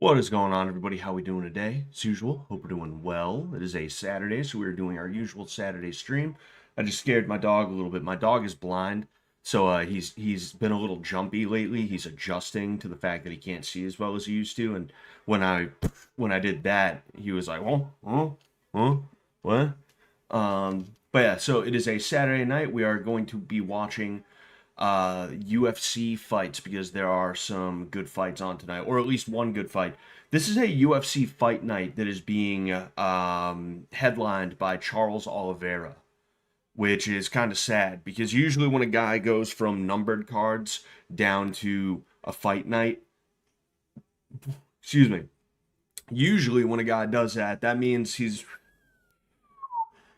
What is going on, everybody? How we doing today? As usual, hope we're doing well. It is a Saturday, so we're doing our usual Saturday stream. I just scared my dog a little bit. My dog is blind, so he's been a little jumpy lately. He's adjusting to the fact that he can't see as well as he used to. And when I did that, he was like, what?" But yeah, so it is a Saturday night. We are going to be watching UFC fights because there are some good fights on tonight, or at least one good fight. This is a UFC fight night that is being headlined by Charles Oliveira, which is kind of sad because usually when a guy goes from numbered cards down to a fight night, excuse me, usually when a guy does that, that means he's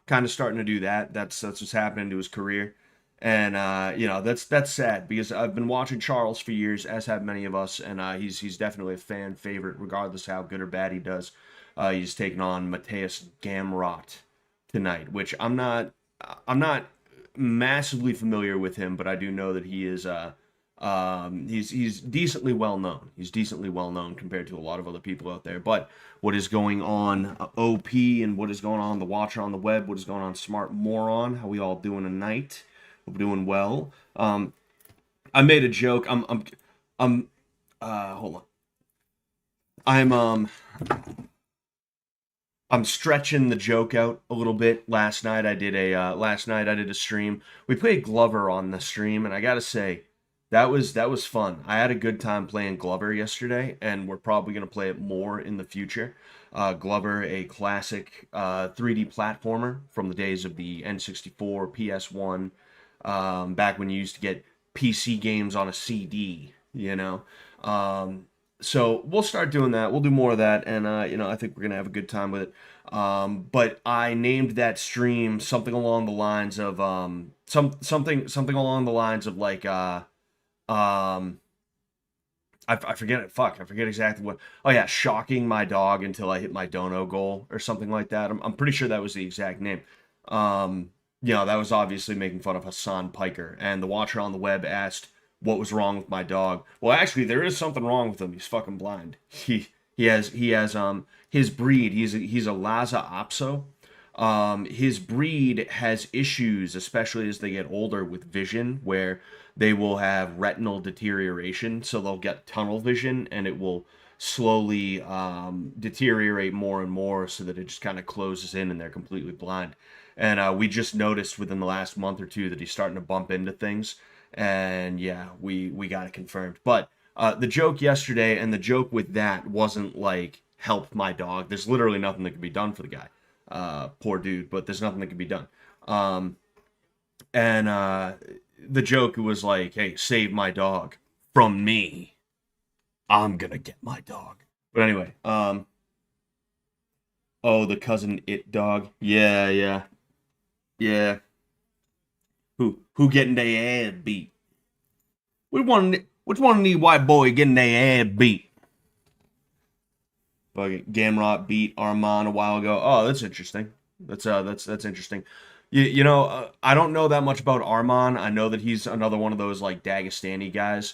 kind of starting to do that. That's what's happening to his career. And that's sad because I've been watching Charles for years, as have many of us, and he's definitely a fan favorite, regardless of how good or bad he does. He's taking on Mateusz Gamrot tonight, which I'm not massively familiar with him, but I do know that he is he's decently well known. He's decently well known compared to a lot of other people out there. But what is going on, OP, and what is going on, the Watcher on the web? What is going on, Smart Moron? How we all doing tonight? Hope doing well. I made a joke. Hold on. I'm stretching the joke out a little bit. Last night I did a stream. We played Glover on the stream, and I gotta say, that was fun. I had a good time playing Glover yesterday, and we're probably gonna play it more in the future. Glover, a classic 3D platformer from the days of the N64, PS1, back when you used to get PC games on a CD, you know. So we'll start doing that. We'll do more of that, and I think we're gonna have a good time with it. But I named that stream something along the lines of something along the lines of like I forget it. Fuck, I forget exactly what. Oh yeah, shocking my dog until I hit my dono goal or something like that. I'm pretty sure that was the exact name. That was obviously making fun of Hassan Piker. And the Watcher on the web asked what was wrong with my dog. Well, actually, there is something wrong with him. He's fucking blind. He has his breed. He's a Lhasa Apso. His breed has issues, especially as they get older, with vision, where they will have retinal deterioration, so they'll get tunnel vision, and it will slowly deteriorate more and more, so that it just kind of closes in, and they're completely blind. And we just noticed within the last month or two that he's starting to bump into things, and yeah, we got it confirmed. But the joke yesterday and the joke with that wasn't like help my dog. There's literally nothing that can be done for the guy. Poor dude, but there's nothing that can be done. And the joke was like, hey, save my dog from me. I'm gonna get my dog. But anyway, oh, the cousin it dog. Yeah. Who getting their ass beat? Which one of these white boy getting their ass beat? Like Gamrot beat Arman a while ago. Oh, that's interesting. That's interesting. I don't know that much about Arman. I know that he's another one of those like Dagestani guys.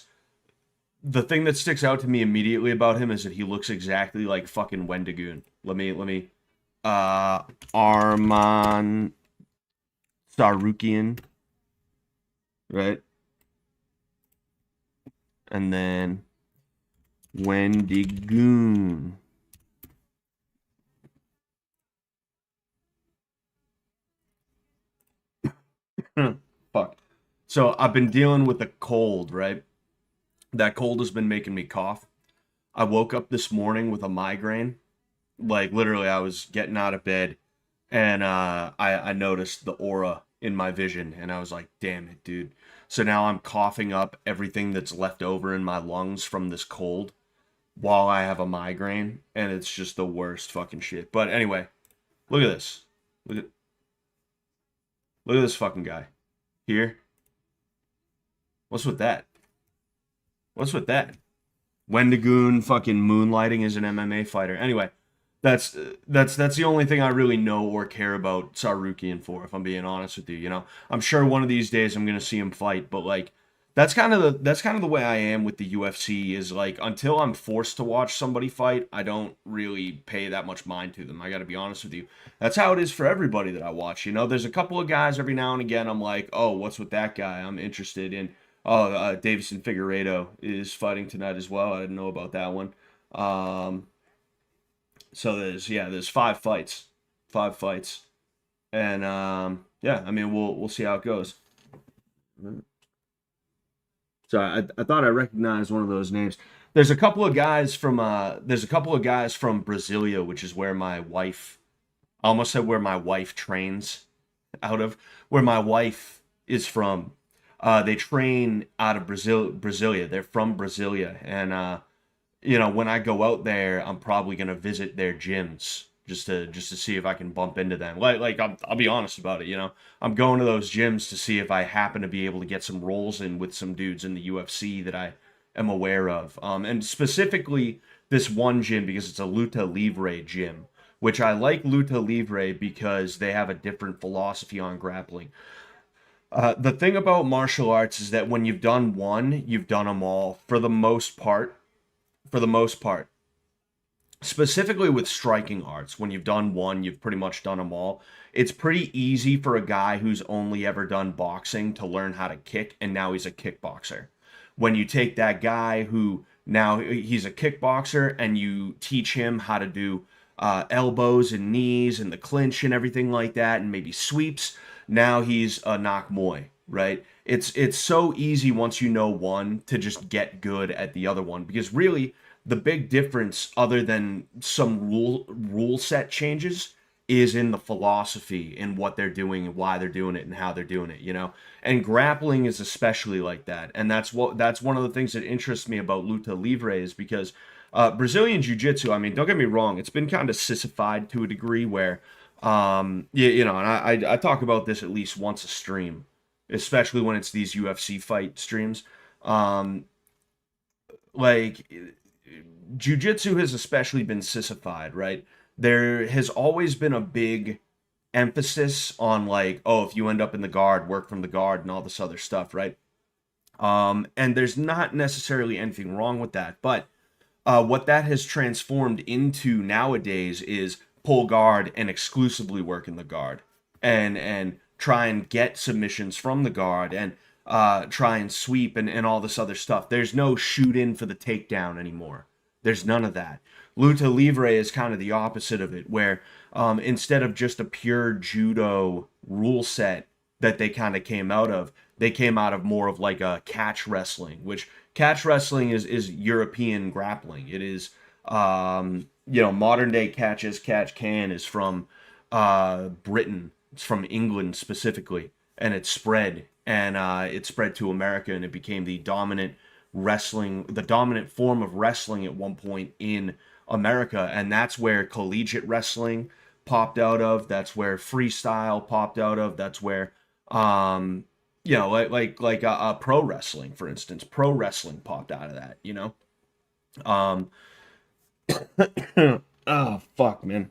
The thing that sticks out to me immediately about him is that he looks exactly like fucking Wendigoon. Let me Arman Sarukian, right? And then Wendigoon. Fuck. So I've been dealing with a cold, right? That cold has been making me cough. I woke up this morning with a migraine. Like literally, I was getting out of bed, and I noticed the aura in my vision, and I was like, "Damn it, dude!" So now I'm coughing up everything that's left over in my lungs from this cold while I have a migraine, and it's just the worst fucking shit. But anyway, look at this. Look at look at this fucking guy here. What's with that? What's with that? Wendigoon fucking moonlighting as an MMA fighter. Anyway, that's the only thing I really know or care about Sarukian for, if I'm being honest with you. I'm sure one of these days I'm gonna see him fight, but like that's kind of the way I am with the UFC is like until I'm forced to watch somebody fight, I don't really pay that much mind to them. I got to be honest with you. That's how it is for everybody that I watch. You know, there's a couple of guys every now and again I'm like, "Oh, what's with that guy? I'm interested in." Oh, Davison Figueiredo is fighting tonight as well. I didn't know about that one. Um, so there's five fights, and yeah, I mean we'll see how it goes. So I thought I recognized one of those names. There's a couple of guys from Brasilia, which is where my wife I almost said where my wife trains out of, where my wife is from. They train out of Brasilia. They're from Brasilia, and you know, when I go out there, I'm probably gonna visit their gyms just to see if I can bump into them. I'll be honest about it. You know, I'm going to those gyms to see if I happen to be able to get some rolls in with some dudes in the UFC that I am aware of. And specifically this one gym because it's a luta livre gym, which I like luta livre because they have a different philosophy on grappling. The thing about martial arts is that when you've done one, you've done them all for the most part. For the most part, specifically with striking arts, when you've done one, you've pretty much done them all. It's pretty easy for a guy who's only ever done boxing to learn how to kick, and now he's a kickboxer. When you take that guy who now he's a kickboxer and you teach him how to do elbows and knees and the clinch and everything like that, and maybe sweeps, now he's a knock moy, right? It's so easy once you know one to just get good at the other one because really the big difference other than some rule set changes is in the philosophy in what they're doing and why they're doing it and how they're doing it, you know. And grappling is especially like that, and that's one of the things that interests me about luta livre is because Brazilian jiu-jitsu, I mean, don't get me wrong, it's been kind of sissified to a degree where you know, and I talk about this at least once a stream, especially when it's these UFC fight streams. um like Jiu-jitsu has especially been sissified, right? There has always been a big emphasis on like, oh, if you end up in the guard, work from the guard and all this other stuff, right? And there's not necessarily anything wrong with that, but what that has transformed into nowadays is pull guard and exclusively work in the guard, and try and get submissions from the guard and try and sweep and all this other stuff. There's no shoot in for the takedown anymore. There's none of that. Luta Livre is kind of the opposite of it, where instead of just a pure judo rule set that they kind of came out of, they came out of more of like a catch wrestling, which catch wrestling is European grappling. It is you know, modern day catch as catch can is from Britain. It's from England specifically, and it spread to America, and it became the dominant form of wrestling at one point in America, and that's where collegiate wrestling popped out of. That's where freestyle popped out of. That's where you know, pro wrestling, for instance, pro wrestling popped out of that. You know, um, oh fuck, man.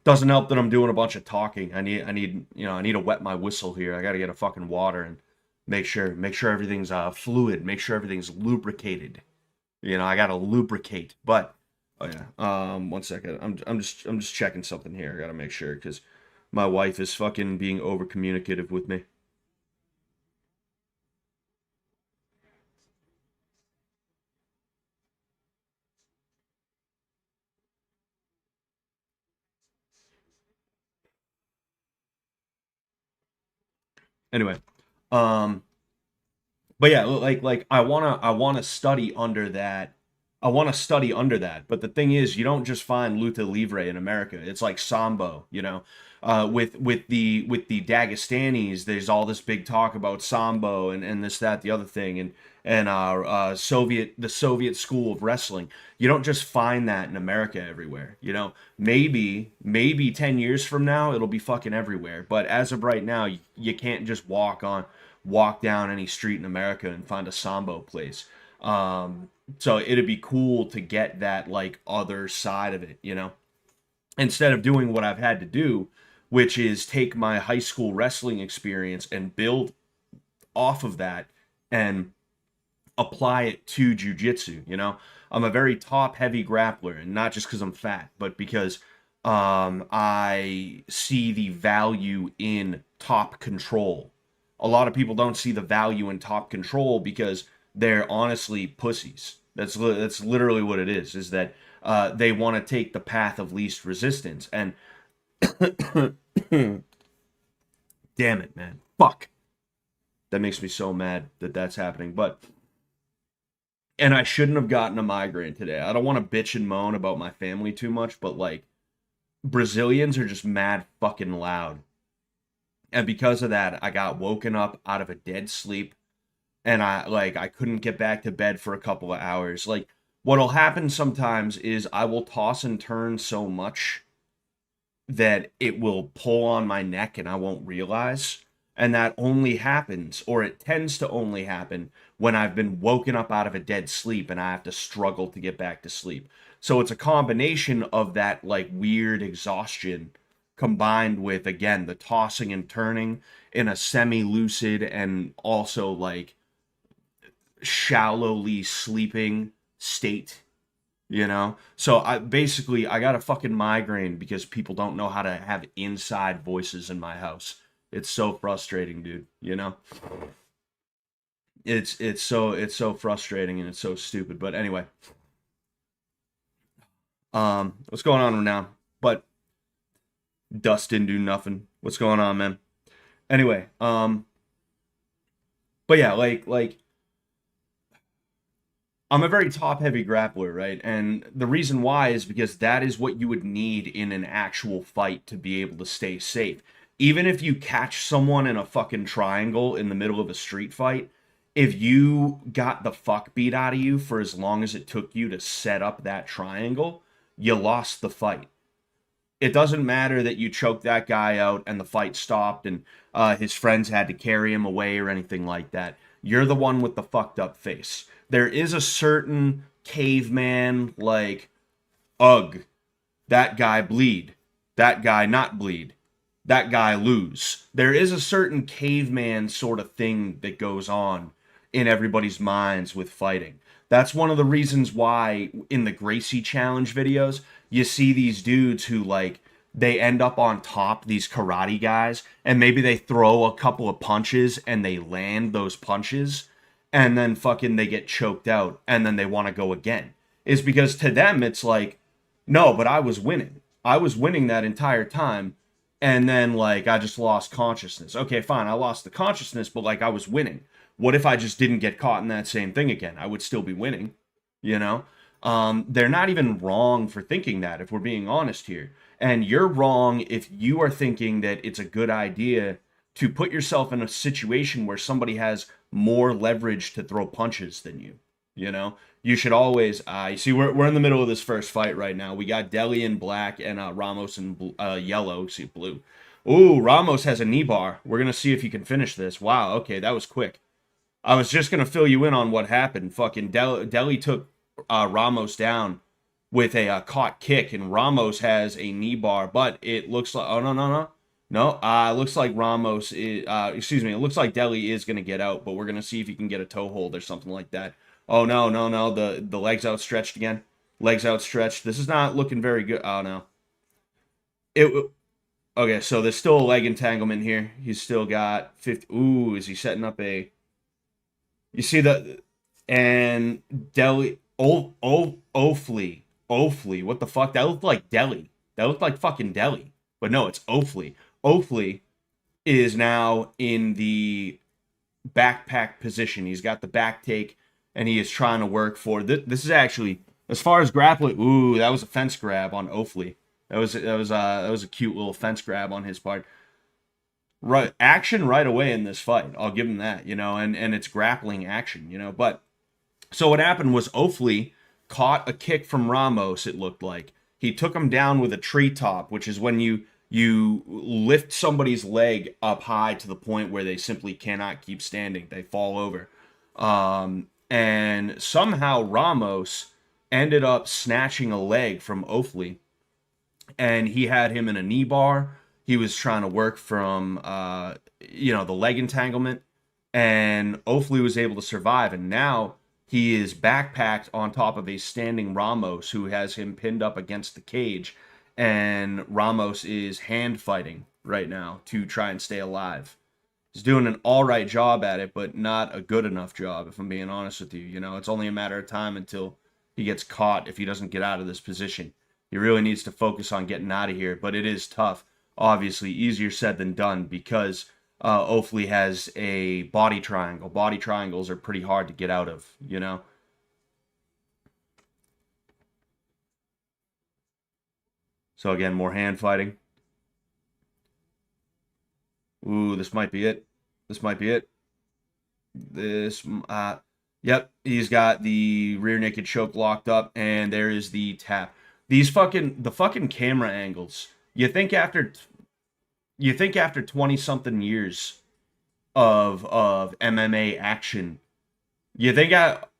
Doesn't help that I'm doing a bunch of talking. I need to wet my whistle here. I got to get a fucking water and make sure everything's fluid, make sure everything's lubricated. You know, I got to lubricate. But oh yeah, one second. I'm just checking something here. I got to make sure because my wife is fucking being over communicative with me. Anyway, um, but yeah, like I wanna study under that. I want to study under that. But the thing is, you don't just find luta livre in America. It's like sambo, you know. With the Dagestanis, there's all this big talk about sambo and this that the other thing and the Soviet school of wrestling. You don't just find that in America everywhere. You know, maybe 10 years from now it'll be fucking everywhere. But as of right now, you can't just walk down any street in America and find a sambo place. So it'd be cool to get that like other side of it, you know, instead of doing what I've had to do, which is take my high school wrestling experience and build off of that and apply it to jujitsu. You know, I'm a very top heavy grappler, and not just because I'm fat, but because I see the value in top control. A lot of people don't see the value in top control because they're honestly pussies. That's literally what it is. Is that they want to take the path of least resistance, and damn it, man, fuck. That makes me so mad that that's happening. But and I shouldn't have gotten a migraine today. I don't want to bitch and moan about my family too much, but like Brazilians are just mad fucking loud. And because of that, I got woken up out of a dead sleep and I couldn't get back to bed for a couple of hours. Like what'll happen sometimes is I will toss and turn so much that it will pull on my neck and I won't realize. And that only happens, or it tends to only happen, when I've been woken up out of a dead sleep and I have to struggle to get back to sleep. So it's a combination of that like weird exhaustion combined with, again, the tossing and turning in a semi-lucid and also like shallowly sleeping state, you know? So I got a fucking migraine because people don't know how to have inside voices in my house. It's so frustrating, dude, you know? It's so frustrating and it's so stupid. But anyway, what's going on now? But Dust didn't do nothing. What's going on, man? Anyway, but yeah, like I'm a very top heavy grappler, right? And the reason why is because that is what you would need in an actual fight to be able to stay safe. Even if you catch someone in a fucking triangle in the middle of a street fight, if you got the fuck beat out of you for as long as it took you to set up that triangle, you lost the fight. It doesn't matter that you choked that guy out and the fight stopped and his friends had to carry him away or anything like that. You're the one with the fucked up face. There is a certain caveman, like, ugh, that guy bleed, that guy not bleed, that guy lose. There is a certain caveman sort of thing that goes on in everybody's minds with fighting. That's one of the reasons why in the Gracie Challenge videos, you see these dudes who, like, they end up on top, these karate guys, and maybe they throw a couple of punches and they land those punches, and then fucking they get choked out, and then they want to go again. Is because to them, it's like, no, but I was winning. I was winning that entire time, and then, like, I just lost consciousness. Okay, fine, I lost the consciousness, but, like, I was winning. What if I just didn't get caught in that same thing again? I would still be winning, you know? They're not even wrong for thinking that, if we're being honest here. And you're wrong if you are thinking that it's a good idea to put yourself in a situation where somebody has more leverage to throw punches than you. You know, you should always. You see, we're in the middle of this first fight right now. We got Deli in black and Ramos in yellow. See, blue. Ooh, Ramos has a knee bar. We're gonna see if he can finish this. Wow. Okay, that was quick. I was just gonna fill you in on what happened. Fucking Deli took Ramos down with a caught kick, and Ramos has a knee bar, but it looks like, oh, no, it looks like Ramos is, it looks like Deli is going to get out, but we're going to see if he can get a toe hold or something like that. Oh, no, the leg's outstretched again. Legs outstretched. This is not looking very good. Oh, no. Okay, so there's still a leg entanglement here. He's still got 50. Ooh, is he setting up a, you see and Deli, Ofley, what the fuck? That looked like Deli. That looked like fucking Deli. But no, it's Ofley. Ofley is now in the backpack position. He's got the back take, and he is trying to work for... This is actually, as far as grappling... Ooh, that was a fence grab on Ofley. That was a cute little fence grab on his part. Right, action right away in this fight. I'll give him that, you know, and it's grappling action, you know. But, so what happened was Ofley caught a kick from Ramos, it looked like. He took him down with a treetop, which is when you lift somebody's leg up high to the point where they simply cannot keep standing. They fall over. And somehow Ramos ended up snatching a leg from Ofley, and he had him in a knee bar. He was trying to work from, the leg entanglement. and Ofli was able to survive, and now he is backpacked on top of a standing Ramos who has him pinned up against the cage, and Ramos is hand fighting right now to try and stay alive. He's doing an all right job at it, but not a good enough job, if I'm being honest with you. You know, it's only a matter of time until he gets caught if he doesn't get out of this position. He really needs to focus on getting out of here, but it is tough. Obviously, easier said than done because Ofli has a body triangle. Body triangles are pretty hard to get out of, you know? So again, more hand fighting. Ooh, this might be it. This might be it. This, yep, he's got the rear naked choke locked up, and there is the tap. The fucking camera angles. You think after 20 something years of MMA action, you think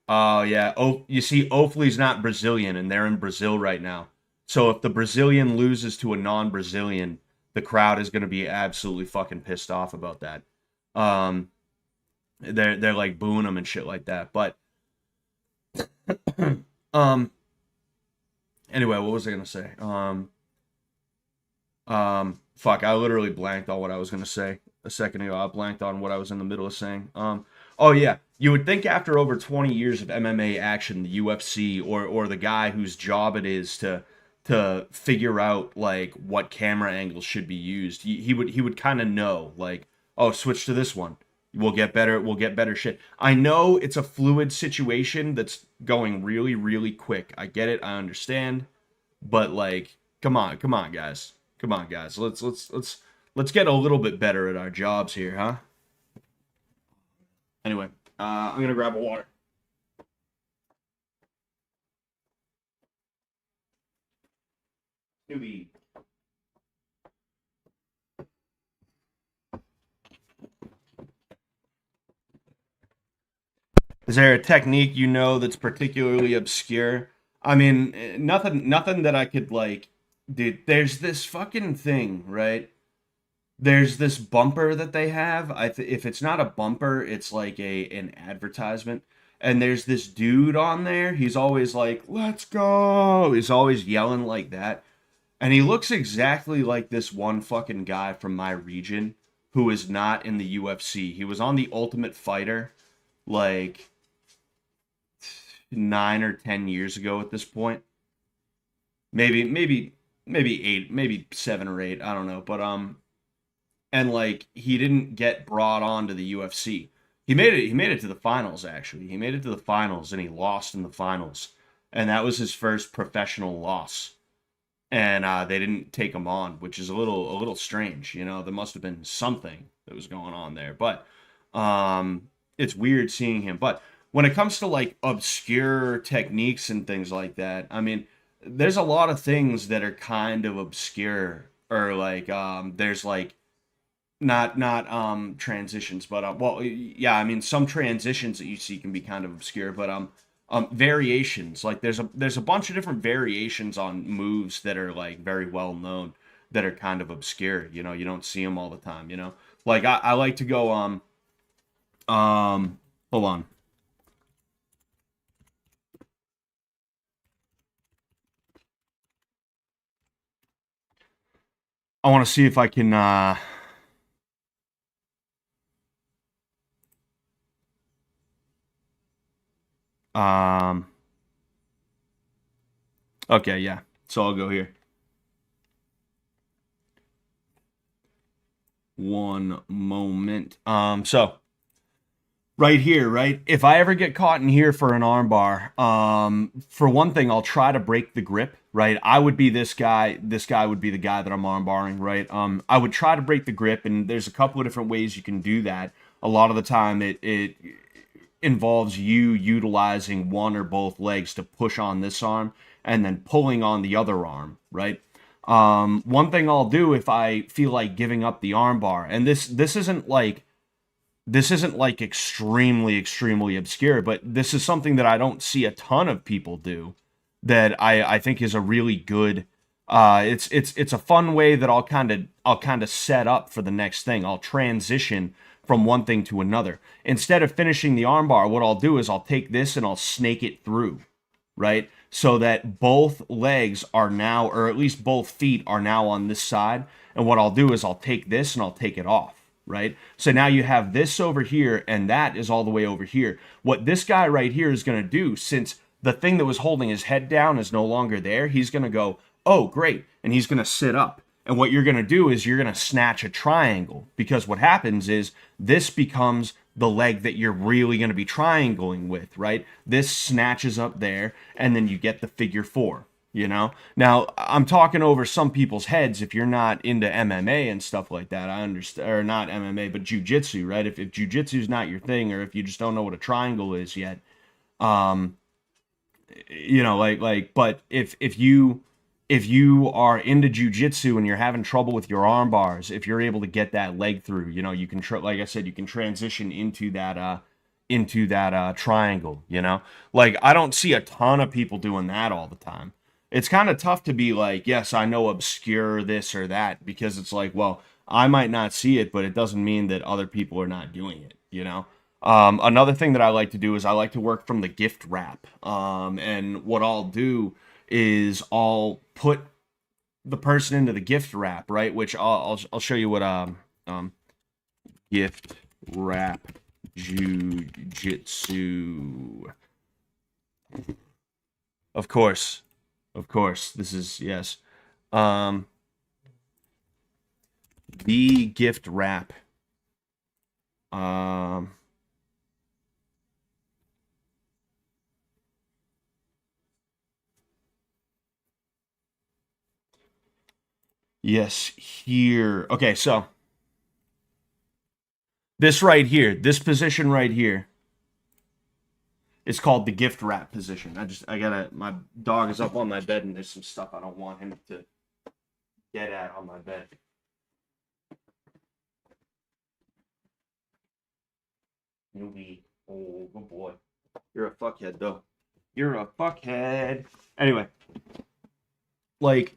oh yeah, you see Ofli's not Brazilian, and they're in Brazil right now. So if the Brazilian loses to a non-Brazilian, the crowd is going to be absolutely fucking pissed off about that. Um, they're like booing him and shit like that. But um, anyway, what was I gonna say? Fuck, I literally blanked on what I was gonna say a second ago. I blanked on what I was in the middle of saying. Oh yeah, you would think after over 20 years of MMA action, the UFC or the guy whose job it is to figure out like what camera angles should be used, he would kind of know like, oh, switch to this one. We'll get better shit. I know it's a fluid situation that's going really, really quick. I get it. I understand. But like, come on, guys. Come on, guys. Let's get a little bit better at our jobs here, huh? Anyway, I'm gonna grab a water. Newbie. Is there a technique you know that's particularly obscure? I mean, nothing that I could like. Dude, there's this fucking thing, right? There's this bumper that they have. If it's not a bumper, it's like an advertisement. And there's this dude on there. He's always like, "Let's go." He's always yelling like that. And he looks exactly like this one fucking guy from my region who is not in the UFC. He was on the Ultimate Fighter like 9 or 10 years ago at this point. Maybe eight, maybe 7 or 8. I don't know. But and like he didn't get brought on to the UFC. He made it to the finals actually. He made it to the finals and he lost in the finals. And that was his first professional loss. And they didn't take him on, which is a little strange, you know. There must have been something that was going on there. But it's weird seeing him. But when it comes to like obscure techniques and things like that, I mean, there's a lot of things that are kind of obscure or like there's like not transitions, but well, yeah, I mean some transitions that you see can be kind of obscure, but variations, like there's a bunch of different variations on moves that are like very well known that are kind of obscure, you know. You don't see them all the time, you know. Like I like to go hold on. I want to see if I can um okay, yeah. So I'll go here. One moment. So right here, right? If I ever get caught in here for an armbar, for one thing, I'll try to break the grip, right? I would be this guy. This guy would be the guy that I'm armbarring, right? I would try to break the grip, and there's a couple of different ways you can do that. A lot of the time, it involves you utilizing one or both legs to push on this arm and then pulling on the other arm, right? One thing I'll do if I feel like giving up the armbar, and this isn't like extremely obscure, but this is something that I don't see a ton of people do that I think is a really good it's a fun way that I'll kind of set up for the next thing. I'll transition from one thing to another. Instead of finishing the armbar, what I'll do is I'll take this and I'll snake it through, right? So that both legs are now, or at least both feet are now on this side. And what I'll do is I'll take this and I'll take it off, right? So now you have this over here and that is all the way over here. What this guy right here is going to do, since the thing that was holding his head down is no longer there, he's going to go, oh, great. And he's going to sit up. And what you're going to do is you're going to snatch a triangle, because what happens is this becomes the leg that you're really going to be triangling with, right? This snatches up there, and then you get the figure four, you know? Now, I'm talking over some people's heads. If you're not into MMA and stuff like that, I understand, or not MMA, but jiu-jitsu, right? If jiu-jitsu is not your thing, or if you just don't know what a triangle is yet, you know, but if you are into jiu-jitsu and you're having trouble with your arm bars, if you're able to get that leg through, you know, you can, like I said, you can transition into that triangle, you know? Like, I don't see a ton of people doing that all the time. It's kind of tough to be like, yes, I know obscure this or that, because it's like, well, I might not see it, but it doesn't mean that other people are not doing it, you know? Another thing that I like to do is I like to work from the gift wrap. And what I'll do is I'll put the person into the gift wrap, right? Which I'll show you what gift wrap jiu-jitsu. Of course, this is, yes. The gift wrap. Yes, here. Okay, so this right here, this position right here, is called the gift wrap position. My dog is up on my bed and there's some stuff I don't want him to get at on my bed. Newbie. Oh, good boy. You're a fuckhead, though. You're a fuckhead. Anyway, like,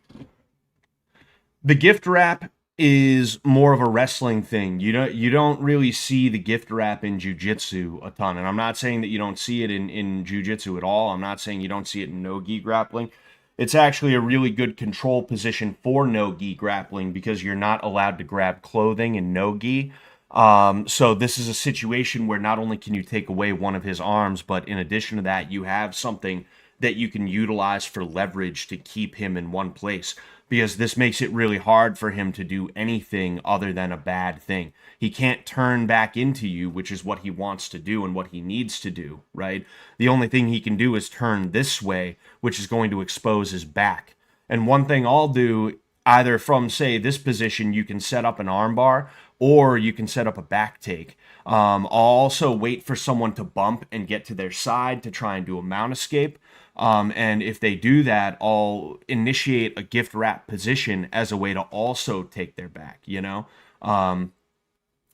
the gift wrap is more of a wrestling thing. You don't really see the gift wrap in jiu-jitsu a ton. And I'm not saying that you don't see it in jiu-jitsu at all. I'm not saying you don't see it in no-gi grappling. It's actually a really good control position for no-gi grappling, because you're not allowed to grab clothing in no-gi. So this is a situation where not only can you take away one of his arms, but in addition to that, you have something that you can utilize for leverage to keep him in one place, because this makes it really hard for him to do anything other than a bad thing. He can't turn back into you, which is what he wants to do and what he needs to do, right? The only thing he can do is turn this way, which is going to expose his back. And one thing I'll do, either from, say, this position, you can set up an armbar, or you can set up a back take. I'll also wait for someone to bump and get to their side to try and do a mount escape. And if they do that, I'll initiate a gift wrap position as a way to also take their back, you know?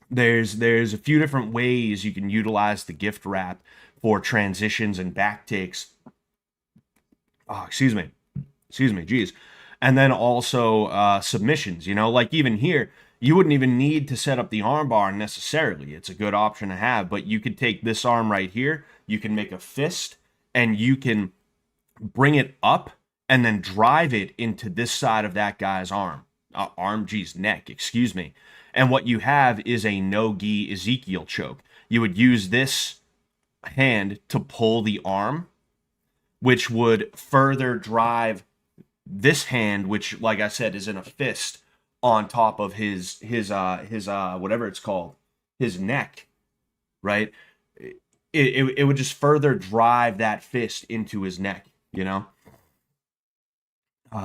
There's a few different ways you can utilize the gift wrap for transitions and back takes. Oh, excuse me, geez. And then also submissions, you know? Like, even here, you wouldn't even need to set up the armbar necessarily. It's a good option to have, but you could take this arm right here, you can make a fist, and you can bring it up and then drive it into this side of that guy's neck, excuse me. And what you have is a no-gi Ezekiel choke. You would use this hand to pull the arm, which would further drive this hand, which, like I said, is in a fist, on top of his whatever it's called, his neck, right? It would just further drive that fist into his neck, you know?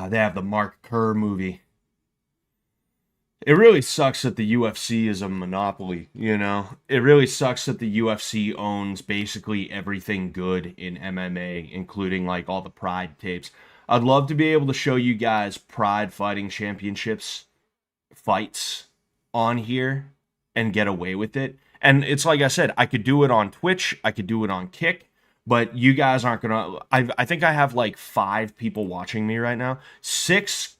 They have the Mark Kerr movie. It really sucks that the UFC is a monopoly, you know? It really sucks that the UFC owns basically everything good in MMA, including, like, all the Pride tapes. I'd love to be able to show you guys Pride Fighting Championships fights on here and get away with it. And it's like I said, I could do it on Twitch, I could do it on Kick, but you guys aren't gonna. I think I have like 5 people watching me right now. Six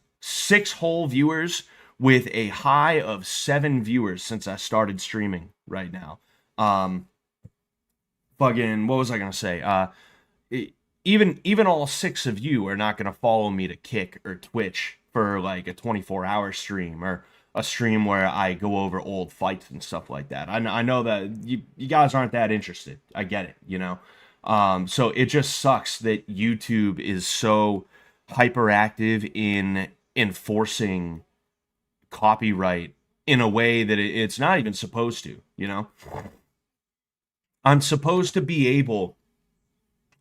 whole viewers with a high of 7 viewers since I started streaming right now. Fucking, what was I gonna say? Even all 6 of you are not gonna follow me to Kick or Twitch for like a 24-hour stream or a stream where I go over old fights and stuff like that. I know that you guys aren't that interested. I get it, you know. So it just sucks that YouTube is so hyperactive in enforcing copyright in a way that it's not even supposed to, you know. I'm supposed to be able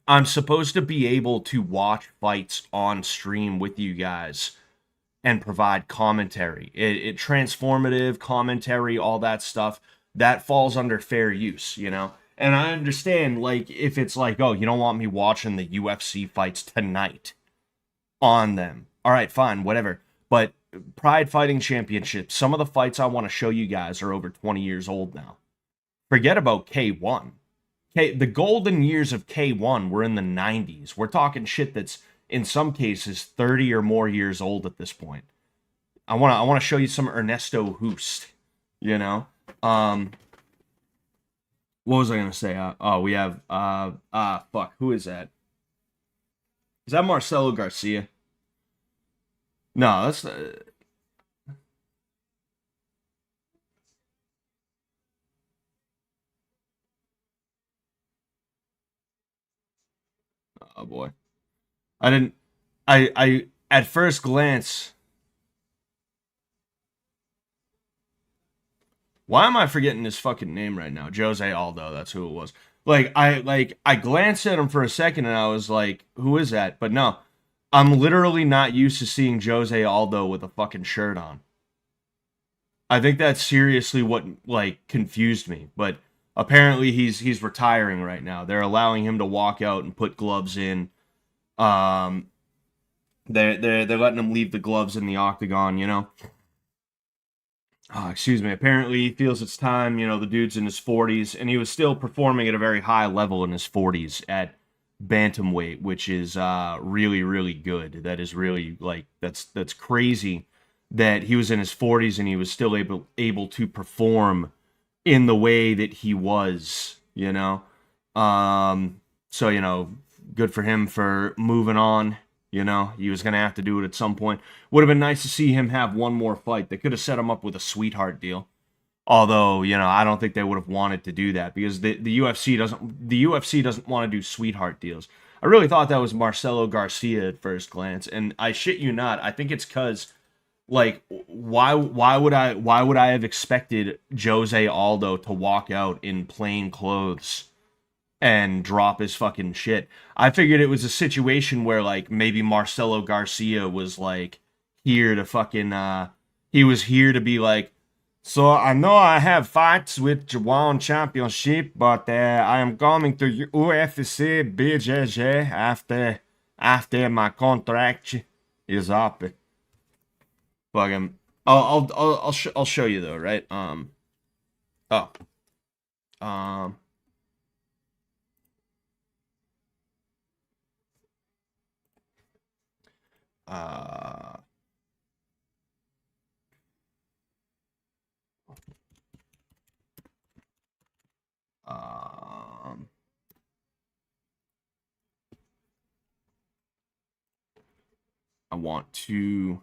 I'm supposed to be able to watch fights on stream with you guys and provide commentary. It transformative commentary, all that stuff, that falls under fair use, you know? And I understand, like, if it's like, oh, you don't want me watching the UFC fights tonight on them. All right, fine, whatever. But Pride Fighting Championship, some of the fights I want to show you guys are over 20 years old now. Forget about K1. The golden years of K1 were in the 90s. We're talking shit that's in some cases 30 or more years old at this point. I want to show you some Ernesto Hoost, you know. What was I going to say? We have fuck, who is that? Is that Marcelo Garcia? No, that's oh boy. I didn't I at first glance, why am I forgetting his fucking name right now? Jose Aldo, that's who it was. I glanced at him for a second and I was like, who is that? But no, I'm literally not used to seeing Jose Aldo with a fucking shirt on. I think that's seriously what like confused me, but apparently he's retiring right now. They're allowing him to walk out and put gloves in. Um they're letting him leave the gloves in the octagon, you know. Oh, excuse me. Apparently, he feels it's time. You know, the dude's in his 40s, and he was still performing at a very high level in his 40s at bantamweight, which is really, really good. That is really like that's crazy that he was in his 40s and he was still able to perform in the way that he was. You know, so you know, good for him for moving on. You know, he was going to have to do it at some point. Would have been nice to see him have one more fight. They could have set him up with a sweetheart deal. Although, you know, I don't think they would have wanted to do that because the UFC doesn't want to do sweetheart deals. I really thought that was Marcelo Garcia at first glance, and I shit you not, I think it's cuz like why would I have expected Jose Aldo to walk out in plain clothes and drop his fucking shit? I figured it was a situation where like maybe Marcelo Garcia was like here to fucking he was here to be like, so I know I have fights with One Championship, but I am coming to UFC BJJ after my contract is up. Fucking I'll show you though, right? Oh. Um Uh, um, I want to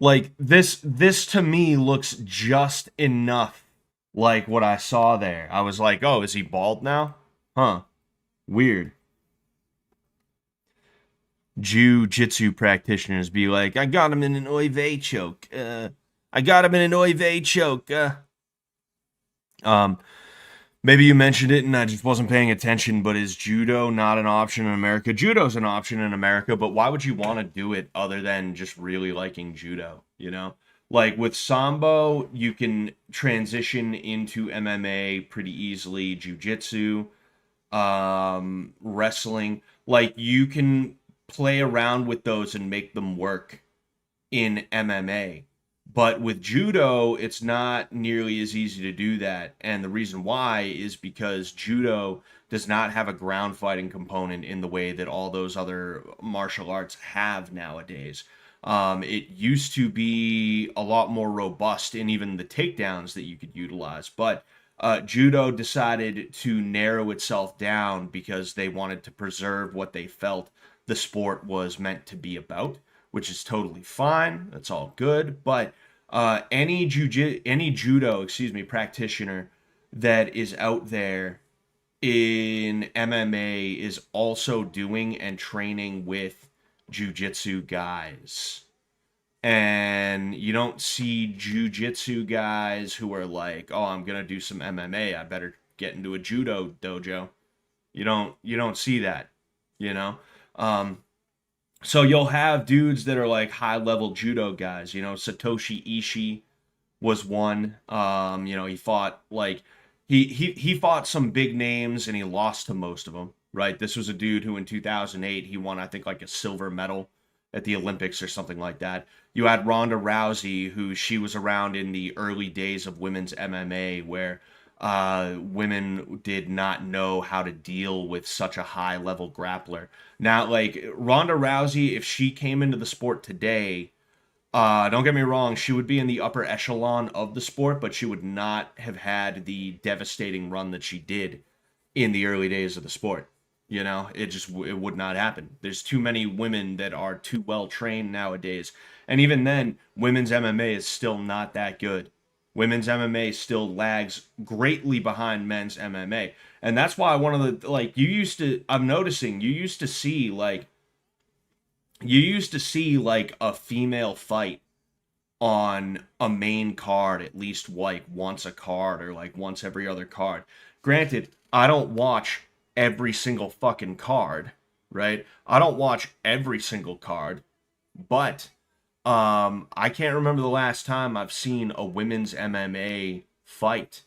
like this to me looks just enough like what I saw there. I was like, "Oh, is he bald now?" Huh. Weird. Jiu-jitsu practitioners be like, "I got him in an Oy vey choke. I got him in an Oy vey choke." Um Maybe you mentioned it and I just wasn't paying attention, but is judo not an option in America? Judo's an option in America, but why would you want to do it other than just really liking judo, you know? Like with Sambo, you can transition into MMA pretty easily, jiu-jitsu, wrestling. Like you can play around with those and make them work in MMA. But with judo, it's not nearly as easy to do that. And the reason why is because judo does not have a ground fighting component in the way that all those other martial arts have nowadays. It used to be a lot more robust in even the takedowns that you could utilize. But judo decided to narrow itself down because they wanted to preserve what they felt the sport was meant to be about, which is totally fine. That's all good. But any judo, practitioner that is out there in MMA is also doing and training with jiu-jitsu guys. And you don't see jiu-jitsu guys who are like, "Oh, I'm going to do some MMA. I better get into a judo dojo." You don't see that, you know? So you'll have dudes that are like high-level judo guys, Satoshi Ishii was one. He fought like he fought some big names and he lost to most of them, right? This was a dude who in 2008 he won, I think, like a silver medal at the Olympics or something like that. You had Ronda Rousey, who she was around in the early days of women's MMA, where women did not know how to deal with such a high level grappler. Now, like Ronda Rousey, if she came into the sport today, don't get me wrong, she would be in the upper echelon of the sport, but she would not have had the devastating run that she did in the early days of the sport. It would not happen. There's too many women that are too well trained nowadays. And even then, women's MMA is still not that good. Women's MMA still lags greatly behind men's MMA. And that's why one of the, like, I'm noticing, you used to see like a female fight on a main card at least like once a card or like once every other card. Granted, I don't watch every single fucking card, right? I don't watch every single card, but I can't remember the last time I've seen a women's MMA fight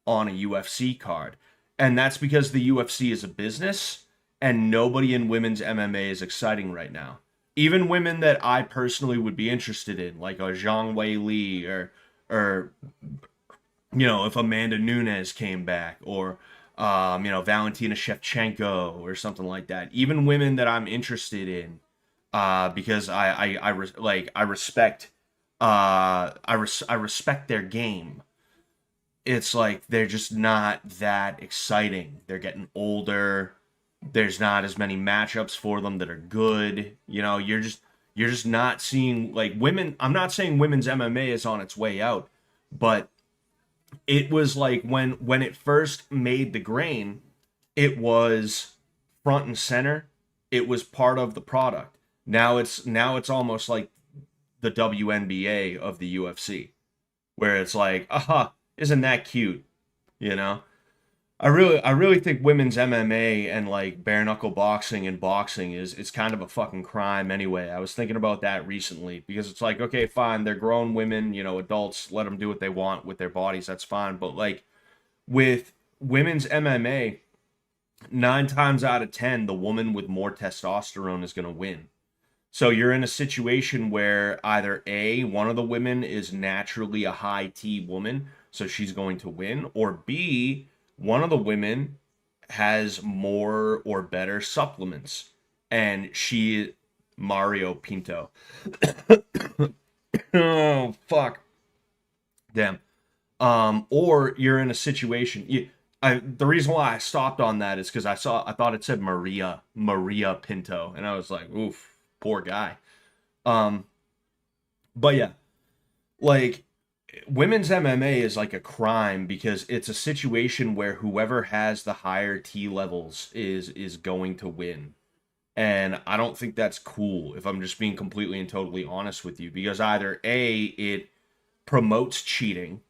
on a UFC card. And that's because the UFC is a business and nobody in women's MMA is exciting right now. Even women that I personally would be interested in, like a Zhang Wei Li or if Amanda Nunes came back, or Valentina Shevchenko or something like that. Even women that I'm interested in, because I respect I respect their game. It's like they're just not that exciting. They're getting older. There's not as many matchups for them that are good. You're just not seeing like women. I'm not saying women's MMA is on its way out, but it was like when it first made the grain, it was front and center. It was part of the product. Now it's almost like the WNBA of the UFC, where it's like, aha, isn't that cute? You know? I really think women's MMA and like bare knuckle boxing and boxing is kind of a fucking crime anyway. I was thinking about that recently because it's like, okay, fine, they're grown women, adults, let them do what they want with their bodies, that's fine. But like with women's MMA, 9 times out of 10, the woman with more testosterone is going to win. So you're in a situation where either A, one of the women is naturally a high T woman, so she's going to win, or B, one of the women has more or better supplements, and she Mario Pinto. Oh fuck, damn. Or you're in a situation. The reason why I stopped on that is because I thought it said Maria Pinto, and I was like, oof, poor guy. Um, but yeah, like women's MMA is like a crime because it's a situation where whoever has the higher T levels is going to win. And I don't think that's cool if I'm just being completely and totally honest with you, because either A, it promotes cheating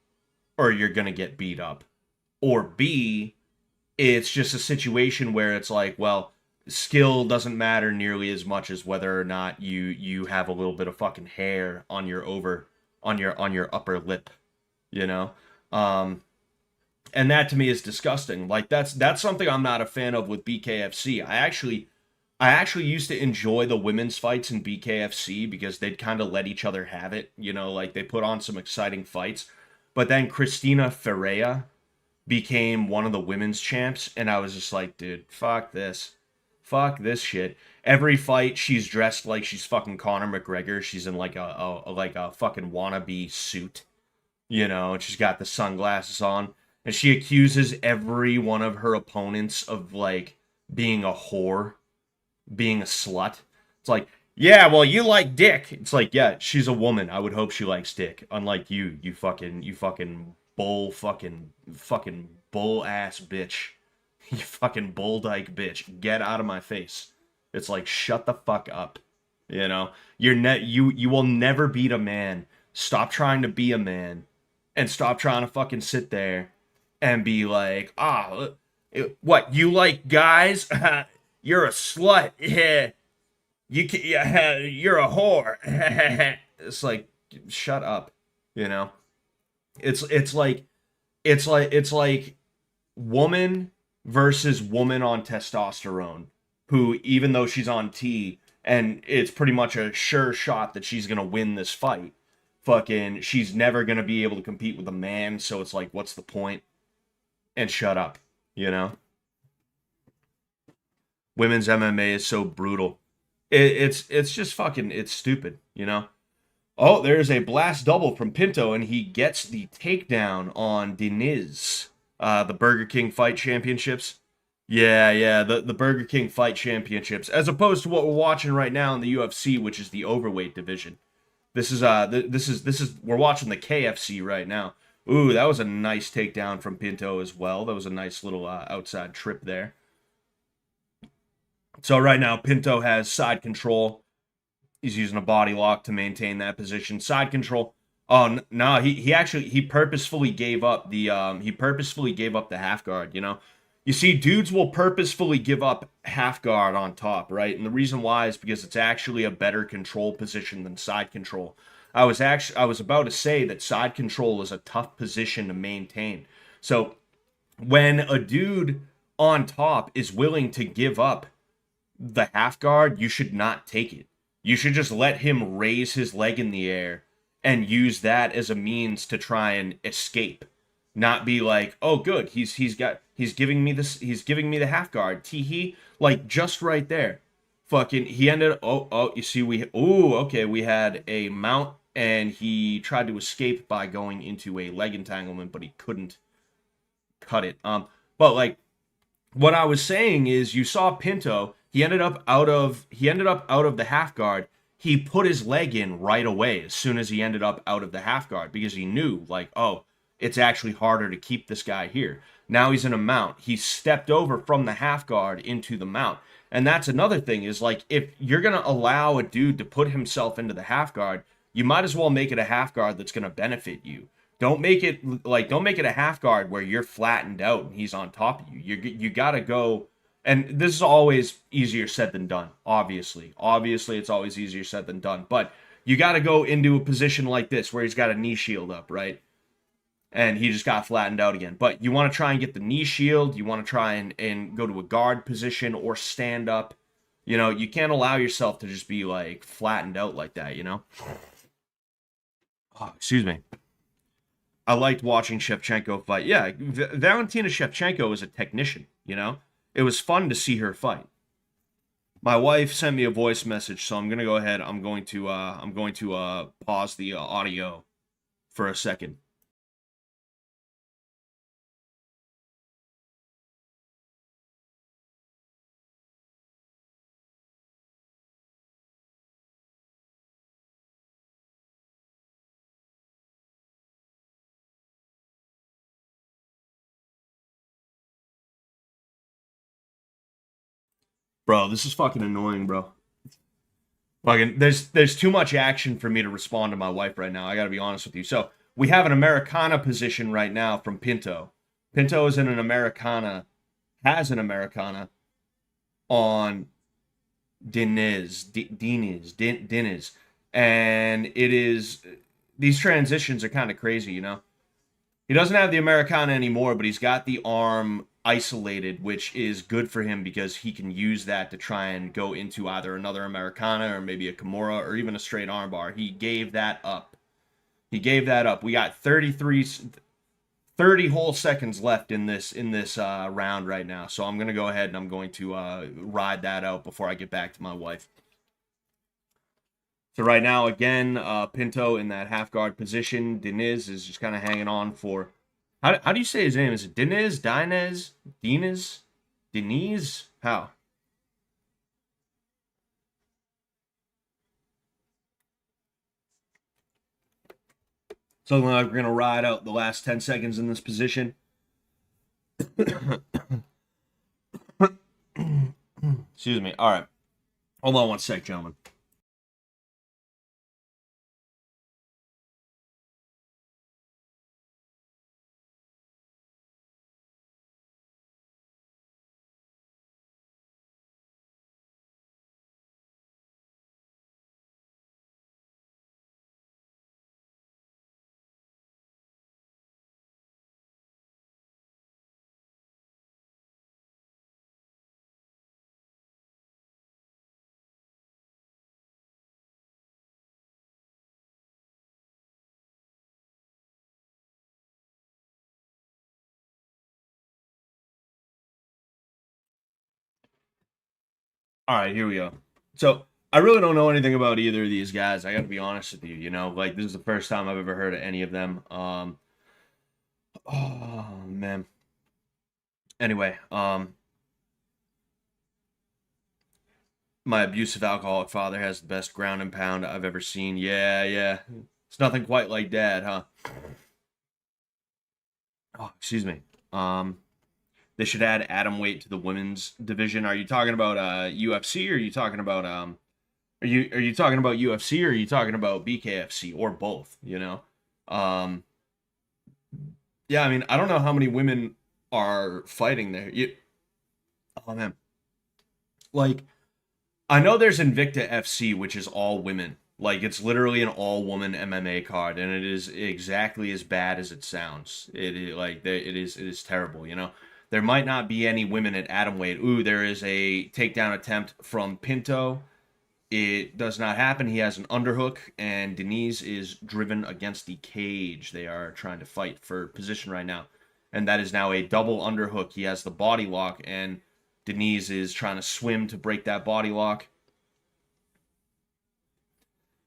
or you're going to get beat up, or B, it's just a situation where it's like, well, skill doesn't matter nearly as much as whether or not you have a little bit of fucking hair on your upper lip, you know? And that to me is disgusting. Like that's something I'm not a fan of with BKFC. I actually I actually used to enjoy the women's fights in BKFC because they'd kind of let each other have it. You know, like they put on some exciting fights. But then Christina Ferreira became one of the women's champs, and I was just like, dude, fuck this. Fuck this shit. Every fight, she's dressed like she's fucking Conor McGregor. She's in like a fucking wannabe suit, you know, and she's got the sunglasses on, and she accuses every one of her opponents of like being a whore, being a slut. It's like, yeah, well, you like dick. It's like, yeah, she's a woman. I would hope she likes dick. Unlike you, you fucking fucking bull ass bitch. You fucking bull dyke bitch. Get out of my face. It's like, shut the fuck up. You know, you will never beat a man. Stop trying to be a man, and stop trying to fucking sit there and be like, what, you like guys? You're a slut. Yeah, yeah, you're a whore. It's like, shut up. You know, it's like woman versus woman on testosterone, who, even though she's on T and it's pretty much a sure shot that she's gonna win this fight, fucking, she's never gonna be able to compete with a man. So it's like, what's the point? And shut up. You know, women's MMA is so brutal. It's just fucking, it's stupid. You know. Oh, there's a blast double from Pinto, and he gets the takedown on Diniz. The Burger King Fight Championships. Yeah, the Burger King Fight Championships, as opposed to what we're watching right now in the UFC, which is the overweight division. This is we're watching the KFC right now. Ooh, that was a nice takedown from Pinto as well. That was a nice little outside trip there. So right now, Pinto has side control. He's using a body lock to maintain that position. Side control. Oh no, he purposefully gave up the half guard. You know, you see, dudes will purposefully give up half guard on top, right? And the reason why is because it's actually a better control position than side control. I was about to say that side control is a tough position to maintain. So when a dude on top is willing to give up the half guard, you should not take it. You should just let him raise his leg in the air and use that as a means to try and escape. Not be like, oh good, he's giving me the half guard. Teehee, like just right there. Fucking, he ended, you see, we had a mount, and he tried to escape by going into a leg entanglement, but he couldn't cut it. But like, what I was saying is, you saw Pinto, he ended up out of the half guard. He put his leg in right away as soon as he ended up out of the half guard, because he knew, like, oh, it's actually harder to keep this guy here. Now he's in a mount. He stepped over from the half guard into the mount. And that's another thing, is like, if you're going to allow a dude to put himself into the half guard, you might as well make it a half guard that's going to benefit you. Don't make it a half guard where you're flattened out and he's on top of you. You got to go. And this is always easier said than done, obviously. Obviously, it's always easier said than done. But you got to go into a position like this where he's got a knee shield up, right? And he just got flattened out again. But you want to try and get the knee shield. You want to try and go to a guard position or stand up. You know, you can't allow yourself to just be, like, flattened out like that, you know? Oh, excuse me. I liked watching Shevchenko fight. Yeah, Valentina Shevchenko is a technician, you know? It was fun to see her fight. My wife sent me a voice message, so I'm gonna go ahead. I'm going to pause the audio for a second. Bro, this is fucking annoying, bro. Fucking, there's too much action for me to respond to my wife right now. I gotta be honest with you. So we have an Americana position right now from Pinto. Pinto is in an Americana, has an Americana on Diniz, and it is, these transitions are kind of crazy, you know. He doesn't have the Americana anymore, but he's got the arm isolated, which is good for him because he can use that to try and go into either another Americana or maybe a Kimura or even a straight armbar. He gave that up. He gave that up. We got 30 whole seconds left in this round right now. So I'm going to go ahead and I'm going to ride that out before I get back to my wife. So right now, again, Pinto in that half guard position. Diniz is just kind of hanging on for... How do you say his name? Is it Diniz? Dinez? Diniz? Diniz? How? So we're going to ride out the last 10 seconds in this position. Excuse me. All right. Hold on one sec, gentlemen. All right, here we go. So I really don't know anything about either of these guys. I got to be honest with you. You know, like this is the first time I've ever heard of any of them. Oh man. Anyway, my abusive alcoholic father has the best ground and pound I've ever seen. Yeah, yeah. It's nothing quite like Dad, huh? Oh, excuse me. They should add atom weight to the women's division. Are you talking about UFC or are you talking about are you talking about UFC or are you talking about BKFC or both, you know? Yeah, I mean, I don't know how many women are fighting there. Oh man. Like I know there's Invicta FC, which is all women. Like it's literally an all-woman MMA card, and it is exactly as bad as it sounds. It is terrible. You know, there might not be any women at atomweight. Ooh, there is a takedown attempt from Pinto. It does not happen. He has an underhook, and Diniz is driven against the cage. They are trying to fight for position right now, and that is now a double underhook. He has the body lock, and Diniz is trying to swim to break that body lock.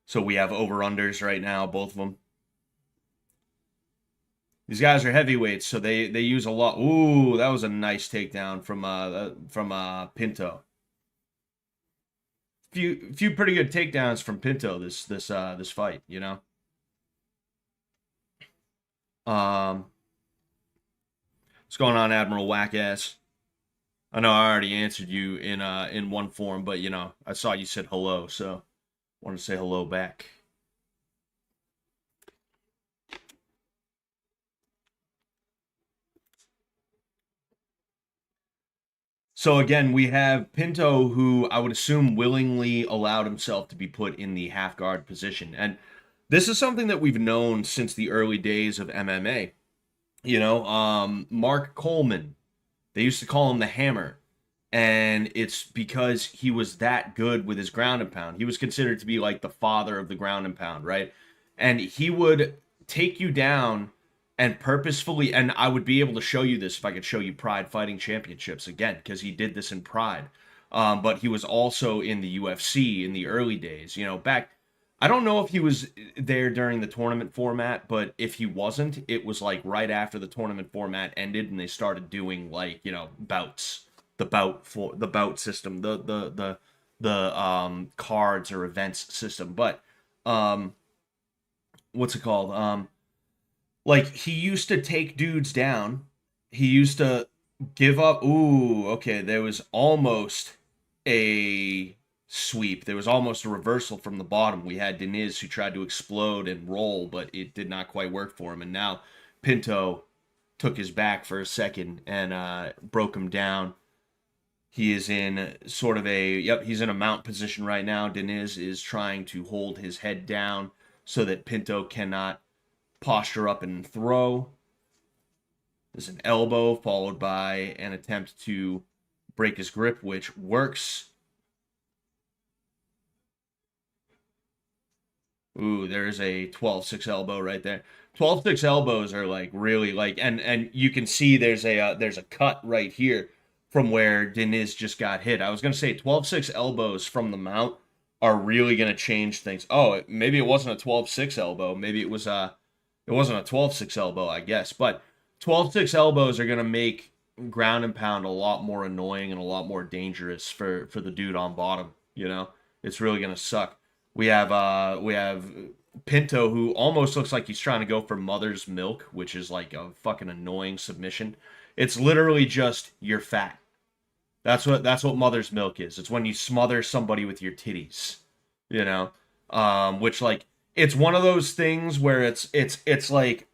So we have over-unders right now, both of them. These guys are heavyweights, so they use a lot. Ooh, that was a nice takedown from Pinto. Few pretty good takedowns from Pinto this fight, you know. What's going on, Admiral Wackass? I know I already answered you in one form, but you know I saw you said hello, so want to say hello back. So again, we have Pinto, who I would assume willingly allowed himself to be put in the half guard position, and this is something that we've known since the early days of MMA. You know, Mark Coleman, they used to call him the Hammer, and it's because he was that good with his ground and pound. He was considered to be like the father of the ground and pound, right? And he would take you down and purposefully, and I would be able to show you this if I could show you Pride Fighting Championships again, because he did this in Pride. But he was also in the UFC in the early days, you know, back. I don't know if he was there during the tournament format, but if he wasn't, it was like right after the tournament format ended and they started doing like, you know, bouts, the bout system, the cards or events system. But what's it called? Like he used to take dudes down. He used to give up. Ooh, okay. There was almost a sweep. There was almost a reversal from the bottom. We had Diniz who tried to explode and roll, but it did not quite work for him. And now Pinto took his back for a second and broke him down. He is in sort of he's in a mount position right now. Diniz is trying to hold his head down so that Pinto cannot posture up and throw. There's an elbow followed by an attempt to break his grip, which works. Ooh, there's a 12-6 elbow right there. 12-6 elbows are like really like, and you can see there's a cut right here from where Deniz just got hit. I was gonna say 12-6 elbows from the mount are really gonna change things. Oh, maybe it wasn't a 12-6 elbow. Maybe it wasn't a 12-6 elbow, I guess. But 12-6 elbows are gonna make ground and pound a lot more annoying and a lot more dangerous for the dude on bottom. You know, it's really gonna suck. We have Pinto, who almost looks like he's trying to go for mother's milk, which is like a fucking annoying submission. It's literally just you're fat. That's what mother's milk is. It's when you smother somebody with your titties, you know. Which like it's one of those things where it's like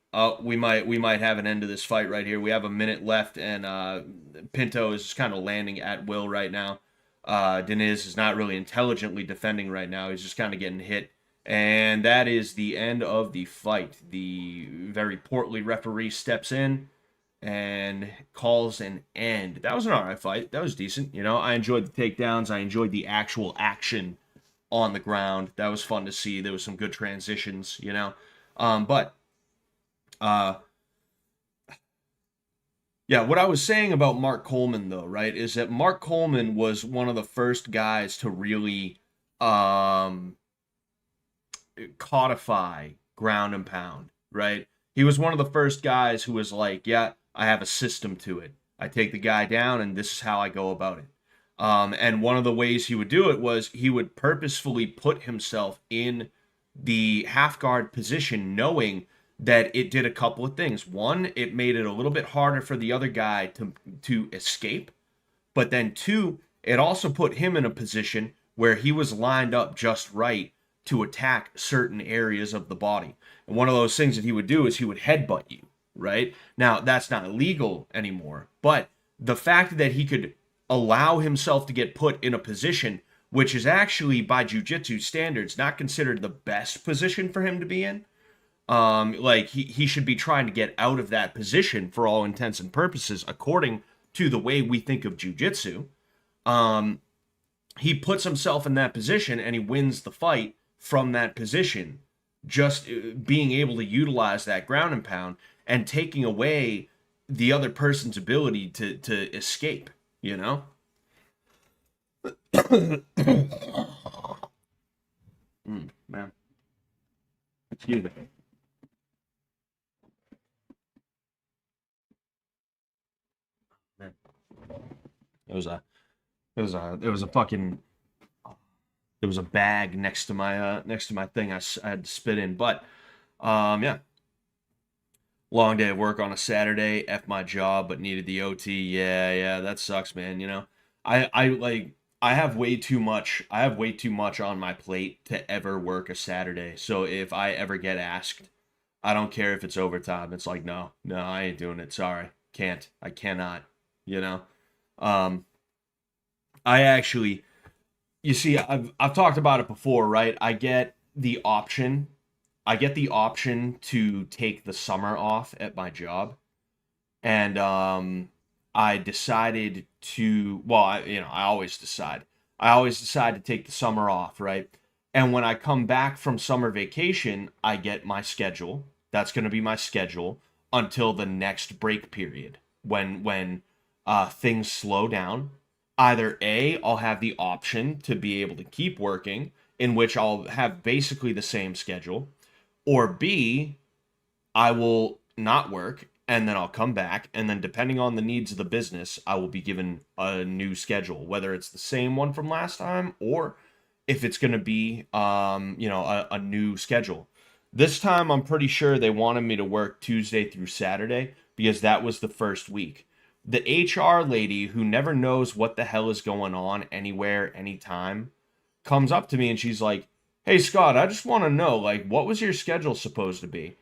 we might have an end to this fight right here. We have a minute left, and Pinto is kind of landing at will right now. Deniz is not really intelligently defending right now. He's just kind of getting hit. And that is the end of the fight. The very portly referee steps in and calls an end. That was an alright fight. That was decent. You know, I enjoyed the takedowns. I enjoyed the actual action on the ground. That was fun to see. There was some good transitions, you know. But uh yeah, what I was saying about Mark Coleman though, right, is that Mark Coleman was one of the first guys to really um codify ground and pound, right? He was one of the first guys who was like, yeah, I have a system to it. I take the guy down and this is how I go about it. And one of the ways he would do it was he would purposefully put himself in the half guard position, knowing that it did a couple of things. One, it made it a little bit harder for the other guy to escape. But then two, it also put him in a position where he was lined up just right to attack certain areas of the body. And one of those things that he would do is he would headbutt you, right? Now, that's not illegal anymore, but the fact that he could allow himself to get put in a position which is actually by jiu-jitsu standards not considered the best position for him to be in. Like he should be trying to get out of that position for all intents and purposes, according to the way we think of jiu-jitsu. He puts himself in that position and he wins the fight from that position, just being able to utilize that ground and pound and taking away the other person's ability to escape, you know? Man. Excuse me. Man. It was a fucking there was a bag next to my thing I had to spit in. But yeah, long day of work on a Saturday. F my job, but needed the OT. Yeah, that sucks, man. You know, I have way too much. I have way too much on my plate to ever work a Saturday. So if I ever get asked, I don't care if it's overtime. It's like no, I ain't doing it. Sorry, can't. I cannot. You know. Um, I actually, you see, I've talked about it before, right? I get the option to take the summer off at my job, and I decided to. Well, I always decide. I always decide to take the summer off, right? And when I come back from summer vacation, I get my schedule. That's going to be my schedule until the next break period when things slow down. Either A, I'll have the option to be able to keep working, in which I'll have basically the same schedule, or B, I will not work and then I'll come back, and then depending on the needs of the business, I will be given a new schedule, whether it's the same one from last time or if it's going to be a new schedule. This time I'm pretty sure they wanted me to work Tuesday through Saturday because that was the first week. The HR lady, who never knows what the hell is going on anywhere, anytime, comes up to me and she's like, "Hey Scott, I just want to know, like, what was your schedule supposed to be?"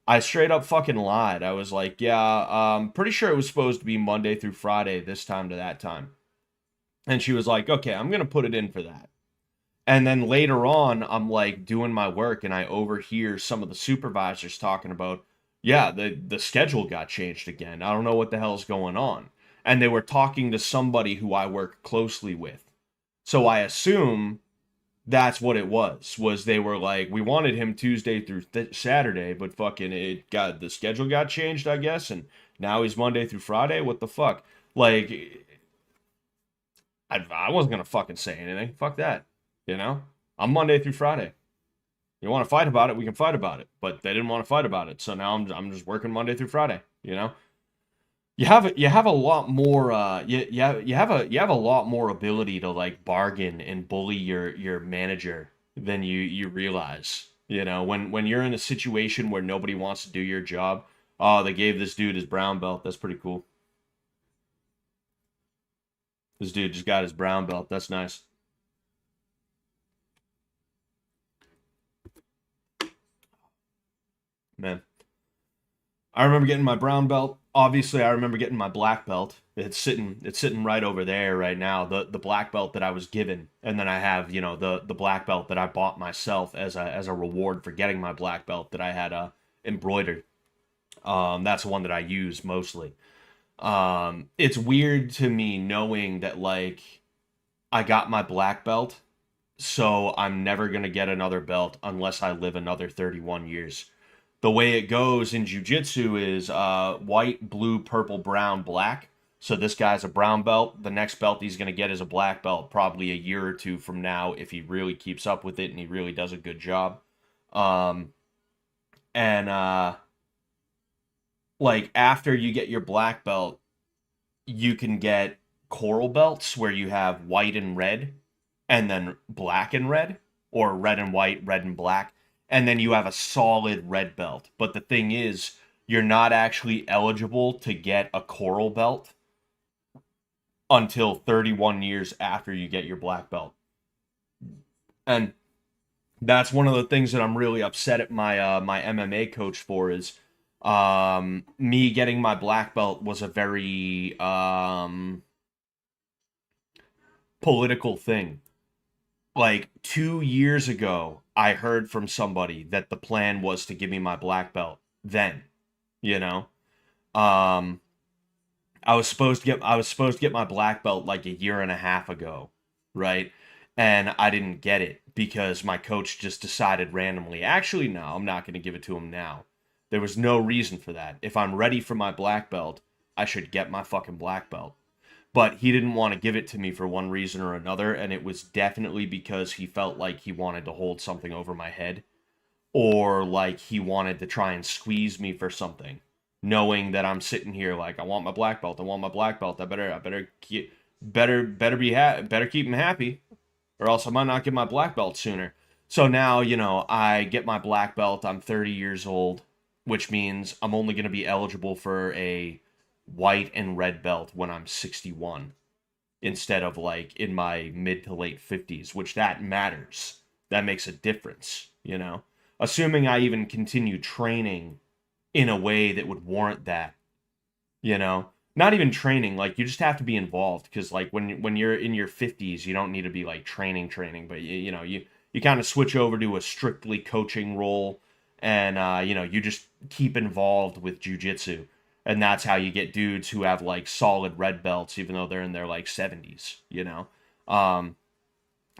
I straight up fucking lied. I was like, "Yeah, pretty sure it was supposed to be Monday through Friday, this time to that time." And she was like, "Okay, I'm gonna put it in for that." And then later on, I'm like doing my work and I overhear some of the supervisors talking about, Yeah, the schedule got changed again. I don't know what the hell's going on. And they were talking to somebody who I work closely with. So I assume that's what it was they were like, we wanted him Tuesday through Saturday, but fucking the schedule got changed, I guess, and now he's Monday through Friday. What the fuck? Like, I wasn't gonna fucking say anything. Fuck that. You know, I'm Monday through Friday. You want to fight about it, we can fight about it. But they didn't want to fight about it, so now I'm just working Monday through Friday. You know, you have a lot more you have a lot more ability to like bargain and bully your manager than you realize. You know, when you're in a situation where nobody wants to do your job, oh, they gave this dude his brown belt. That's pretty cool. This dude just got his brown belt. That's nice. Man. I remember getting my brown belt. Obviously, I remember getting my black belt. It's sitting right over there right now. The black belt that I was given, and then I have, the black belt that I bought myself as a reward for getting my black belt that I had embroidered. That's the one that I use mostly. It's weird to me knowing that like I got my black belt, so I'm never gonna get another belt unless I live another 31 years. The way it goes in jiu-jitsu is white, blue, purple, brown, black. So this guy's a brown belt. The next belt he's going to get is a black belt probably a year or two from now if he really keeps up with it and he really does a good job. Um, and like after you get your black belt, you can get coral belts where you have white and red and then black and red, or red and white, red and black, and then you have a solid red belt. But the thing is, you're not actually eligible to get a coral belt until 31 years after you get your black belt. And that's one of the things that I'm really upset at my MMA coach for is me getting my black belt was a very political thing. Like 2 years ago, I heard from somebody that the plan was to give me my black belt then, you know. Um I was supposed to get my black belt like a year and a half ago, right? And I didn't get it because my coach just decided randomly, actually no, I'm not going to give it to him now. There was no reason for that. If I'm ready for my black belt, I should get my fucking black belt. But he didn't want to give it to me for one reason or another, and it was definitely because he felt like he wanted to hold something over my head, or like he wanted to try and squeeze me for something, knowing that I'm sitting here like I want my black belt, I want my black belt. I better keep better keep him happy, or else I might not get my black belt sooner. So now, I get my black belt. I'm 30 years old, which means I'm only going to be eligible for a white and red belt when I'm 61 instead of like in my mid to late 50s, which that matters. That makes a difference. Assuming I even continue training in a way that would warrant that, you know. Not even training, like you just have to be involved because like when you're in your 50s, you don't need to be like training, but you kind of switch over to a strictly coaching role and you just keep involved with jujitsu. And that's how you get dudes who have like solid red belts even though they're in their like 70s. Um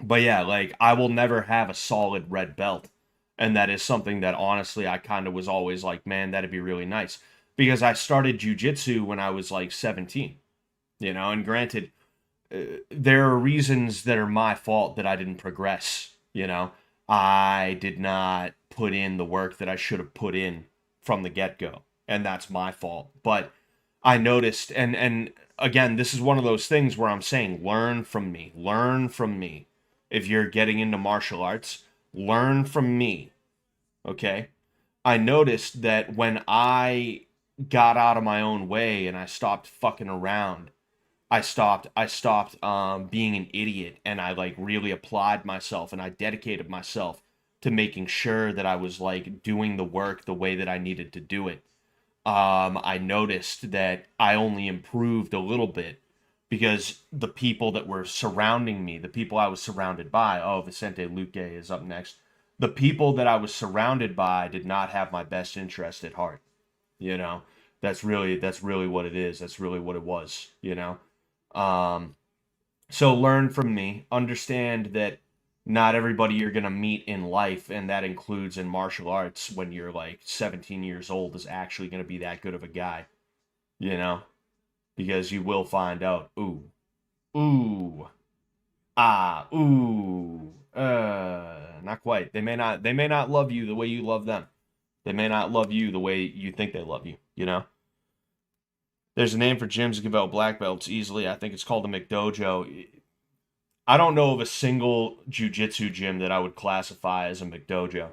but yeah, like I will never have a solid red belt. And that is something that honestly I kind of was always like, man, that'd be really nice. Because I started jujitsu when I was like 17, and granted, there are reasons that are my fault that I didn't progress. I did not put in the work that I should have put in from the get-go, and that's my fault. But I noticed, and again, this is one of those things where I'm saying, learn from me. If you're getting into martial arts, learn from me, okay? I noticed that when I got out of my own way and I stopped fucking around, I stopped being an idiot, and I like really applied myself and I dedicated myself to making sure that I was like doing the work the way that I needed to do it. I noticed that I only improved a little bit because the people that were surrounding me, the people I was surrounded by, oh, Vicente Luque is up next. The people that I was surrounded by did not have my best interest at heart. you know. That's really what it is. That's really what it was, you know. Um, so learn from me. Understand that not everybody you're gonna meet in life, and that includes in martial arts when you're like 17 years old, is actually gonna be that good of a guy, you know, because you will find out. Ooh, not quite. They may not love you the way you love them. They may not love you the way you think they love you, you know? There's a name for gyms that give out black belts easily. I think it's called a McDojo. I don't know of a single jujitsu gym that I would classify as a McDojo.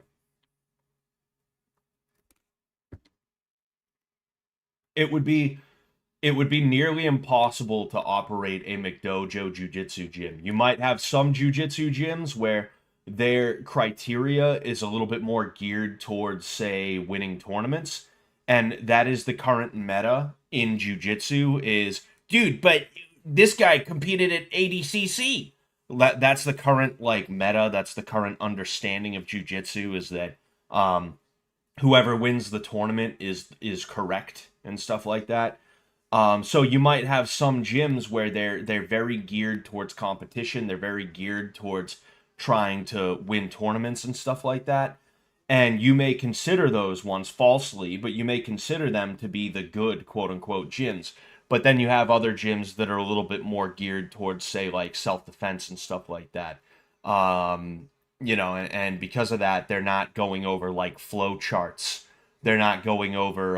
It would be it would be nearly impossible to operate a McDojo jiu-jitsu gym. You might have some jiu-jitsu gyms where their criteria is a little bit more geared towards, say, winning tournaments, and that is the current meta in jiu-jitsu is, dude, but this guy competed at ADCC. That's the current like meta, that's the current understanding of jiu-jitsu is that whoever wins the tournament is correct and stuff like that. So you might have some gyms where they're very geared towards competition. They're very geared towards trying to win tournaments and stuff like that. And you may consider those ones falsely, but you may consider them to be the good quote unquote gyms. But then you have other gyms that are a little bit more geared towards, say, like self defense and stuff like that. And because of that, they're not going over like flow charts. They're not going over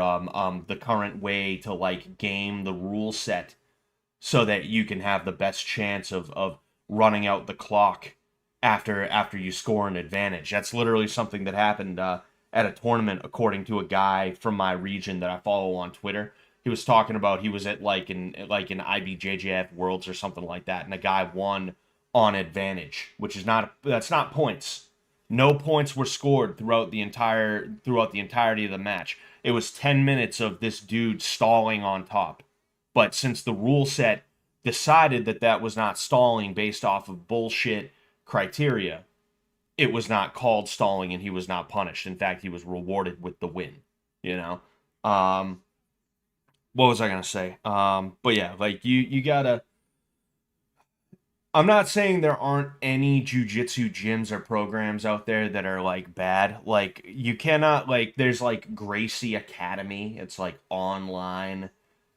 the current way to like game the rule set so that you can have the best chance of running out the clock after you score an advantage. That's literally something that happened at a tournament, according to a guy from my region that I follow on Twitter. He was talking about he was at like in IBJJF Worlds or something like that, and a guy won on advantage, which is that's not points. No points were scored throughout the entirety of the match. It was 10 minutes of this dude stalling on top. But since the rule set decided that that was not stalling based off of bullshit criteria, it was not called stalling and he was not punished. In fact, he was rewarded with the win, you know. What was I going to say? But yeah, like you got to I'm not saying there aren't any jujitsu gyms or programs out there that are like bad. Like you cannot like there's like Gracie Academy. It's like online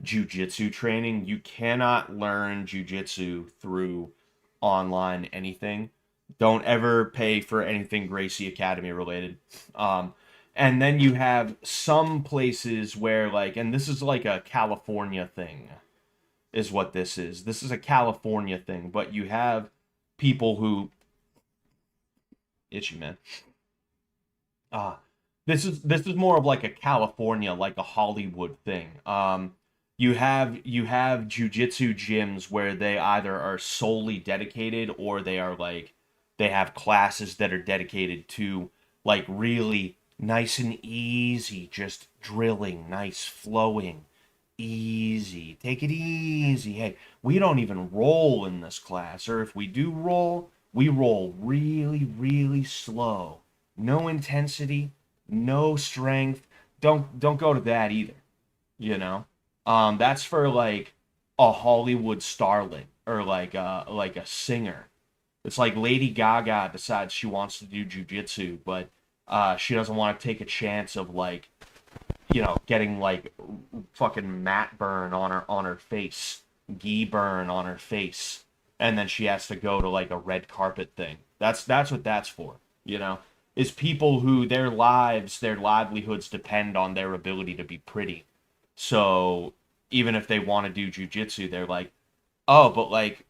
jujitsu training. You cannot learn jujitsu through online anything. Don't ever pay for anything Gracie Academy related. And then you have some places where like, and this is like a California thing is what this is. This is a California thing, but you have people who itchy man. This is more of like a California, like a Hollywood thing. You have jujitsu gyms where they either are solely dedicated or they are like they have classes that are dedicated to like really nice and easy, just drilling, nice flowing easy. Take it easy. Hey, we don't even roll in this class, or if we do roll, we roll really, really slow. No intensity, no strength. Don't go to that either. You know, that's for like a Hollywood starlet or like a singer. It's like Lady Gaga decides she wants to do jujitsu, but she doesn't want to take a chance of like getting like fucking mat burn on her face, gi burn on her face, and then she has to go to like a red carpet thing. That's what that's for, is people who their lives, their livelihoods depend on their ability to be pretty. So even if they want to do jujitsu, they're like, oh, but like,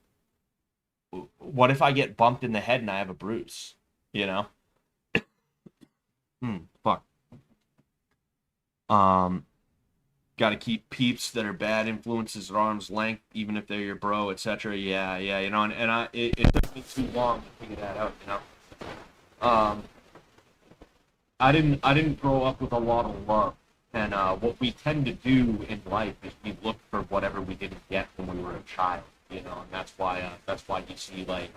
what if I get bumped in the head and I have a bruise? You know? Fuck. Um, Got to keep peeps that are bad influences at arm's length, even if they're your bro, etc. Yeah, yeah, it took me too long to figure that out. I didn't grow up with a lot of love, and what we tend to do in life is we look for whatever we didn't get when we were a child, and that's why you see like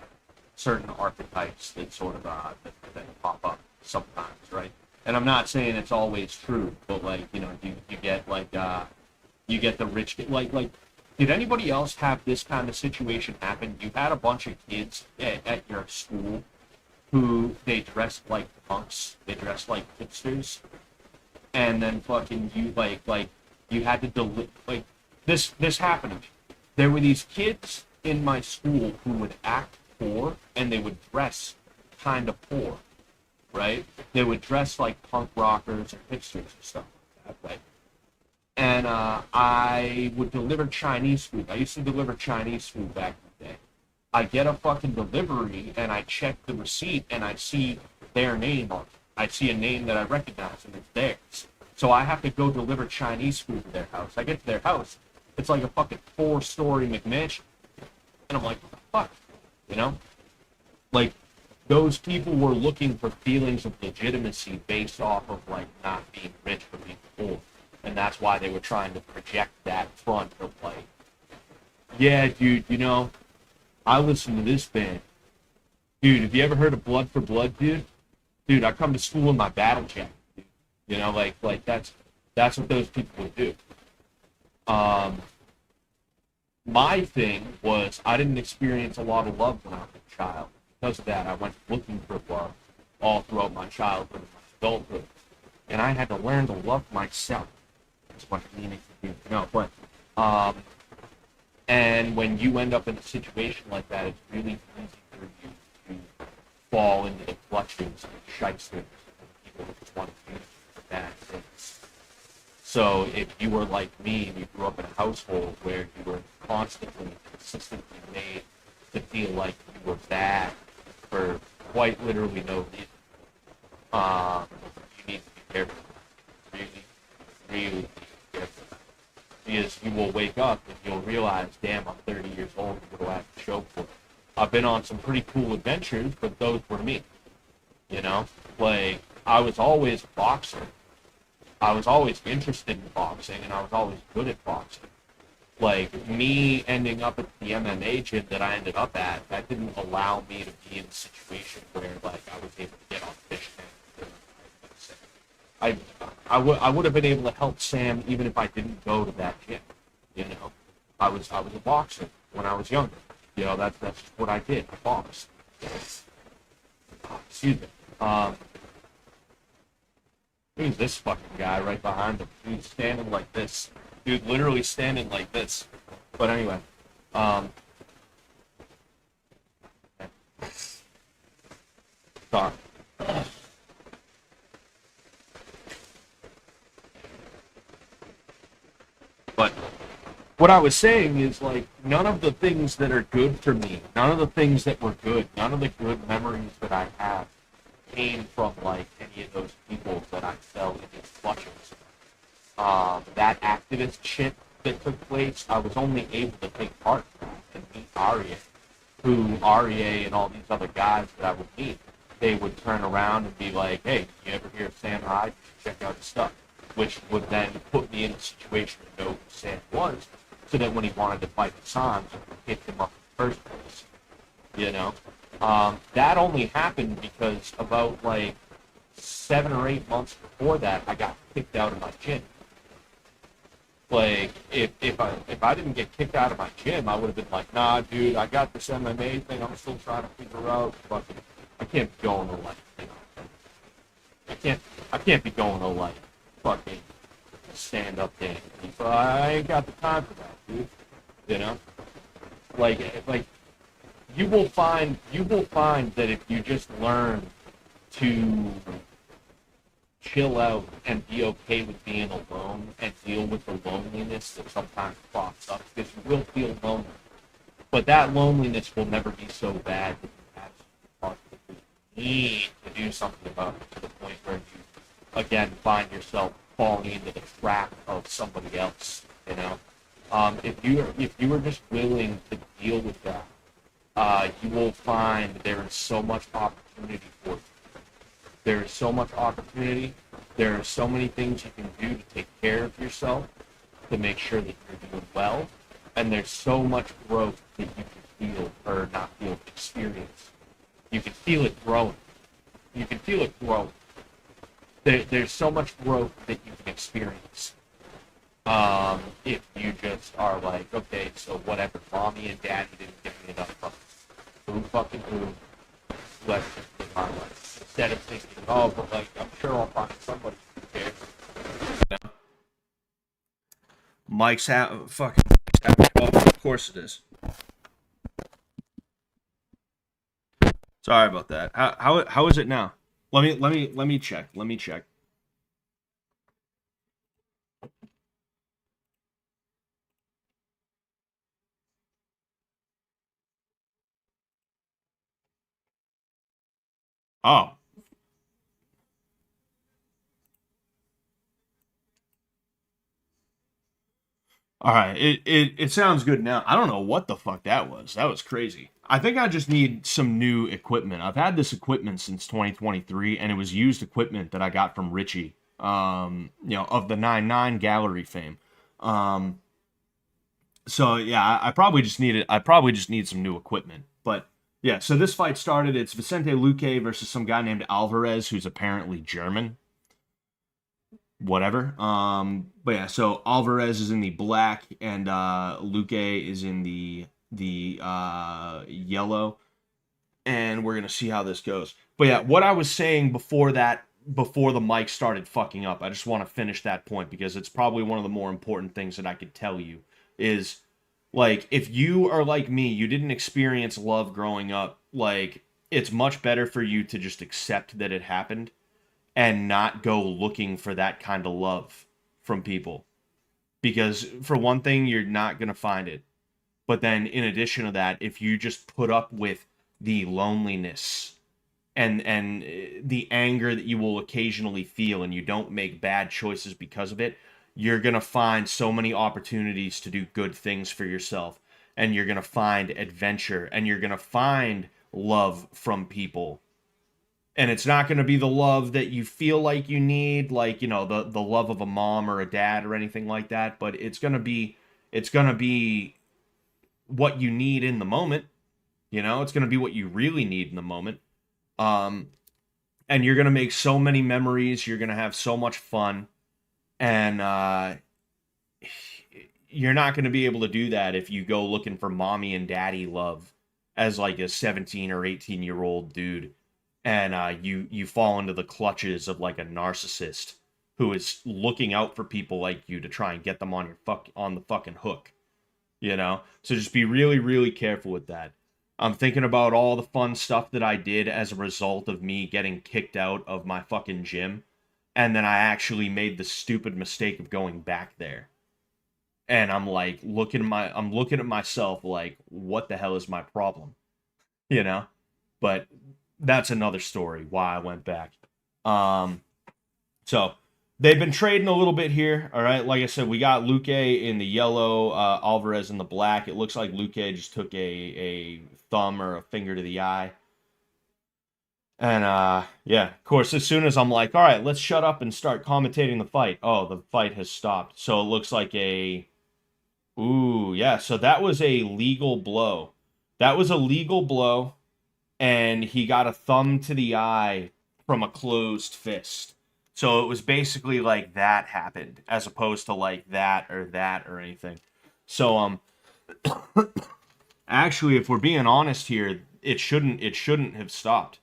certain archetypes that sort of that pop up sometimes, right? And I'm not saying it's always true, but like, you get like you get the rich kid. Like, did anybody else have this kind of situation happen? You had a bunch of kids at your school who they dressed like punks, they dressed like hipsters, and then fucking you like you had to like this happened. There were these kids in my school who would act poor and they would dress kind of poor, right? They would dress like punk rockers and hipsters and stuff like that, right? And I would deliver Chinese food. I used to deliver Chinese food back in the day. I get a fucking delivery and I check the receipt and I see their name on it. I see a name that I recognize and it's theirs. So I have to go deliver Chinese food to their house. I get to their house. It's like a fucking 4-story McMansion. And I'm like, what the fuck? You know? Like, those people were looking for feelings of legitimacy based off of, like, not being rich or being poor. And that's why they were trying to project that front of, like, yeah, dude, I listen to this band. Dude, have you ever heard of Blood for Blood, dude? Dude, I come to school in my battle jacket, dude. Like that's what those people would do. My thing was I didn't experience a lot of love when I was a child. Because of that, I went looking for love all throughout my childhood and my adulthood. And I had to learn to love myself. That's what I mean to do. But and when you end up in a situation like that, it's really easy for you to fall into the clutches of shysters and people who just want to use you for bad things. So if you were like me and you grew up in a household where you were constantly, consistently made to feel like you were bad for quite literally no reason, you need to be careful. Really, really be careful. Because you will wake up and you'll realize, damn, I'm 30 years old, what do I have to show for it? I've been on some pretty cool adventures, but those were me. Like, I was always a boxer. I was always interested in boxing, and I was always good at boxing. Like, me ending up at the MMA gym that I ended up at, that didn't allow me to be in a situation where, like, I was able to get on fish tank. I would have been able to help Sam even if I didn't go to that gym. I was a boxer when I was younger. That's just what I did. I boxed. Excuse me. Who's this fucking guy right behind him? Dude standing like this. Dude literally standing like this. But anyway. Sorry. But what I was saying is, like, none of the things that are good for me, none of the things that were good, none of the good memories that I have came from, like, any of those people that I fell into clutches. That activist shit that took place, I was only able to take part in that and meet Aria and all these other guys that I would meet, they would turn around and be like, hey, you ever hear of Sam Hyde? You should check out his stuff. Which would then put me in a situation to know who Sam was, so that when he wanted to fight Hassan, I could pick him up in the first place. That only happened because about, like, 7 or 8 months before that, I got kicked out of my gym. Like, if I didn't get kicked out of my gym, I would have been like, nah, dude, I got this MMA thing. I'm still trying to figure out. Fucking, I can't be going to, like, I can't be going to, like, fucking stand up there. So I ain't got the time for that, dude. Like you will find that if you just learn to chill out and be okay with being alone and deal with the loneliness that sometimes pops up, because you will feel lonely. But that loneliness will never be so bad that you absolutely need to do something about it, to the point where you again find yourself falling into the trap of somebody else. If you are just willing to deal with that, you will find there is so much opportunity for you. There is so much opportunity. There are so many things you can do to take care of yourself, to make sure that you're doing well, and there's so much growth that you can feel, or not feel, experience. You can feel it growing. You can feel it growing. there's so much growth that you can experience. If you just are like, okay, so whatever, mommy and daddy didn't give me enough fucking who fucking who, let's just live my life. Instead of thinking, oh, but like, I'm sure I'll find somebody who cares. Mike's fucking having coffee. Of course it is. Sorry about that. How is it now? Let me check. Let me check. Oh. All right. It sounds good now. I don't know what the fuck that was. That was crazy. I think I just need some new equipment. I've had this equipment since 2023, and it was used equipment that I got from Richie, of the 9-9 gallery fame. So yeah, I probably just need some new equipment. But yeah, so this fight started. It's Vicente Luque versus some guy named Alvarez, who's apparently German. Whatever. But yeah, so Alvarez is in the black, and Luque is in the yellow, and we're gonna see how this goes. But yeah, what I was saying before that, before the mic started fucking up, I just want to finish that point because it's probably one of the more important things that I could tell you is like if you are like me, you didn't experience love growing up, like it's much better for you to just accept that it happened and not go looking for that kind of love from people. Because for one thing, you're not going to find it. But then in addition to that, if you just put up with the loneliness and the anger that you will occasionally feel and you don't make bad choices because of it, you're going to find so many opportunities to do good things for yourself, and you're going to find adventure, and you're going to find love from people. And it's not going to be the love that you feel like you need, like, the love of a mom or a dad or anything like that, but it's going to be what you need in the moment. It's going to be what you really need in the moment. Um, and you're going to make so many memories. You're going to have so much fun. And you're not going to be able to do that if you go looking for mommy and daddy love as like a 17 or 18-year-old dude. And you fall into the clutches of like a narcissist who is looking out for people like you to try and get them on the fucking hook. So just be really, really careful with that. I'm thinking about all the fun stuff that I did as a result of me getting kicked out of my fucking gym, and then I actually made the stupid mistake of going back there. And I'm like I'm looking at myself like, what the hell is my problem? You know? But that's another story why I went back. Um so they've been trading a little bit here. All right, like I said, we got Luque in the yellow, Alvarez in the black. It looks like Luque just took a thumb or a finger to the eye. And yeah, of course, as soon as I'm like, all right, let's shut up and start commentating the fight. Oh, the fight has stopped. So it looks like ooh, yeah. So that was a legal blow. That was a legal blow, and he got a thumb to the eye from a closed fist. So it was basically like that happened, as opposed to like that or anything. So actually, if we're being honest here, it shouldn't have stopped.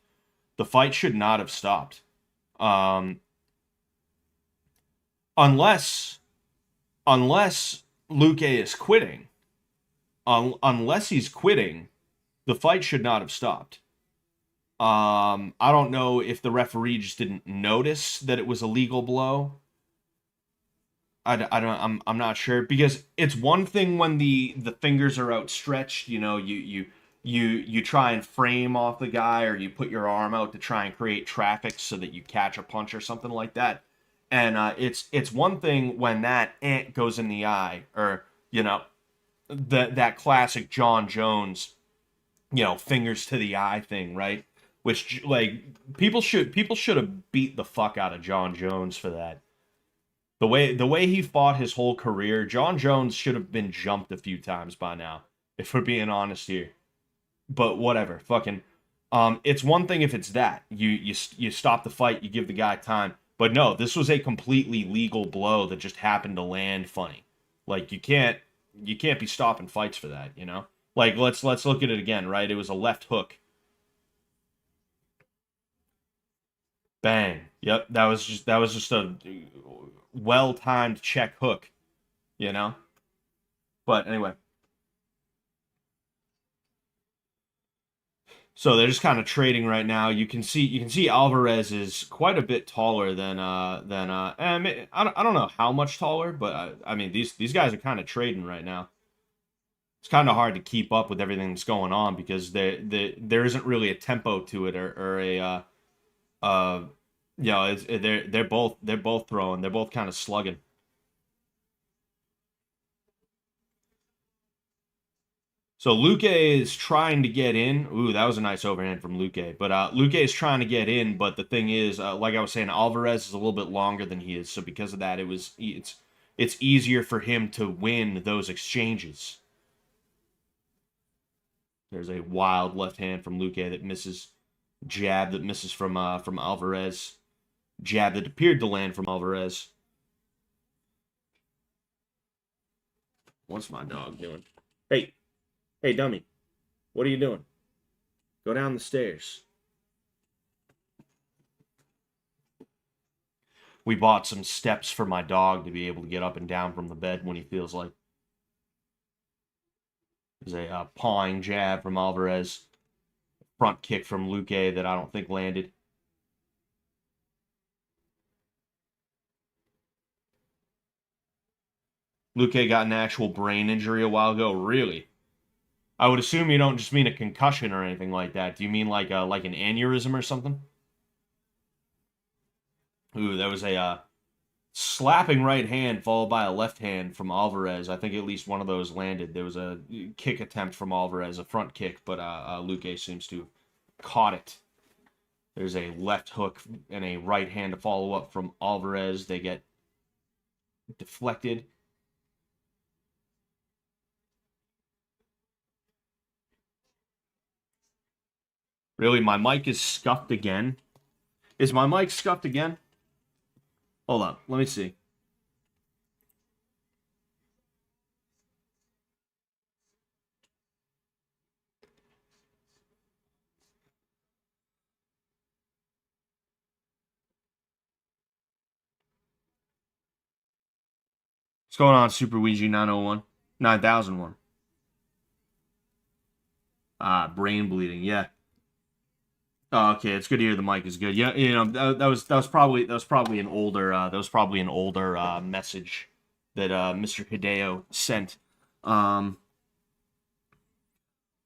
The fight should not have stopped. Um, unless Luque is quitting. Unless he's quitting, the fight should not have stopped. I don't know if the referee just didn't notice that it was a legal blow. I'm not sure, because it's one thing when the fingers are outstretched, you try and frame off the guy, or you put your arm out to try and create traffic so that you catch a punch or something like that. And it's one thing when that ant goes in the eye, or that classic John Jones, fingers to the eye thing, right? Which, like, people should have beat the fuck out of John Jones for that. The way he fought his whole career, John Jones should have been jumped a few times by now, if we're being honest here. But whatever, fucking, it's one thing if it's that you stop the fight, you give the guy time. But no, this was a completely legal blow that just happened to land funny. Like you can't be stopping fights for that, you know? Like let's look at it again, right? It was a left hook. Bang. Yep, that was just a well-timed check hook, you know? But anyway, so they're just kind of trading right now. You can see Alvarez is quite a bit taller than I don't know how much taller, but I mean these guys are kind of trading right now. It's kind of hard to keep up with everything that's going on because there isn't really a tempo to it or a uh they're both throwing, they're both kind of slugging. So Luque is trying to get in. Ooh, that was a nice overhand from Luque. But Luque is trying to get in. But the thing is, like I was saying, Alvarez is a little bit longer than he is. So because of that, it's easier for him to win those exchanges. There's a wild left hand from Luque that misses. Jab that misses from Alvarez. Jab that appeared to land from Alvarez. What's my dog doing? Hey, hey, dummy. What are you doing? Go down the stairs. We bought some steps for my dog to be able to get up and down from the bed when he feels like. There's a pawing jab from Alvarez. Front kick from Luque that I don't think landed. Luque got an actual brain injury a while ago. Really? I would assume you don't just mean a concussion or anything like that. Do you mean like an aneurysm or something? Ooh, that was a slapping right hand followed by a left hand from Alvarez. I think at least one of those landed. There was a kick attempt from Alvarez, a front kick, but Luque seems to have caught it. There's a left hook and a right hand to follow up from Alvarez. They get deflected. Really, my mic is scuffed again. Is my mic scuffed again? Hold on, let me see. What's going on, Super Ouija 901? 9001. Brain bleeding, yeah. Oh, okay, it's good to hear the mic is good. Yeah, that was probably an older message that Mr. Hideo sent. Um,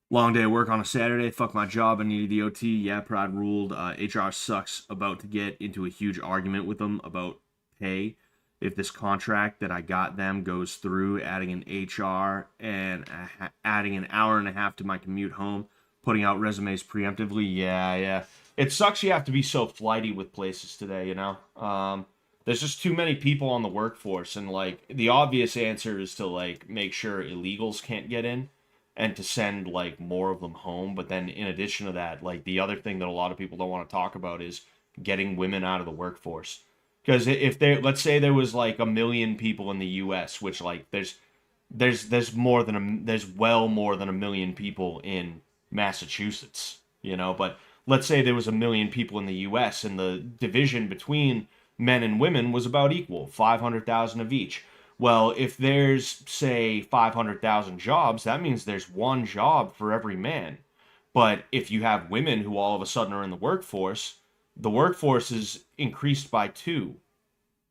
Long day of work on a Saturday. Fuck my job. I needed the OT. Yeah, Pride ruled. HR sucks. About to get into a huge argument with them about pay. If this contract that I got them goes through, adding an HR and adding an hour and a half to my commute home, putting out resumes preemptively. Yeah, yeah. It sucks you have to be so flighty with places today, you know? There's just too many people on the workforce, and like the obvious answer is to like make sure illegals can't get in and to send like more of them home. But then in addition to that, like the other thing that a lot of people don't want to talk about is getting women out of the workforce. Because if there, let's say there was like a million people in the U.S., which like there's well more than a million people in Massachusetts, you know. But let's say there was a million people in the U.S. and the division between men and women was about equal, 500,000 of each. Well, if there's, say, 500,000 jobs, that means there's one job for every man. But if you have women who all of a sudden are in the workforce is increased by two.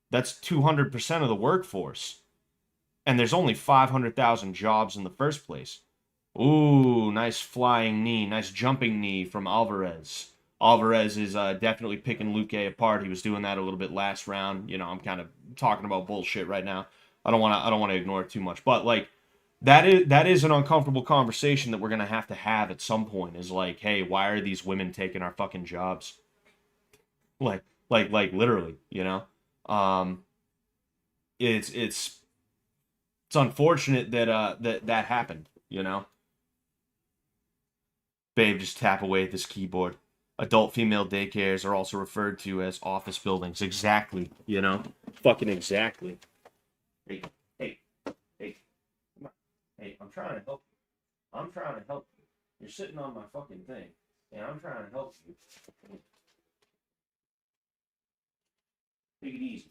That's 200% of the workforce. And there's only 500,000 jobs in the first place. Ooh, nice flying knee, nice jumping knee from Alvarez. Alvarez is definitely picking Luque apart. He was doing that a little bit last round. You know, I'm kind of talking about bullshit right now. I don't want to ignore it too much. But like that is an uncomfortable conversation that we're gonna have to have at some point. Is like, hey, why are these women taking our fucking jobs? Like literally, you know. Um, it's unfortunate that that happened. You know, babe, just tap away at this keyboard. Adult female daycares are also referred to as office buildings. Exactly, you know? Fucking exactly. Hey, hey, hey, come on. Hey, I'm trying to help you. I'm trying to help you. You're sitting on my fucking thing, and I'm trying to help you. Take it easy.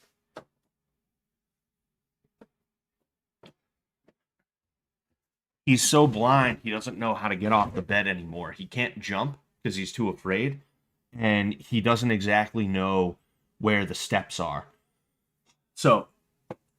He's so blind, he doesn't know how to get off the bed anymore. He can't jump because he's too afraid, and he doesn't exactly know where the steps are. So,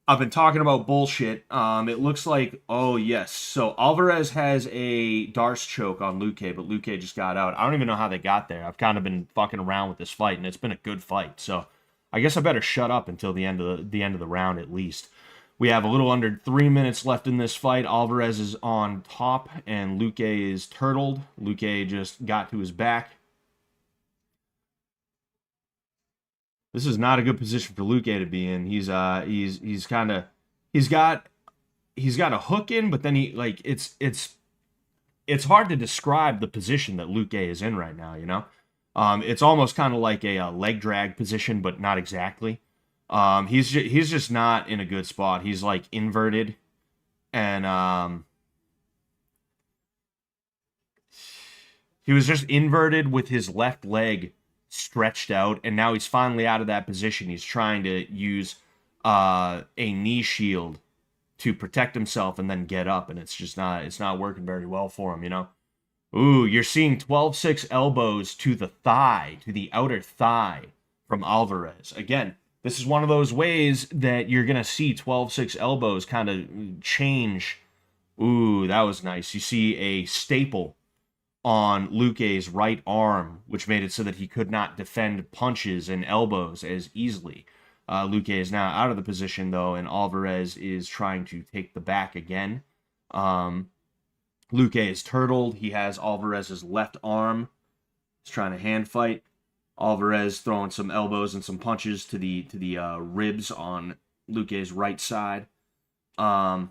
I've been talking about bullshit. It looks like, oh yes. So Alvarez has a Darce choke on Luque, but Luque just got out. I don't even know how they got there. I've kind of been fucking around with this fight, and it's been a good fight. So I guess I better shut up until the end of the round at least. We have a little under 3 minutes left in this fight. Alvarez is on top, and Luque is turtled. Luque just got to his back. This is not a good position for Luque to be in. He's kind of he's got a hook in, but then it's hard to describe the position that Luque is in right now. You know, it's almost kind of like a leg drag position, but not exactly. He's just not in a good spot. He's like inverted, and he was just inverted with his left leg stretched out, and now he's finally out of that position. He's trying to use a knee shield to protect himself and then get up, and it's not working very well for him, you know. Ooh, you're seeing 12-6 elbows to the thigh, to the outer thigh from Alvarez. Again, this is one of those ways that you're going to see 12-6 elbows kind of change. Ooh, that was nice. You see a staple on Luque's right arm, which made it so that he could not defend punches and elbows as easily. Luque is now out of the position, though, and Alvarez is trying to take the back again. Luque is turtled. He has Alvarez's left arm. He's trying to hand fight. Alvarez throwing some elbows and some punches to the ribs on Luque's right side. But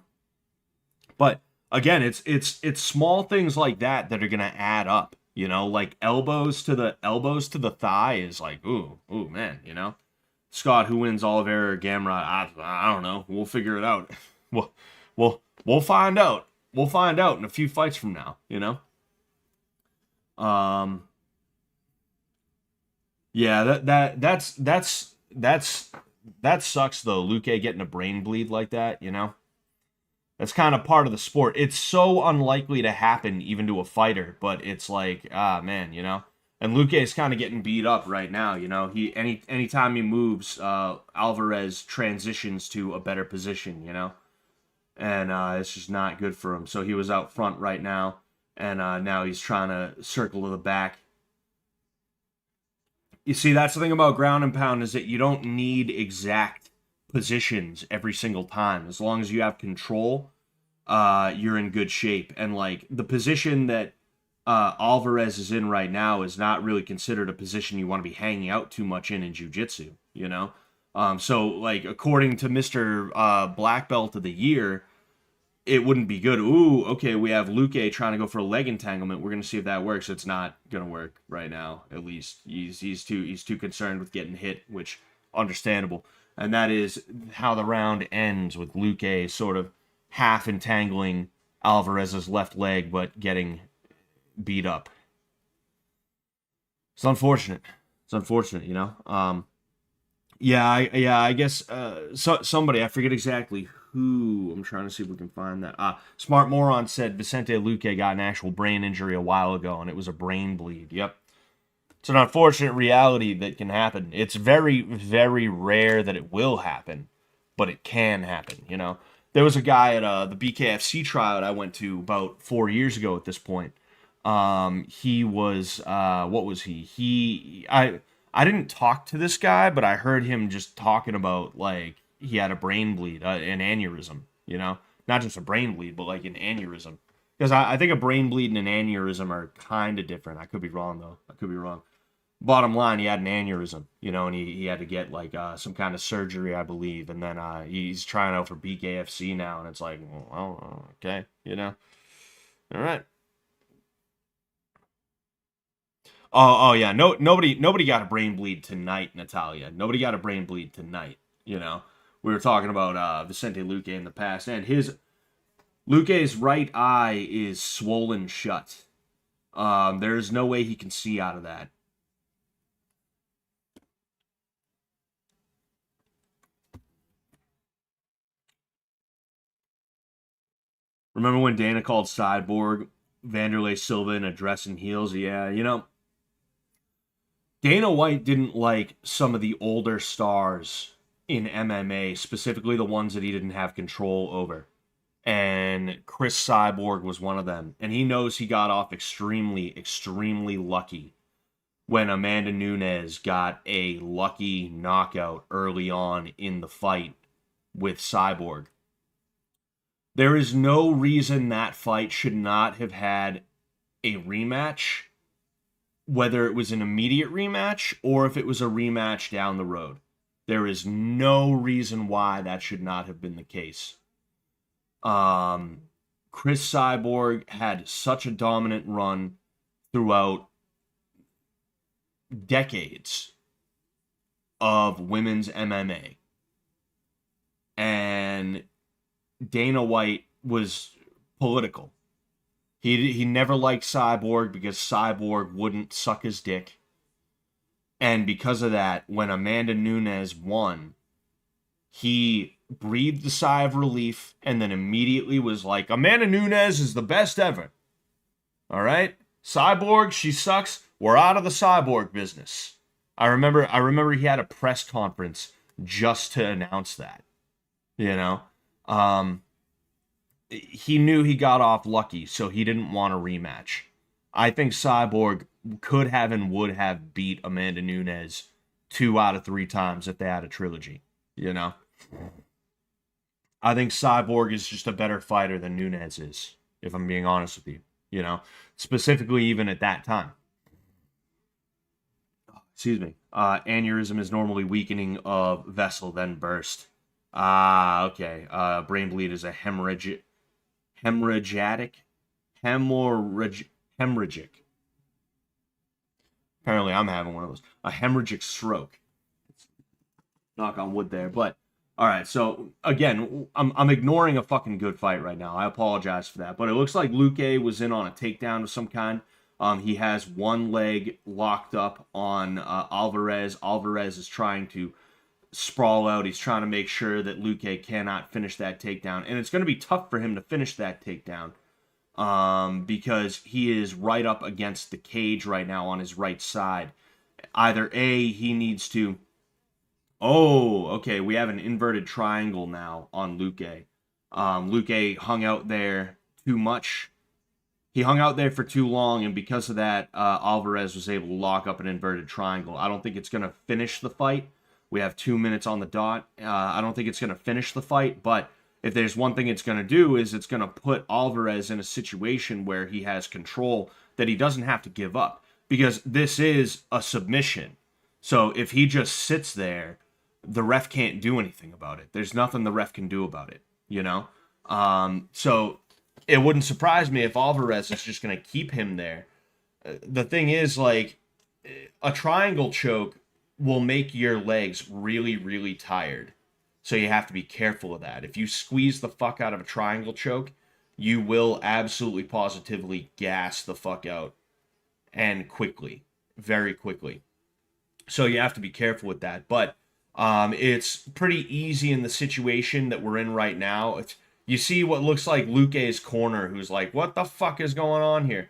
again, it's small things like that are gonna add up. You know, like elbows to the thigh is like ooh man. You know, Scott, who wins Oliveira or Gamrot? I don't know. We'll figure it out. We'll find out. We'll find out in a few fights from now. You know. Yeah, that sucks though. Luque getting a brain bleed like that, you know? That's kind of part of the sport. It's so unlikely to happen even to a fighter, but it's like, ah man, you know? And Luque is kind of getting beat up right now, you know? Anytime he moves, Alvarez transitions to a better position, you know? And it's just not good for him. So he was out front right now, and now he's trying to circle to the back. You see, that's the thing about ground and pound is that you don't need exact positions every single time. As long as you have control, you're in good shape. And like the position that Alvarez is in right now is not really considered a position you want to be hanging out too much in jiu-jitsu, you know? So like according to Mr. Black Belt of the Year, it wouldn't be good. Ooh, okay, we have Luque trying to go for a leg entanglement. We're gonna see if that works. It's not gonna work right now. At least he's too concerned with getting hit, which understandable. And that is how the round ends, with Luque sort of half entangling Alvarez's left leg, but getting beat up. It's unfortunate. It's unfortunate, you know. I guess somebody, I forget exactly who. I'm trying to see if we can find that. Smart Moron said Vicente Luque got an actual brain injury a while ago, and it was a brain bleed. Yep. It's an unfortunate reality that can happen. It's very, very rare that it will happen, but it can happen, you know. There was a guy at the BKFC tryout I went to about 4 years ago at this point. He was, what was he? I didn't talk to this guy, but I heard him just talking about, like, he had a brain bleed, an aneurysm, you know? Not just a brain bleed, but like an aneurysm. Because I think a brain bleed and an aneurysm are kind of different. I could be wrong, though. I could be wrong. Bottom line, he had an aneurysm, you know, and he had to get, like, some kind of surgery, I believe. And then he's trying out for BKFC now, and it's like, well, okay, you know? All right. Oh yeah. No, nobody got a brain bleed tonight, Natalia. Nobody got a brain bleed tonight. You know, we were talking about Vicente Luque in the past, and his Luque's right eye is swollen shut. There's no way he can see out of that. Remember when Dana called Cyborg Vanderlei Silva in a dress and heels? Yeah, you know, Dana White didn't like some of the older stars in MMA, specifically the ones that he didn't have control over. And Chris Cyborg was one of them. And he knows he got off extremely, extremely lucky when Amanda Nunes got a lucky knockout early on in the fight with Cyborg. There is no reason that fight should not have had a rematch, whether it was an immediate rematch or if it was a rematch down the road. There is no reason why that should not have been the case. Chris Cyborg had such a dominant run throughout decades of women's MMA. And Dana White was political. He never liked Cyborg because Cyborg wouldn't suck his dick. And because of that, when Amanda Nunes won, he breathed a sigh of relief and then immediately was like, Amanda Nunes is the best ever. All right? Cyborg, she sucks. We're out of the Cyborg business. I remember he had a press conference just to announce that. You know? He knew he got off lucky, so he didn't want a rematch. I think Cyborg could have and would have beat Amanda Nunes 2 out of 3 times if they had a trilogy. You know? I think Cyborg is just a better fighter than Nunes is, if I'm being honest with you. You know? Specifically even at that time. Excuse me. Aneurysm is normally weakening of vessel, then burst. Okay. Brain bleed is a hemorrhagic. Apparently I'm having one of those. A hemorrhagic stroke. Knock on wood there. But, alright, so, again, I'm ignoring a fucking good fight right now. I apologize for that. But it looks like Luque was in on a takedown of some kind. He has one leg locked up on Alvarez. Alvarez is trying to sprawl out. He's trying to make sure that Luque cannot finish that takedown. And it's going to be tough for him to finish that takedown because he is right up against the cage right now on his right side. Either A, he needs to... Oh, okay, we have an inverted triangle now on Luque. Luque hung out there too much. He hung out there for too long, and because of that, Alvarez was able to lock up an inverted triangle. I don't think it's going to finish the fight. We have 2 minutes on the dot. I don't think it's going to finish the fight, but if there's one thing it's going to do is it's going to put Alvarez in a situation where he has control that he doesn't have to give up, because this is a submission. So if he just sits there, the ref can't do anything about it. There's nothing the ref can do about it, you know? So it wouldn't surprise me if Alvarez is just going to keep him there. The thing is, like, a triangle choke will make your legs really, really tired. So you have to be careful of that. If you squeeze the fuck out of a triangle choke, you will absolutely positively gas the fuck out. And quickly. Very quickly. So you have to be careful with that. But it's pretty easy in the situation that we're in right now. You see what looks like Luque's corner, who's like, what the fuck is going on here?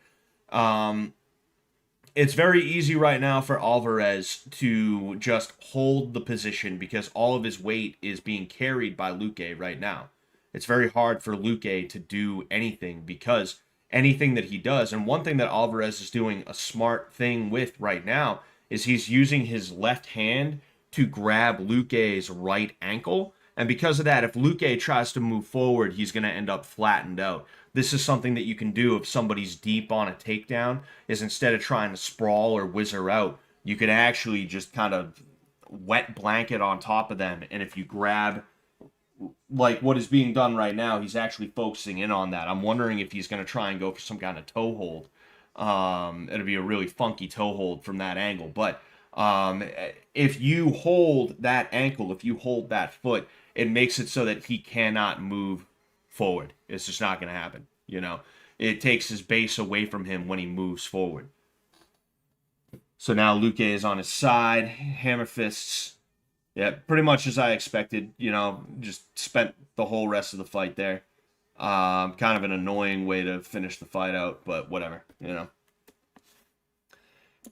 It's very easy right now for Alvarez to just hold the position because all of his weight is being carried by Luque right now. It's very hard for Luque to do anything because anything that he does, and one thing that Alvarez is doing a smart thing with right now, is he's using his left hand to grab Luque's right ankle. And because of that, if Luque tries to move forward, he's going to end up flattened out. This is something that you can do if somebody's deep on a takedown, is instead of trying to sprawl or whizzer out, you can actually just kind of wet blanket on top of them. And if you grab, like what is being done right now, he's actually focusing in on that. I'm wondering if he's going to try and go for some kind of toe hold. It'll be a really funky toe hold from that angle. But um, if you hold that ankle, if you hold that foot, it makes it so that he cannot move forward. It's just not going to happen. You know, it takes his base away from him when he moves forward. So now Luque is on his side, hammer fists. Yeah, pretty much as I expected. You know, just spent the whole rest of the fight there. Kind of an annoying way to finish the fight out, but whatever. You know,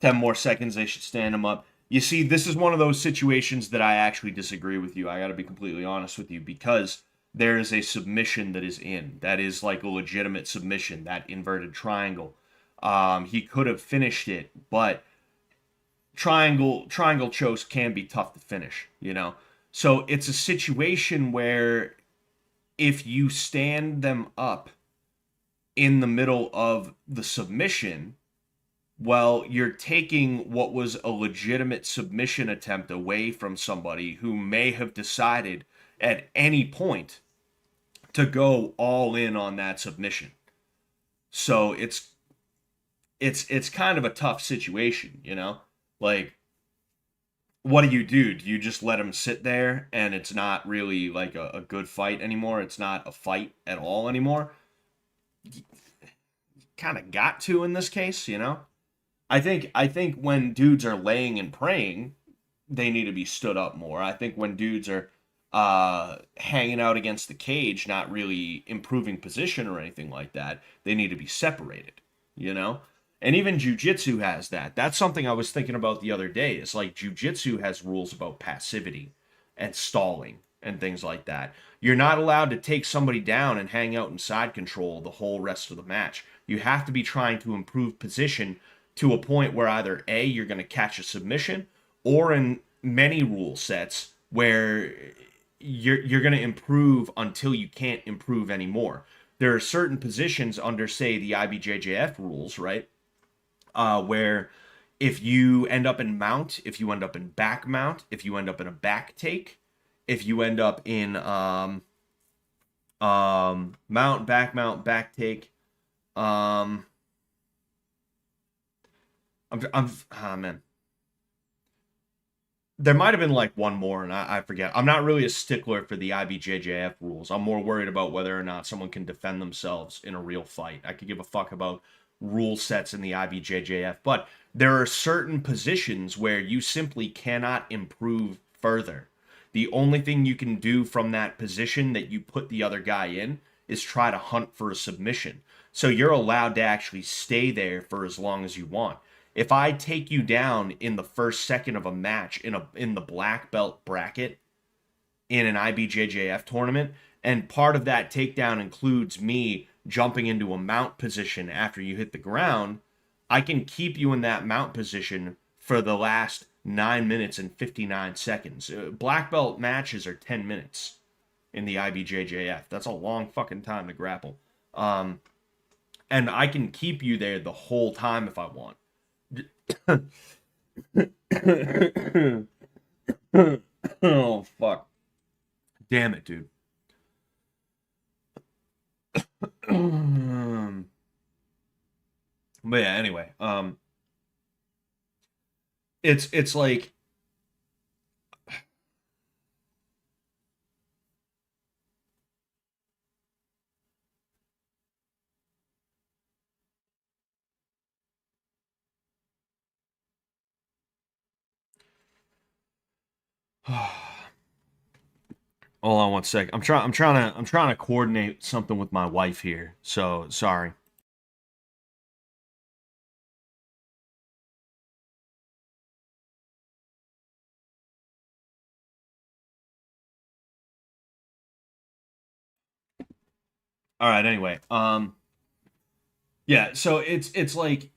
10 more seconds, they should stand him up. You see, this is one of those situations that I actually disagree with you. I got to be completely honest with you, because there is a submission that is in. That is like a legitimate submission, that inverted triangle. He could have finished it, but triangle chokes can be tough to finish, you know? So it's a situation where if you stand them up in the middle of the submission, well, you're taking what was a legitimate submission attempt away from somebody who may have decided at any point to go all in on that submission. So it's kind of a tough situation, you know? Like, what do? Do you just let him sit there and it's not really like a good fight anymore? It's not a fight at all anymore? Kind of got to in this case, you know? I think when dudes are laying and praying, they need to be stood up more. I think when dudes are hanging out against the cage, not really improving position or anything like that, they need to be separated, you know? And even jiu-jitsu has that. That's something I was thinking about the other day. It's like jiu-jitsu has rules about passivity and stalling and things like that. You're not allowed to take somebody down and hang out in side control the whole rest of the match. You have to be trying to improve position to a point where either A, you're going to catch a submission, or in many rule sets where you're going to improve until you can't improve anymore. There are certain positions under, say, the IBJJF rules, right? Where if you end up in mount, if you end up in back mount, if you end up in a back take, if you end up in mount, back take, man. There might have been like one more, and I forget. I'm not really a stickler for the IBJJF rules. I'm more worried about whether or not someone can defend themselves in a real fight. I could give a fuck about rule sets in the IBJJF, but there are certain positions where you simply cannot improve further. The only thing you can do from that position that you put the other guy in is try to hunt for a submission. So you're allowed to actually stay there for as long as you want. If I take you down in the first second of a match in the black belt bracket in an IBJJF tournament, and part of that takedown includes me jumping into a mount position after you hit the ground, I can keep you in that mount position for the last 9 minutes and 59 seconds. Black belt matches are 10 minutes in the IBJJF. That's a long fucking time to grapple. And I can keep you there the whole time if I want. Oh, fuck. Damn it, dude. But yeah, anyway, it's like hold on one sec. I'm trying to coordinate something with my wife here. So sorry. All right, anyway. Yeah, so it's like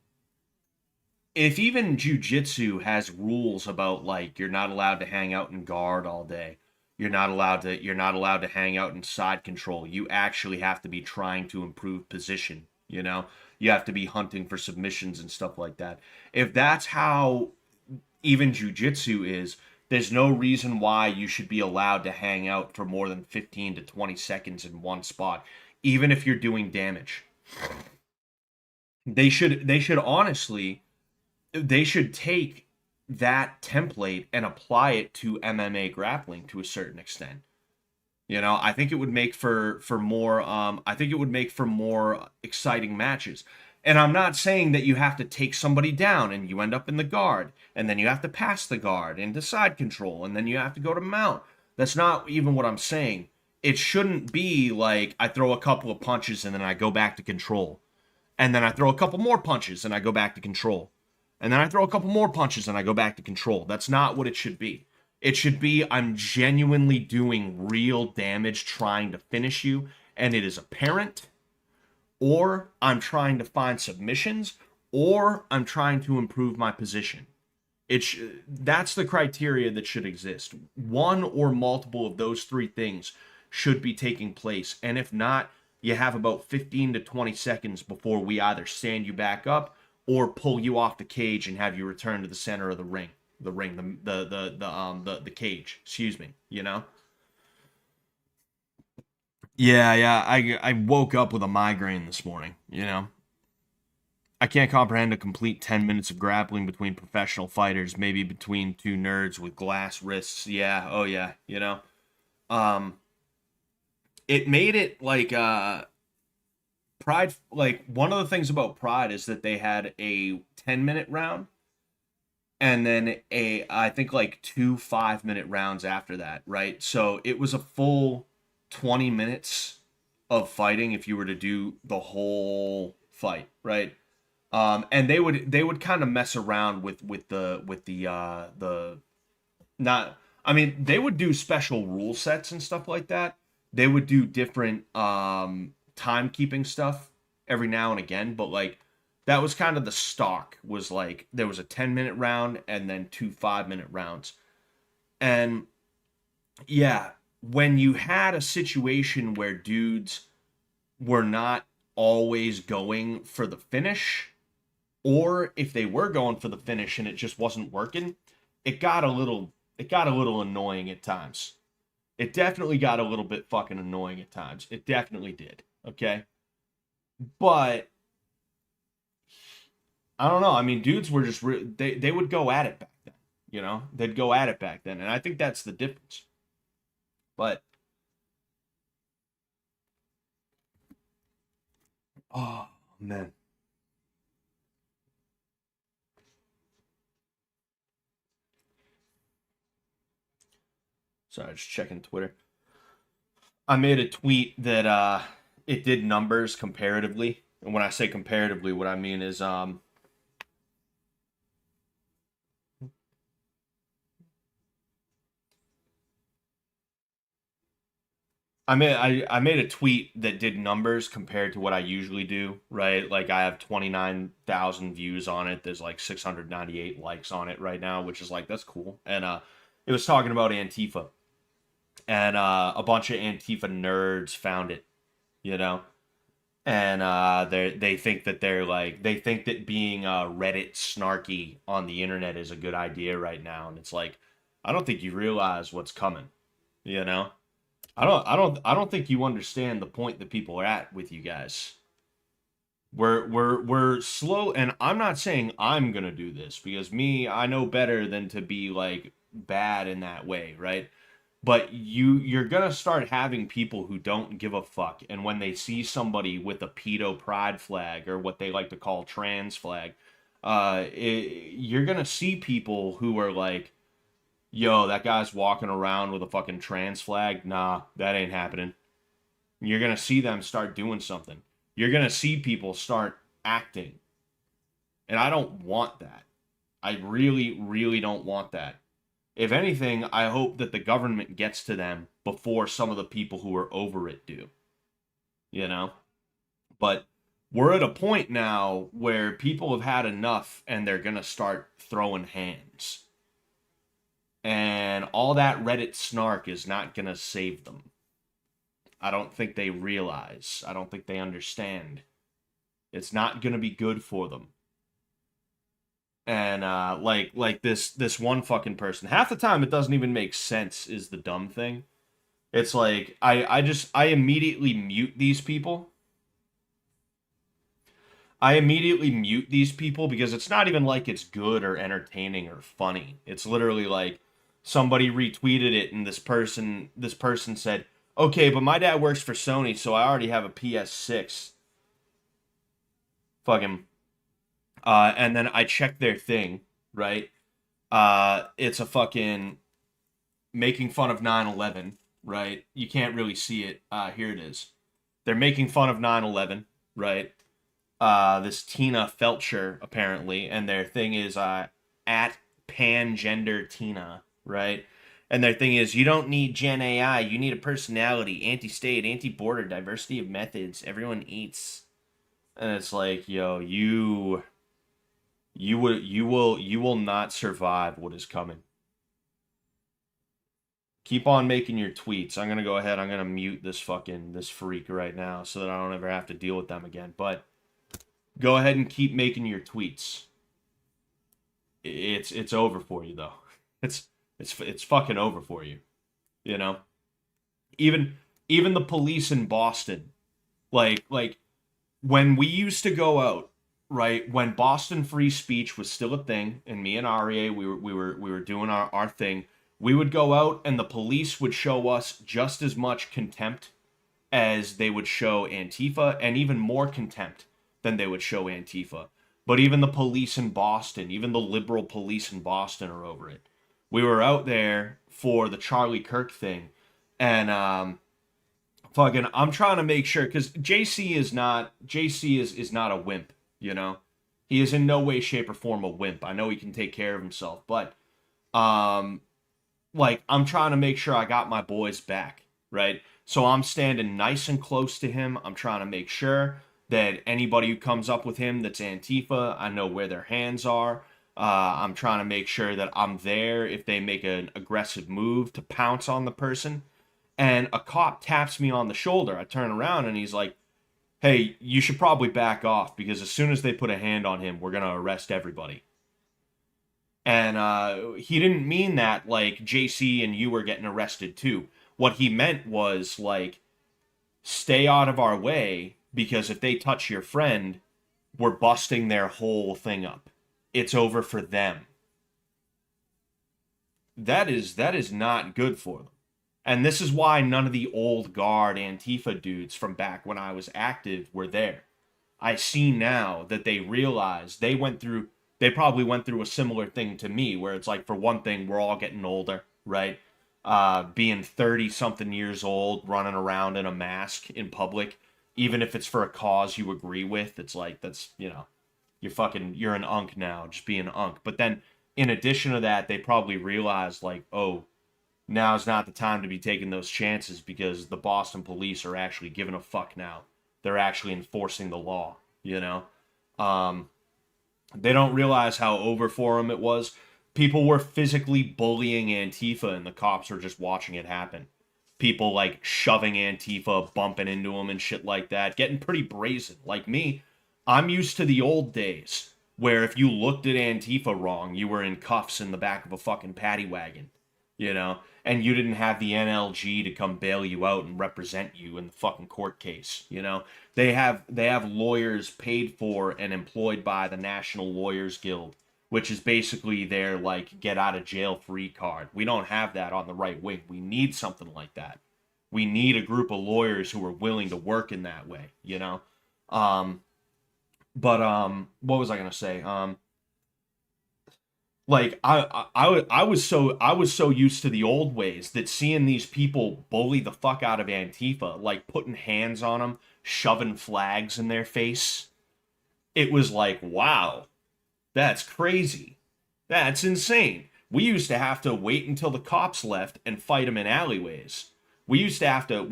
if even jujitsu has rules about like you're not allowed to hang out in guard all day. You're not allowed to hang out in side control. You actually have to be trying to improve position, you know? You have to be hunting for submissions and stuff like that. If that's how even jujitsu is, there's no reason why you should be allowed to hang out for more than 15 to 20 seconds in one spot, even if you're doing damage. They should honestly, they should take that template and apply it to MMA grappling to a certain extent. I think it would make for more I think it would make for more exciting matches. And I'm not saying that you have to take somebody down and you end up in the guard and then you have to pass the guard into side control and then you have to go to mount. That's not even what I'm saying. It shouldn't be like I throw a couple of punches and then I go back to control. And then I throw a couple more punches and I go back to control. And then I throw a couple more punches and I go back to control. That's not what it should be. It should be I'm genuinely doing real damage trying to finish you, and it is apparent, or I'm trying to find submissions, or I'm trying to improve my position. That's the criteria that should exist. One or multiple of those three things should be taking place. And if not, you have about 15 to 20 seconds before we either stand you back up or pull you off the cage and have you return to the center of the ring. The cage, excuse me, Yeah, I woke up with a migraine this morning. I can't comprehend a complete 10 minutes of grappling between professional fighters, maybe between two nerds with glass wrists. Yeah, oh yeah. Um it made it like Pride, like one of the things about Pride is that they had a 10-minute round and then I think like two 5-minute rounds after that, right? So it was a full 20 minutes of fighting if you were to do the whole fight, right? And they would kind of mess around with the not, I mean, they would do special rule sets and stuff like that. They would do different timekeeping stuff every now and again, but like that was kind of the stock, was like there was a 10-minute round and then two 5-minute rounds. And yeah, when you had a situation where dudes were not always going for the finish, or if they were going for the finish and it just wasn't working, it got a little annoying at times. It definitely got a little bit fucking annoying at times. It definitely did. Okay? But I don't know. I mean, dudes were just they would go at it back then. They'd go at it back then, and I think that's the difference. But oh man, sorry, just checking Twitter. I made a tweet that it did numbers comparatively, and when I say comparatively, what I mean is I made a tweet that did numbers compared to what I usually do, right? Like I have 29,000 views on it. There's like 698 likes on it right now, which is like that's cool. And it was talking about Antifa. And a bunch of Antifa nerds found it, you know? And they think that they think that being Reddit snarky on the internet is a good idea right now. And it's like, I don't think you realize what's coming, you know? I don't think you understand the point that people are at with you guys. We're slow, and I'm not saying I'm gonna do this because I know better than to be like bad in that way, right? But you're gonna start having people who don't give a fuck, and when they see somebody with a pedo pride flag or what they like to call trans flag, you're gonna see people who are like, yo, that guy's walking around with a fucking trans flag. Nah, that ain't happening. You're gonna see them start doing something. You're gonna see people start acting. And I don't want that. I really, really don't want that. If anything, I hope that the government gets to them before some of the people who are over it do. You know? But we're at a point now where people have had enough and they're gonna start throwing hands. And all that Reddit snark is not going to save them. I don't think they realize. I don't think they understand. It's not going to be good for them. And like this one fucking person, half the time it doesn't even make sense is the dumb thing. It's like I immediately mute these people. I immediately mute these people because it's not even like it's good or entertaining or funny. It's literally like somebody retweeted it and this person said, "Okay, but my dad works for Sony, so I already have a PS6." Fuck him. And then I checked their thing, right? It's a fucking making fun of 9/11, right? You can't really see it. Here it is. They're making fun of 9/11, right? This Tina Felcher apparently, and their thing is at pangender Tina, right? And their thing is you don't need Gen AI, you need a personality, anti-state, anti-border, diversity of methods, everyone eats. And it's like, yo, you will not survive what is coming. Keep on making your tweets. I'm gonna go ahead, I'm gonna mute this freak right now so that I don't ever have to deal with them again. But go ahead and keep making your tweets. It's over for you though. It's fucking over for you. You know? Even even the police in Boston, like when we used to go out, right? When Boston free speech was still a thing, and me and Aria, we were doing our thing, we would go out and the police would show us just as much contempt as they would show Antifa, and even more contempt than they would show Antifa. But even the police in Boston, even the liberal police in Boston are over it. We were out there for the Charlie Kirk thing, and fucking, I'm trying to make sure because JC is not a wimp, you know. He is in no way, shape, or form a wimp. I know he can take care of himself, but um, like I'm trying to make sure I got my boys back, right? So I'm standing nice and close to him. I'm trying to make sure that anybody who comes up with him that's Antifa, I know where their hands are. I'm trying to make sure that I'm there if they make an aggressive move to pounce on the person. And a cop taps me on the shoulder. I turn around and he's like, "Hey, you should probably back off because as soon as they put a hand on him, we're going to arrest everybody." And he didn't mean that like JC and you were getting arrested too. What he meant was like, stay out of our way because if they touch your friend, we're busting their whole thing up. It's over for them. That is not good for them. And this is why none of the old guard Antifa dudes from back when I was active were there. I see now that they realize they probably went through a similar thing to me where it's like, for one thing, we're all getting older, right? Being 30 something years old, running around in a mask in public, even if it's for a cause you agree with, it's like, that's, you're an unk now, just be an unk. But then in addition to that, they probably realized like, oh, now's not the time to be taking those chances because the Boston police are actually giving a fuck now. They're actually enforcing the law, you know? They don't realize how over for them it was. People were physically bullying Antifa and the cops were just watching it happen. People like shoving Antifa, bumping into them and shit like that, getting pretty brazen. Like me, I'm used to the old days where if you looked at Antifa wrong, you were in cuffs in the back of a fucking paddy wagon, you know? And you didn't have the NLG to come bail you out and represent you in the fucking court case, you know? They have lawyers paid for and employed by the National Lawyers Guild, which is basically their like get out of jail free card. We don't have that on the right wing. We need something like that. We need a group of lawyers who are willing to work in that way, you know? What was I gonna say? Like I was so used to the old ways that seeing these people bully the fuck out of Antifa, like putting hands on them, shoving flags in their face, it was like, wow, that's crazy. That's insane. We used to have to wait until the cops left and fight them in alleyways. We used to have to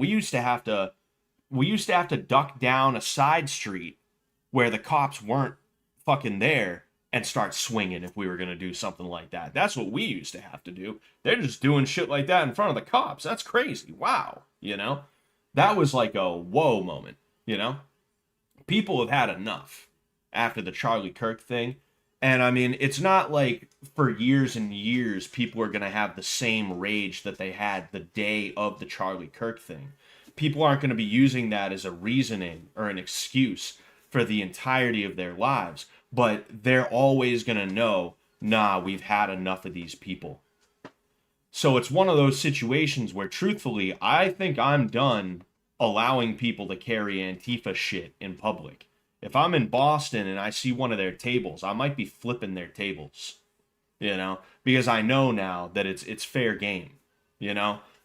duck down a side street where the cops weren't fucking there and start swinging if we were going to do something like that. That's what we used to have to do. They're just doing shit like that in front of the cops. That's crazy. Wow. You know? That was like a whoa moment, you know? People have had enough after the Charlie Kirk thing. And I mean, it's not like for years and years people are going to have the same rage that they had the day of the Charlie Kirk thing. People aren't going to be using that as a reasoning or an excuse for the entirety of their lives, but they're always going to know, nah, we've had enough of these people. So it's one of those situations where, truthfully, I think I'm done allowing people to carry Antifa shit in public. If I'm in Boston and I see one of their tables, I might be flipping their tables, because I know now that it's fair game,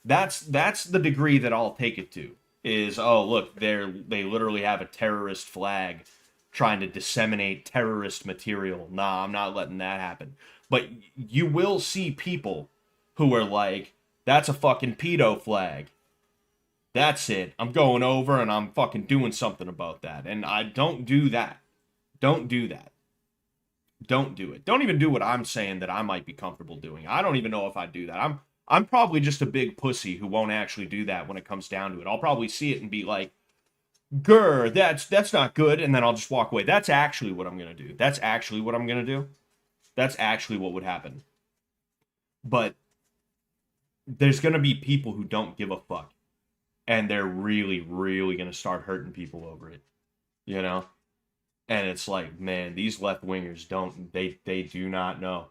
That's the degree that I'll take it to. Is, oh, look, they literally have a terrorist flag trying to disseminate terrorist material. Nah, I'm not letting that happen. But you will see people who are like, that's a fucking pedo flag. That's it. I'm going over and I'm fucking doing something about that. And I don't do that. Don't do that. Don't do it. Don't even do what I'm saying that I might be comfortable doing. I don't even know if I do that. I'm probably just a big pussy who won't actually do that when it comes down to it. I'll probably see it and be like, grr, that's not good, and then I'll just walk away. That's actually what I'm gonna do. That's actually what I'm gonna do. That's actually what would happen. But there's gonna be people who don't give a fuck, and they're really, really gonna start hurting people over it. And it's like, man, these left wingers they do not know.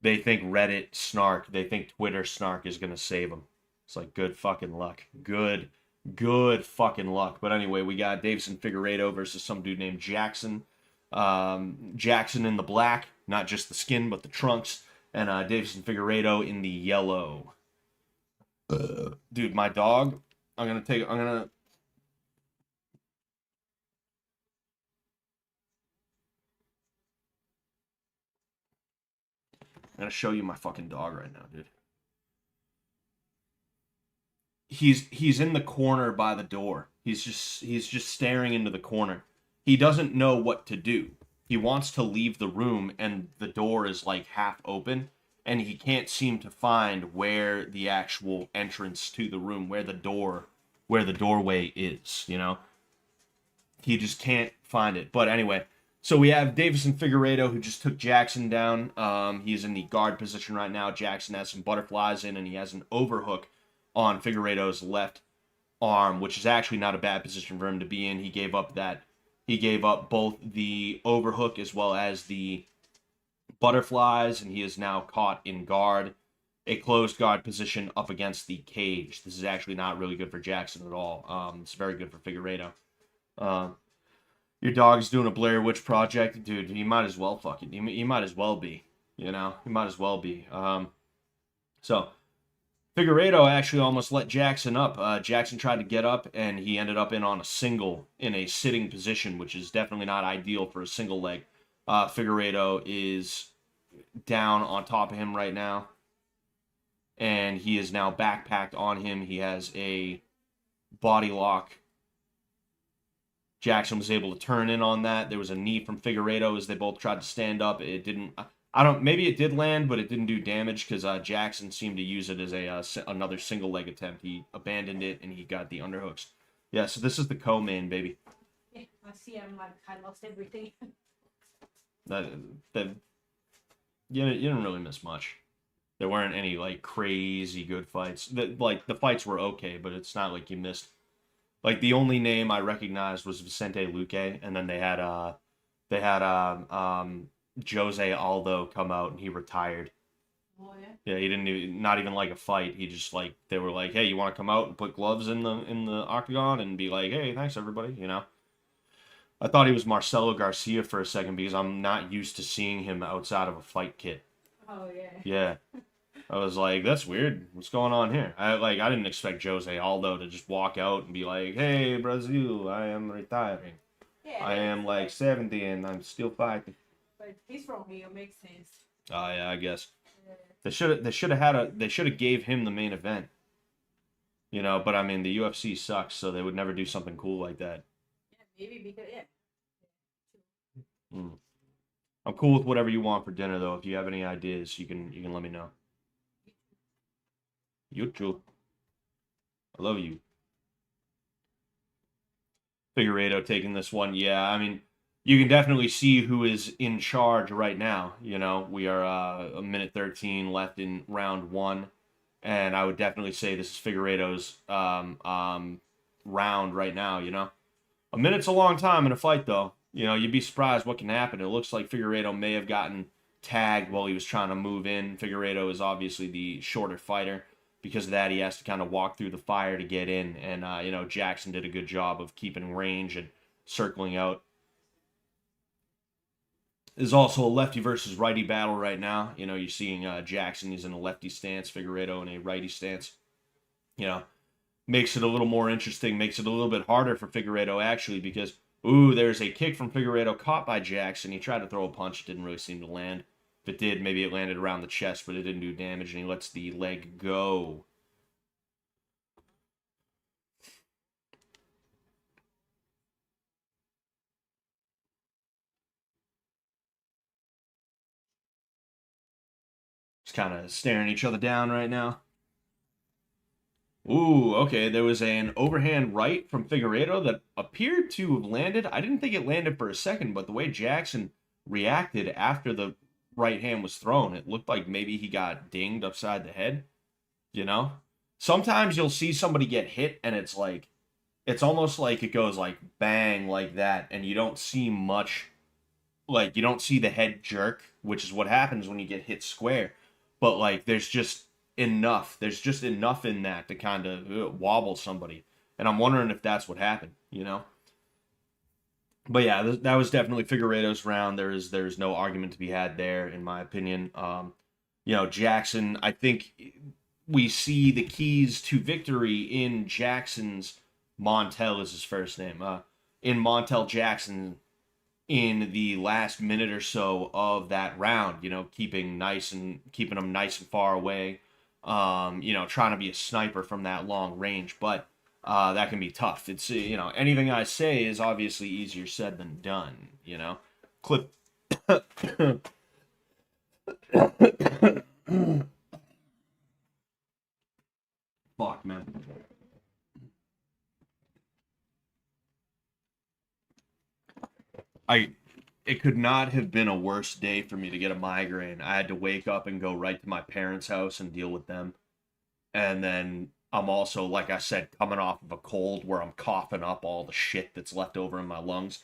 They think Reddit snark, they think Twitter snark is gonna save them. It's like, good fucking luck. Good fucking luck. But anyway, we got Davison Figueiredo versus some dude named Jackson. Jackson in the black, not just the skin, but the trunks. And Davison Figueiredo in the yellow. Dude, my dog, I'm gonna show you my fucking dog right now, dude. He's in the corner by the door. He's just staring into the corner. He doesn't know what to do. He wants to leave the room and the door is like half open and he can't seem to find where the actual entrance to the room, where the doorway is, He just can't find it. But anyway, so we have Davison Figueiredo, who just took Jackson down. He's in the guard position right now. Jackson has some butterflies in, and he has an overhook on Figueiredo's left arm, which is actually not a bad position for him to be in. He gave up both the overhook as well as the butterflies, and he is now caught in guard, a closed guard position up against the cage. This is actually not really good for Jackson at all. It's very good for Figueiredo. Your dog's doing a Blair Witch Project, dude. He might as well he might as well be, He might as well be. So Figueiredo actually almost let Jackson up. Jackson tried to get up, and he ended up on a single in a sitting position, which is definitely not ideal for a single leg. Figueiredo is down on top of him right now, and he is now backpacked on him. He has a body lock. Jackson was able to turn in on that. There was a knee from Figueiredo as they both tried to stand up. It didn't. Maybe it did land, but it didn't do damage because Jackson seemed to use it as another single leg attempt. He abandoned it and he got the underhooks. Yeah, so this is the co-main, baby. Yeah, I see. I lost everything. You didn't really miss much. There weren't any like crazy good fights. The fights were okay, but it's not like you missed. Like the only name I recognized was Vicente Luque, and then they had Jose Aldo come out and he retired. Oh yeah. Yeah, he didn't not even like a fight. He just they were like, hey, you want to come out and put gloves in the octagon and be like, hey, thanks everybody, I thought he was Marcelo Garcia for a second because I'm not used to seeing him outside of a fight kit. Oh yeah. Yeah. I was like, that's weird. What's going on here? I didn't expect Jose Aldo to just walk out and be like, hey, Brazil, I am retiring. Yeah. I am 70 and I'm still fighting. But he's from here, makes sense. Oh yeah, I guess. Yeah. They should have gave him the main event. But I mean the UFC sucks, so they would never do something cool like that. Yeah, maybe because I'm cool with whatever you want for dinner though. If you have any ideas, you can let me know. You too. I love you. Figueiredo taking this one. Yeah, I mean, you can definitely see who is in charge right now. We are a minute 13 left in round 1, and I would definitely say this is Figueiredo's round right now. A minute's a long time in a fight, though. You know, you'd be surprised what can happen. It looks like Figueiredo may have gotten tagged while he was trying to move in. Figueiredo is obviously the shorter fighter. Because of that, he has to kind of walk through the fire to get in. And, you know, Jackson did a good job of keeping range and circling out. There's also a lefty versus righty battle right now. You know, you're seeing Jackson, he's in a lefty stance, Figueiredo in a righty stance. You know, makes it a little more interesting, makes it a little bit harder for Figueiredo, actually, because, ooh, there's a kick from Figueiredo caught by Jackson. He tried to throw a punch, it didn't really seem to land. If it did, maybe it landed around the chest, but it didn't do damage, and he lets the leg go. Just kind of staring each other down right now. Ooh, okay. There was an overhand right from Figueiredo that appeared to have landed. I didn't think it landed for a second, but the way Jackson reacted after the right hand was thrown, it looked like maybe he got dinged upside the head. You know? Sometimes you'll see somebody get hit and it's like, it's almost like it goes like bang like that, and you don't see much, like, you don't see the head jerk, which is what happens when you get hit square. But, like, there's just enough in that to kind of wobble somebody. And I'm wondering if that's what happened, you know? But yeah, that was definitely Figueiredo's round. There's no argument to be had there, in my opinion. You know, Jackson, I think we see the keys to victory in Jackson's, Montel is his first name, in Montel Jackson in the last minute or so of that round, you know, keeping him nice and far away, you know, trying to be a sniper from that long range, but that can be tough. It's, you know, anything I say is obviously easier said than done, you know. Clip. Fuck, man. It could not have been a worse day for me to get a migraine. I had to wake up and go right to my parents' house and deal with them. And then I'm also, like I said, coming off of a cold where I'm coughing up all the shit that's left over in my lungs.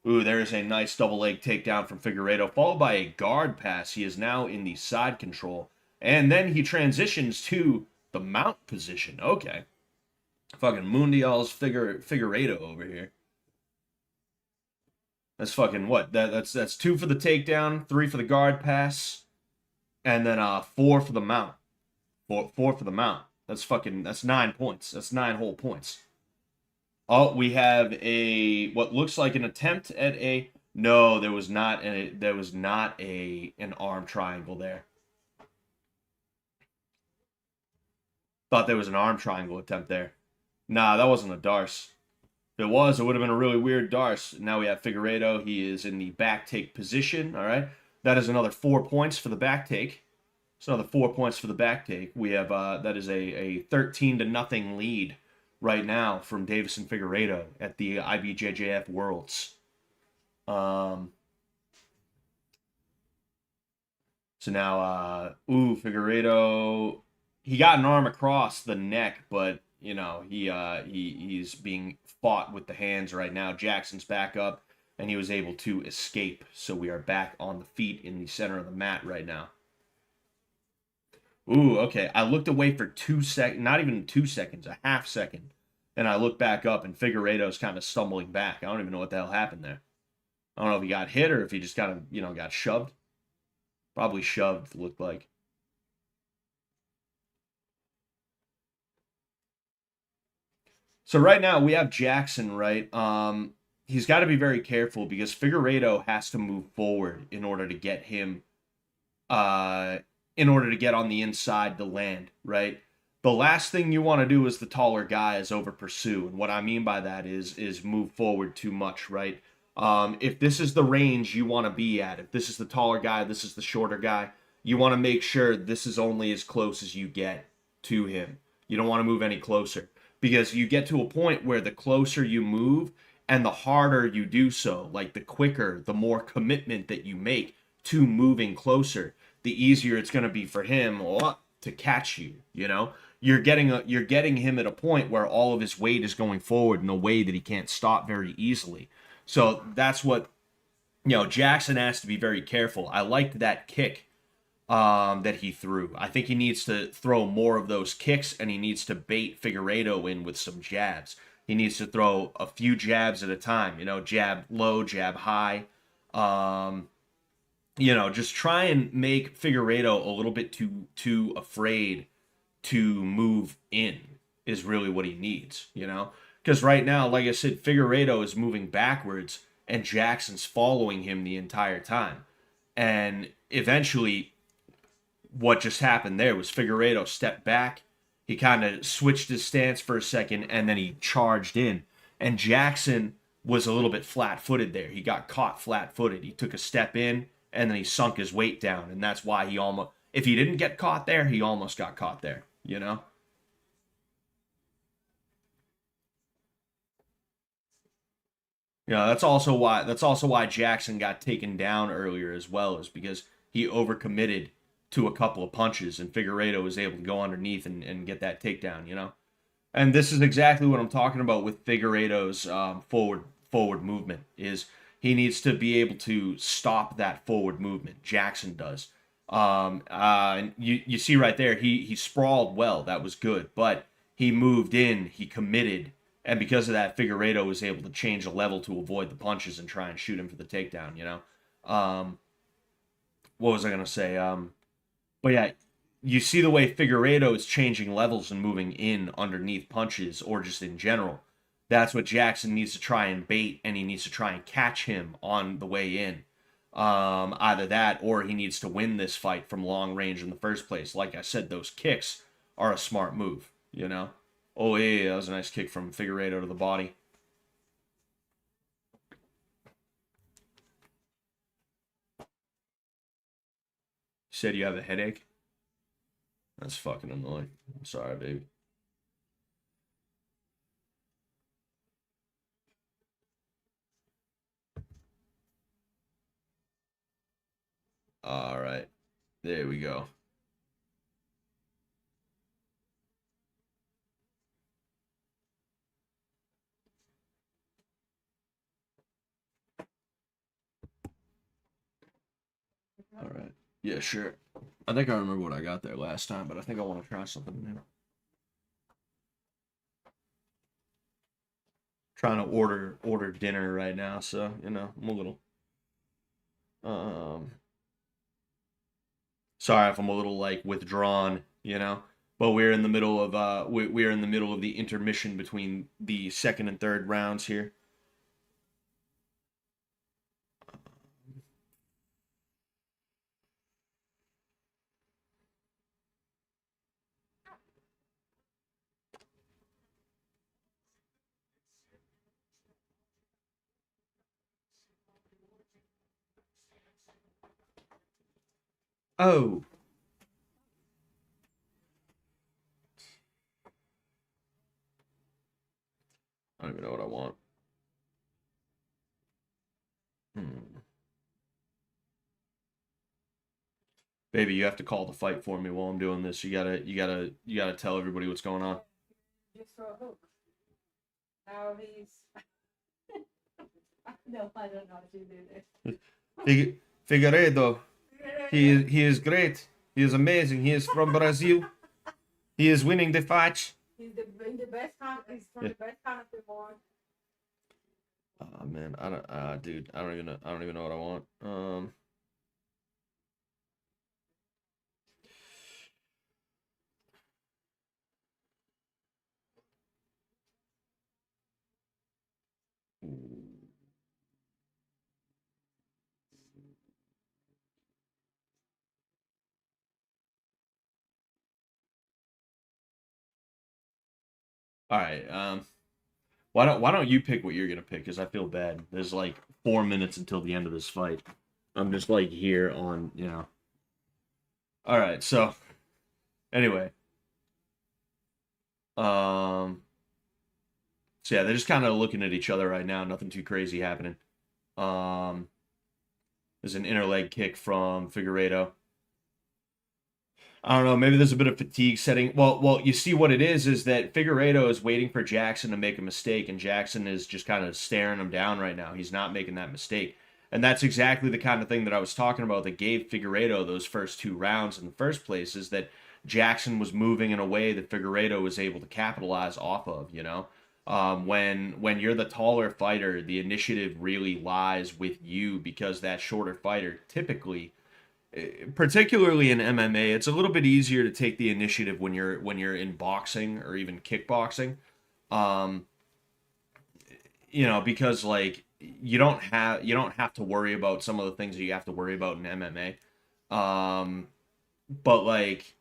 Ooh, there's a nice double leg takedown from Figueiredo, followed by a guard pass. He is now in the side control. And then he transitions to the mount position. Okay. Fucking Mundial's Figueiredo over here. That's fucking what? That's 2 for the takedown, 3 for the guard pass, and then 4 for the mount. 4 for the mount. That's 9 points. That's 9 whole points. Oh, we have what looks like an attempt at a, no, there was not an arm triangle there. Thought there was an arm triangle attempt there. Nah, that wasn't a Darce. If it was, it would have been a really weird Darce. Now we have Figueiredo. He is in the back take position. All right. That is another 4 points for the back take. It's another 4 points for the back take. We have that is a 13-0 lead right now from Davison Figueiredo at the IBJJF Worlds. So now, Figueiredo, he got an arm across the neck, but you know he's being fought with the hands right now. Jackson's back up, and he was able to escape. So we are back on the feet in the center of the mat right now. Ooh, okay. I looked away for 2 seconds, not even 2 seconds, a half second. And I looked back up, and Figueiredo's kind of stumbling back. I don't even know what the hell happened there. I don't know if he got hit or if he just kind of, you know, got shoved. Probably shoved, looked like. So right now we have Jackson, right? He's got to be very careful because Figueiredo has to move forward in order to get him, in order to get on the inside to land, right? The last thing you want to do as the taller guy is over pursue. And what I mean by that is move forward too much, right? If this is the range you want to be at, if this is the taller guy, this is the shorter guy, you want to make sure this is only as close as you get to him. You don't want to move any closer because you get to a point where the closer you move and the harder you do so, like the quicker, the more commitment that you make to moving closer, the easier it's going to be for him to catch you, you know? You're getting him at a point where all of his weight is going forward in a way that he can't stop very easily. So that's what, Jackson has to be very careful. I liked that kick that he threw. I think he needs to throw more of those kicks, and he needs to bait Figueiredo in with some jabs. He needs to throw a few jabs at a time, jab low, jab high. Just try and make Figueiredo a little bit too afraid to move in is really what he needs. Because right now, like I said, Figueiredo is moving backwards and Jackson's following him the entire time. And eventually, what just happened there was Figueiredo stepped back. He kind of switched his stance for a second and then he charged in. And Jackson was a little bit flat footed there. He got caught flat footed. He took a step in and then he sunk his weight down. And that's why he almost, if he didn't get caught there, he almost got caught there. That's also why Jackson got taken down earlier as well, is because he overcommitted to a couple of punches and Figueiredo was able to go underneath and get that takedown. And this is exactly what I'm talking about with Figueiredo's forward movement, is he needs to be able to stop that forward movement. Jackson does. And you see right there, he sprawled well. That was good, but he moved in, he committed, and because of that, Figueiredo was able to change the level to avoid the punches and try and shoot him for the takedown. What was I gonna say? But yeah, you see the way Figueiredo is changing levels and moving in underneath punches, or just in general. That's what Jackson needs to try and bait, and he needs to try and catch him on the way in. Either that, or he needs to win this fight from long range in the first place. Like I said, those kicks are a smart move. Oh yeah, that was a nice kick from Figueiredo to the body. You said you have a headache? That's fucking annoying. I'm sorry, baby. All right. There we go. All right. Yeah, sure. I think I remember what I got there last time, but I think I want to try something new. Trying to order dinner right now, so I'm a little sorry if I'm a little like withdrawn. But we're in the middle of we're in the middle of the intermission between the second and third rounds here. Oh, I don't even know what I want. Baby, you have to call the fight for me while I'm doing this. You gotta tell everybody what's going on. Just for a hook. Now he's. No, I don't know how to do this. Figueiredo, he is great. He is amazing. He is from Brazil. He is winning the fight. He's the best count. He's from the best count of the world. Oh man, I don't, dude, I don't even know what I want. All right. Why don't you pick what you're gonna pick? Because I feel bad. There's like 4 minutes until the end of this fight. I'm just like here on. All right. So anyway, so yeah, they're just kind of looking at each other right now. Nothing too crazy happening. There's an inner leg kick from Figueiredo. I don't know. Maybe there's a bit of fatigue setting. Well, you see what it is that Figueiredo is waiting for Jackson to make a mistake, and Jackson is just kind of staring him down right now. He's not making that mistake, and that's exactly the kind of thing that I was talking about that gave Figueiredo those first 2 rounds in the first place. Is that Jackson was moving in a way that Figueiredo was able to capitalize off of. When you're the taller fighter, the initiative really lies with you because that shorter fighter typically, particularly in MMA, it's a little bit easier to take the initiative when you're in boxing or even kickboxing. Um, because like you don't have to worry about some of the things that you have to worry about in MMA. But like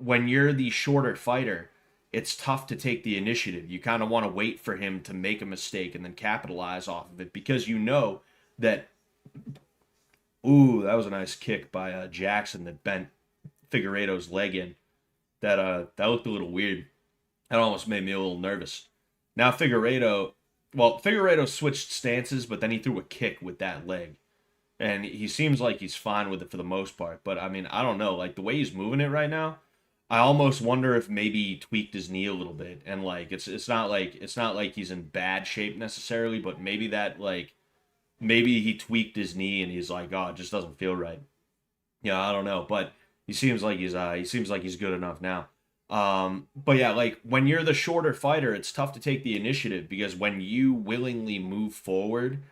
when you're the shorter fighter, it's tough to take the initiative. You kind of want to wait for him to make a mistake and then capitalize off of it because you know that. Ooh, that was a nice kick by Jackson that bent Figueiredo's leg in. That looked a little weird. That almost made me a little nervous. Now Figueiredo switched stances, but then he threw a kick with that leg, and he seems like he's fine with it for the most part. But I mean, I don't know, like the way he's moving it right now, I almost wonder if maybe he tweaked his knee a little bit, and like it's not like he's in bad shape necessarily, but maybe he tweaked his knee and he's like, oh, it just doesn't feel right. Yeah, I don't know, but he seems like he's good enough now. But yeah, like when you're the shorter fighter, it's tough to take the initiative because when you willingly move forward,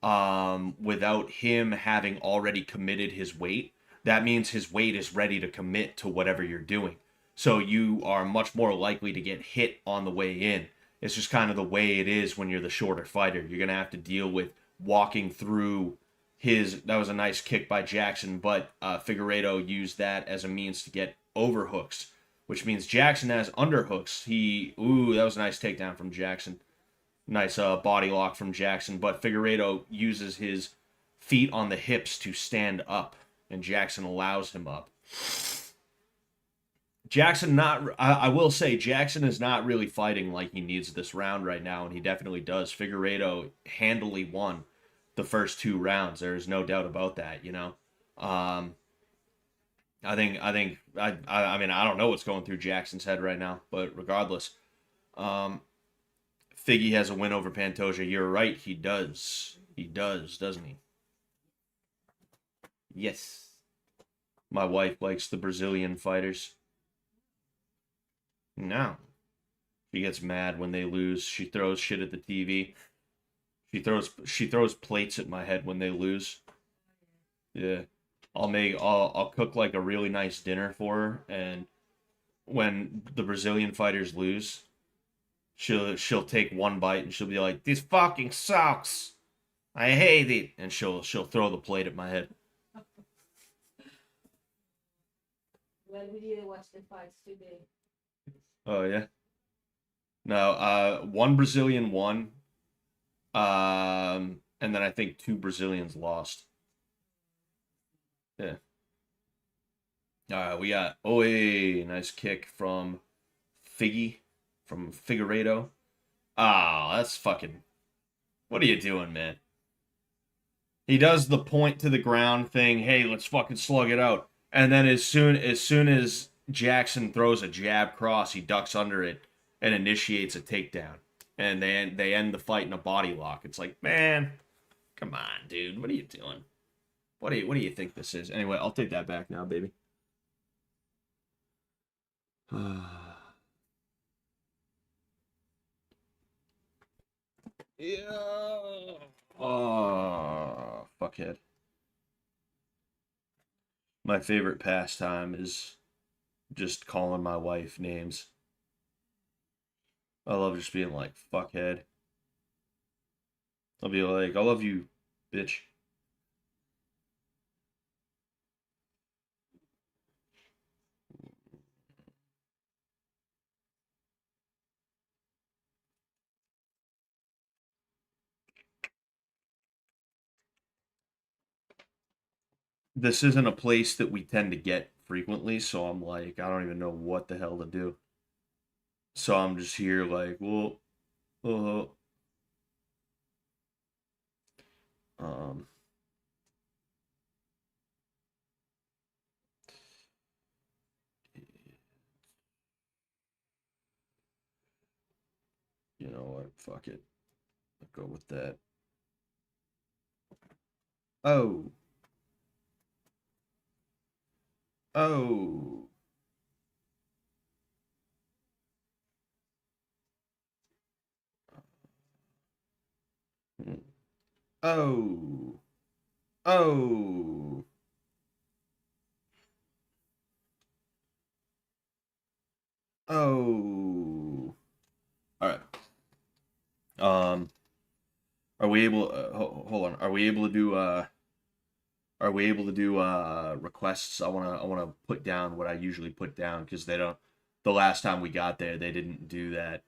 without him having already committed his weight, that means his weight is ready to commit to whatever you're doing. So you are much more likely to get hit on the way in. It's just kind of the way it is when you're the shorter fighter. You're gonna have to deal with walking through his. That was a nice kick by Jackson, but Figueiredo used that as a means to get overhooks, which means Jackson has underhooks. That was a nice takedown from Jackson. Nice body lock from Jackson, but Figueiredo uses his feet on the hips to stand up, and Jackson allows him up. Jackson not I will say Jackson is not really fighting like he needs this round right now, and he definitely does. Figueiredo handily won the first 2 rounds. There is no doubt about that. Um, I mean I don't know what's going through Jackson's head right now, but regardless, um, Figgy has a win over Pantoja. You're right, he does. He does, doesn't he? Yes. My wife likes the Brazilian fighters. No. She gets mad when they lose. She throws shit at the TV. She throws plates at my head when they lose. Yeah. I'll cook like a really nice dinner for her, and when the Brazilian fighters lose, she'll take one bite and she'll be like, "This fucking sucks. I hate it," and she'll throw the plate at my head. Well, we didn't watch the fights today. Oh yeah. No, one Brazilian won. And then I think 2 Brazilians lost. Yeah. We got nice kick from Figueiredo. Ah, that's fucking. What are you doing, man? He does the point to the ground thing. Hey, let's fucking slug it out. And then as soon as Jackson throws a jab cross, he ducks under it and initiates a takedown. And they end the fight in a body lock. It's like, man, come on, dude. What are you doing? What do you think this is? Anyway, I'll take that back now, baby. Yeah. Oh, fuckhead. My favorite pastime is just calling my wife names. I love just being like, fuckhead. I'll be like, I love you, bitch. This isn't a place that we tend to get frequently, so I'm like, I don't even know what the hell to do. So I'm just here like, well, uh, um, You know what? Fuck it. I'll go with that. Oh. Oh. Oh. Oh. Oh. All right. Are we able? Hold on. Are we able to do? Are we able to do requests? I wanna put down what I usually put down because they don't. The last time we got there, they didn't do that.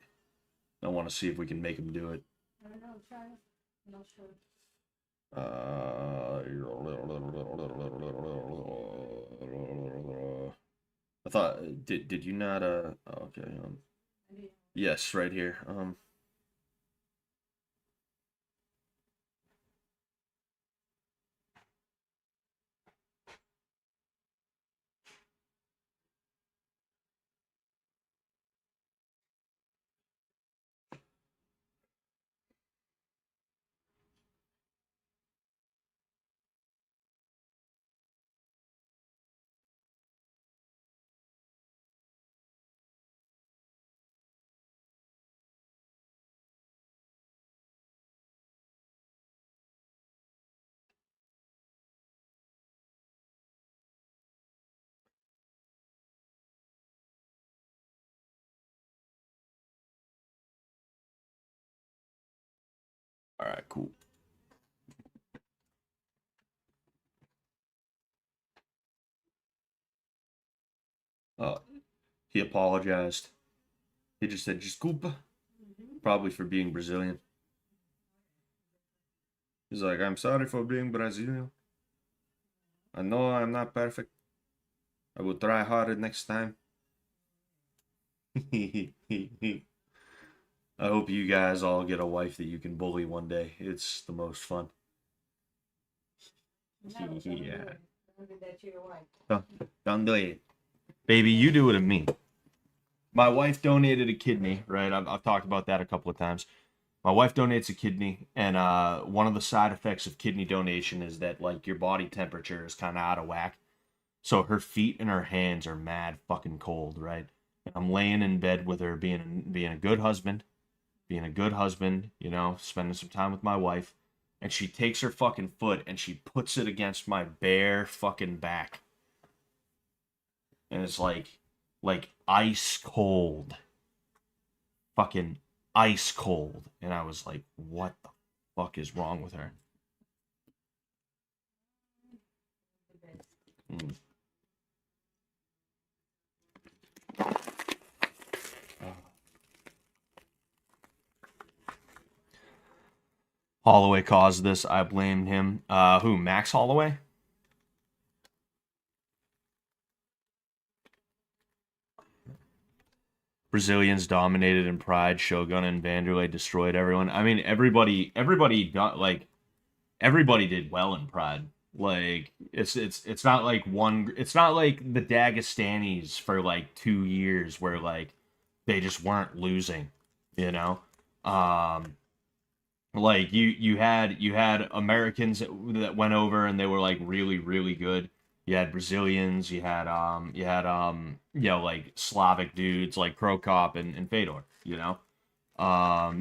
I want to see if we can make them do it. I don't know, try it. I'm not sure. I thought did you not oh, okay Maybe. yes, right here. All right, cool. He apologized. He just said desculpa, probably for being Brazilian. He's like, I'm sorry for being Brazilian. I know I'm not perfect. I will try harder next time. I hope you guys all get a wife that you can bully one day. It's the most fun. No, don't do Yeah. it. Don't do that to your wife. Don't do it. Baby, you do it to me. My wife donated a kidney, right? I've talked about that a couple of times. My wife donates a kidney, and one of the side effects of kidney donation is that like your body temperature is kind of out of whack. So her feet and her hands are mad fucking cold, right? And I'm laying in bed with her, being a good husband, you know, spending some time with my wife, and she takes her fucking foot and she puts it against my bare fucking back, and it's like ice cold, fucking ice cold, and I was like, what the fuck is wrong with her? Mm. Holloway caused this. I blamed him. Who? Max Holloway? Brazilians dominated in Pride. Shogun and Vanderlei destroyed everyone. I mean, everybody got like everybody did well in Pride. Like it's not like one. It's not like the Dagestanis for like 2 years where like they just weren't losing. You know, like you had Americans that went over and they were like really good. You had Brazilians, you know, like Slavic dudes like Krokop and Fedor, you know. Uh,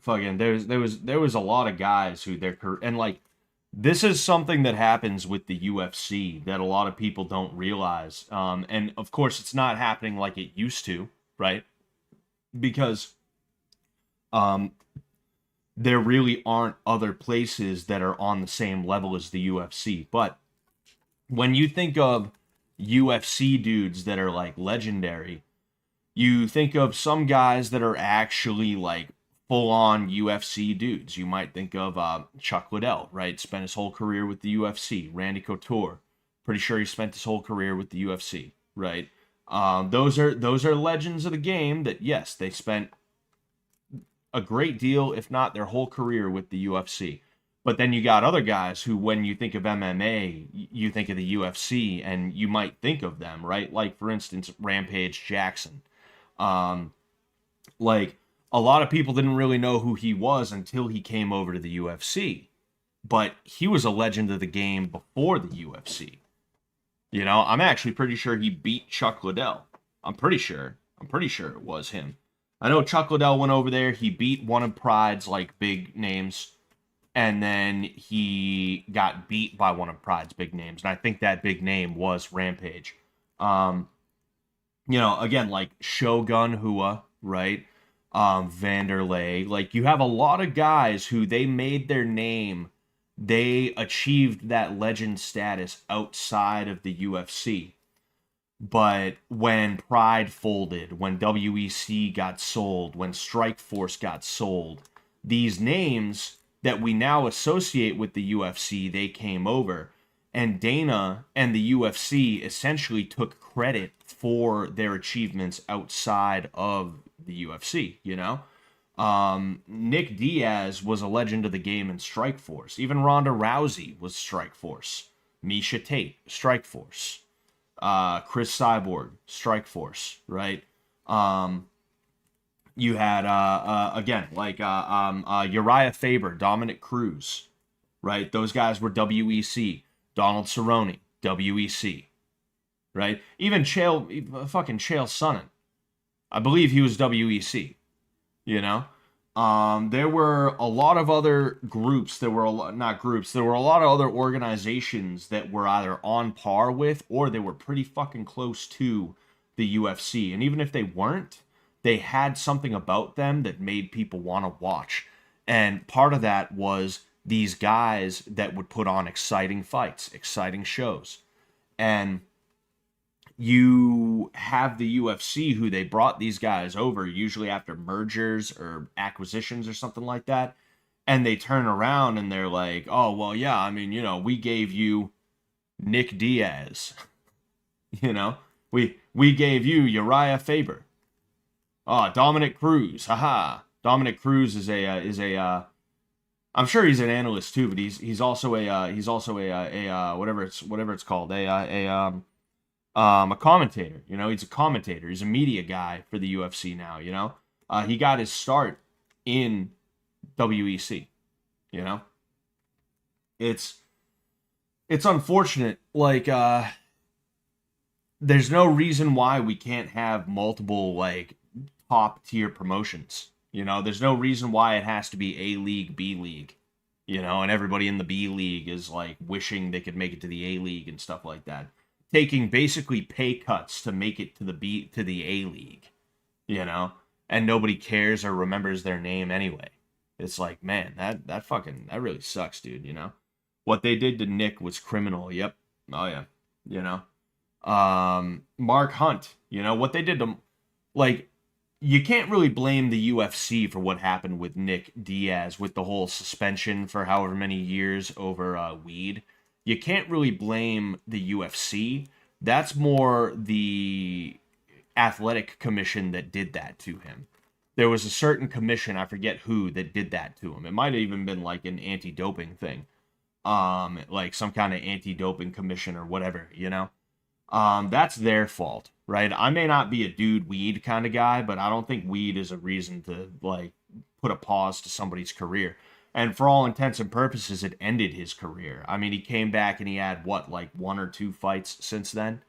Fucking there was a lot of guys who and like this is something that happens with the UFC that a lot of people don't realize. And of course it's not happening like it used to, right? Because um there really aren't other places that are on the same level as the UFC. But when you think of UFC dudes that are like legendary, you think of some guys that are actually like full on UFC dudes. You might think of Chuck Liddell, right? Spent his whole career with the UFC. Randy Couture, pretty sure he spent his whole career with the UFC, right? Those are legends of the game that yes, they spent a great deal, if not their whole career, with the UFC. But then you got other guys who, when you think of MMA, you think of the UFC, and you might think of them, right? Like, for instance, Rampage Jackson. Um, like, a lot of people didn't really know who he was until he came over to the UFC. But he was a legend of the game before the UFC. You know, I'm actually pretty sure he beat Chuck Liddell. I'm pretty sure. I'm pretty sure it was him. I know Chuck Liddell went over there. He beat one of Pride's like big names, and then he got beat by one of Pride's big names, and I think that big name was Rampage. You know, again, like Shogun Hua, right? Vanderlei. Like, you have a lot of guys who they made their name, they achieved that legend status outside of the UFC. But when Pride folded, when WEC got sold, when Strikeforce got sold, these names that we now associate with the UFC, they came over. And Dana and the UFC essentially took credit for their achievements outside of the UFC, you know? Nick Diaz was a legend of the game in Strikeforce. Even Ronda Rousey was Strikeforce. Misha Tate, Strikeforce. Chris Cyborg, Strikeforce, right? You had again, like Uriah Faber, Dominic Cruz, right? Those guys were WEC. Donald Cerrone, WEC, right? Even fucking Chael Sonnen, I believe he was WEC. You know, there were a lot of other groups. There were not groups. There were a lot of other organizations that were either on par with or they were pretty fucking close to the UFC. And even if they weren't, they had something about them that made people want to watch. And part of that was these guys that would put on exciting fights, exciting shows. And you have the UFC who they brought these guys over, usually after mergers or acquisitions or something like that. And they turn around and they're like, oh, well, yeah, I mean, you know, we gave you Nick Diaz. You know, we gave you Uriah Faber. Oh, Dominic Cruz. Haha. Dominic Cruz is a I'm sure he's an analyst too, but he's also a whatever it's called, a commentator. You know, he's a commentator. He's a media guy for the UFC now. You know, he got his start in WEC. You know, it's unfortunate. Like, there's no reason why we can't have multiple like top tier promotions. You know, there's no reason why it has to be A League, B League, you know, and everybody in the B League is like wishing they could make it to the A League and stuff like that. Taking basically pay cuts to make it to the A League, you know, and nobody cares or remembers their name anyway. It's like, man, that really sucks, dude, you know. What they did to Nick was criminal. Yep. Oh yeah. You know. Mark Hunt, you know, what they did to, like, you can't really blame the UFC for what happened with Nick Diaz with the whole suspension for however many years over weed. You can't really blame the UFC. That's more the athletic commission that did that to him. There was a certain commission, I forget who, that did that to him. It might have even been like an anti-doping thing. Like some kind of anti-doping commission or whatever, you know? That's their fault, right? I may not be a dude weed kind of guy, but I don't think weed is a reason to like put a pause to somebody's career. And for all intents and purposes, it ended his career. I mean, he came back and he had what, like 1 or 2 fights since then.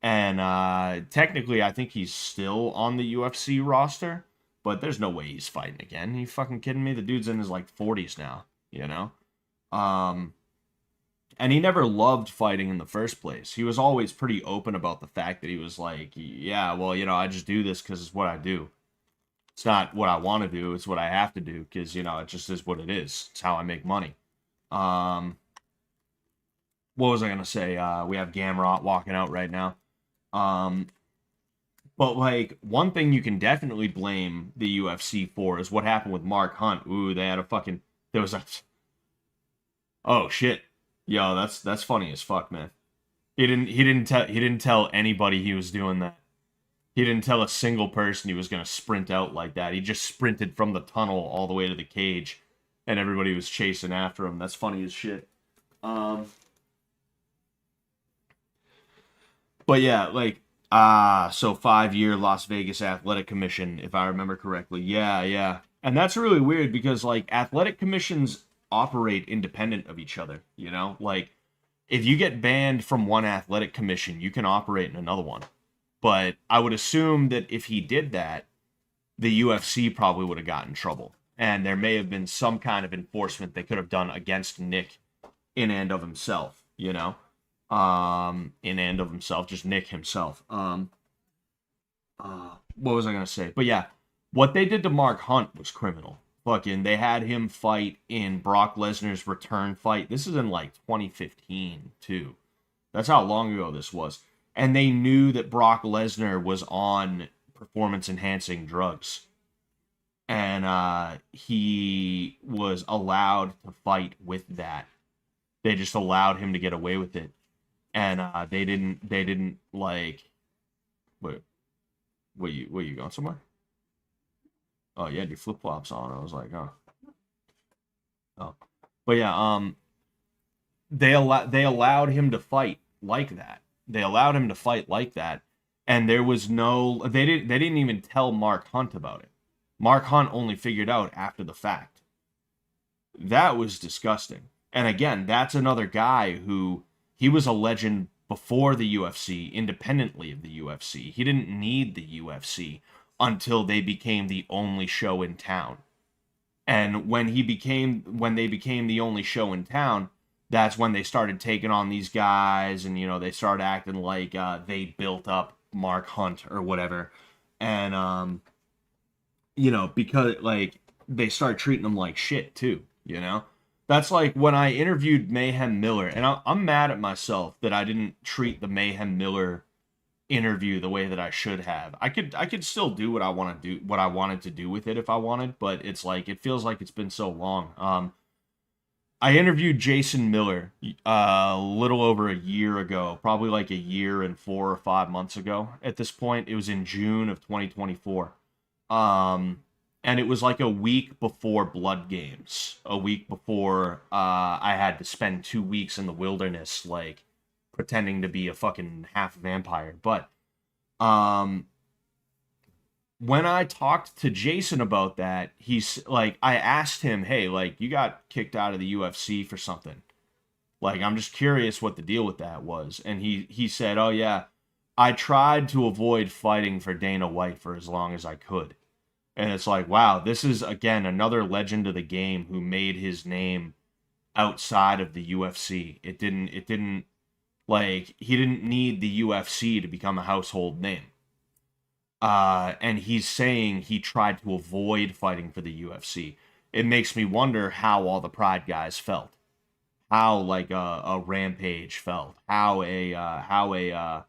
And technically, I think he's still on the UFC roster, but there's no way he's fighting again. Are you fucking kidding me? The dude's in his like 40s now, you know? And he never loved fighting in the first place. He was always pretty open about the fact that he was like, yeah, well, you know, I just do this because it's what I do. It's not what I want to do. It's what I have to do because, you know, it just is what it is. It's how I make money. What was I going to say? We have Gamrot walking out right now. But, like, one thing you can definitely blame the UFC for is what happened with Mark Hunt. Ooh, they had a fucking... There was a... Oh, shit. Yo, that's funny as fuck, man. He didn't tell anybody he was doing that. He didn't tell a single person he was gonna sprint out like that. He just sprinted from the tunnel all the way to the cage, and everybody was chasing after him. That's funny as shit. But yeah, like So 5-year Las Vegas Athletic Commission, if I remember correctly. Yeah, yeah. And that's really weird because like athletic commissions operate independent of each other, you know? Like if you get banned from one athletic commission, you can operate in another one. But I would assume that if he did that, the UFC probably would have gotten in trouble. And there may have been some kind of enforcement they could have done against Nick in and of himself, you know? In and of himself, just Nick himself. What was I gonna say? But yeah, what they did to Mark Hunt was criminal. Fucking, they had him fight in Brock Lesnar's return fight. This is in like 2015 too. That's how long ago this was. And they knew that Brock Lesnar was on performance enhancing drugs. And he was allowed to fight with that. They just allowed him to get away with it. And they didn't like what were you going somewhere? Oh, you had your flip flops on. I was like, oh. But yeah, they allowed him to fight like that. They allowed him to fight like that, and there was no they didn't even tell Mark Hunt about it. Mark Hunt only figured out after the fact. That was disgusting. And again, that's another guy who he was a legend before the UFC, independently of the UFC. He didn't need the UFC until they became the only show in town. And when they became the only show in town, that's when they started taking on these guys, and they started acting like they built up Mark Hunt or whatever. And because like they started treating them like shit too, That's like when I interviewed Mayhem Miller, and I'm mad at myself that I didn't treat the Mayhem Miller interview the way that I should have. I could still do what I want to do, what I wanted to do with it if I wanted, but it's like it feels like it's been so long. I interviewed Jason Miller a little over a year ago, probably like a year and 4 or 5 months ago. At this point, it was in June of 2024. And it was like a week before Blood Games, a week before I had to spend 2 weeks in the wilderness, like pretending to be a fucking half vampire. But when I talked to Jason about that, he's like, I asked him, hey, like, you got kicked out of the UFC for something. Like, I'm just curious what the deal with that was. And he said, oh, yeah, I tried to avoid fighting for Dana White for as long as I could. And it's like, wow, this is, again, another legend of the game who made his name outside of the UFC. It didn't, like, he didn't need the UFC to become a household name. And he's saying he tried to avoid fighting for the UFC. It makes me wonder how all the Pride guys felt. How, like, a Rampage felt. How a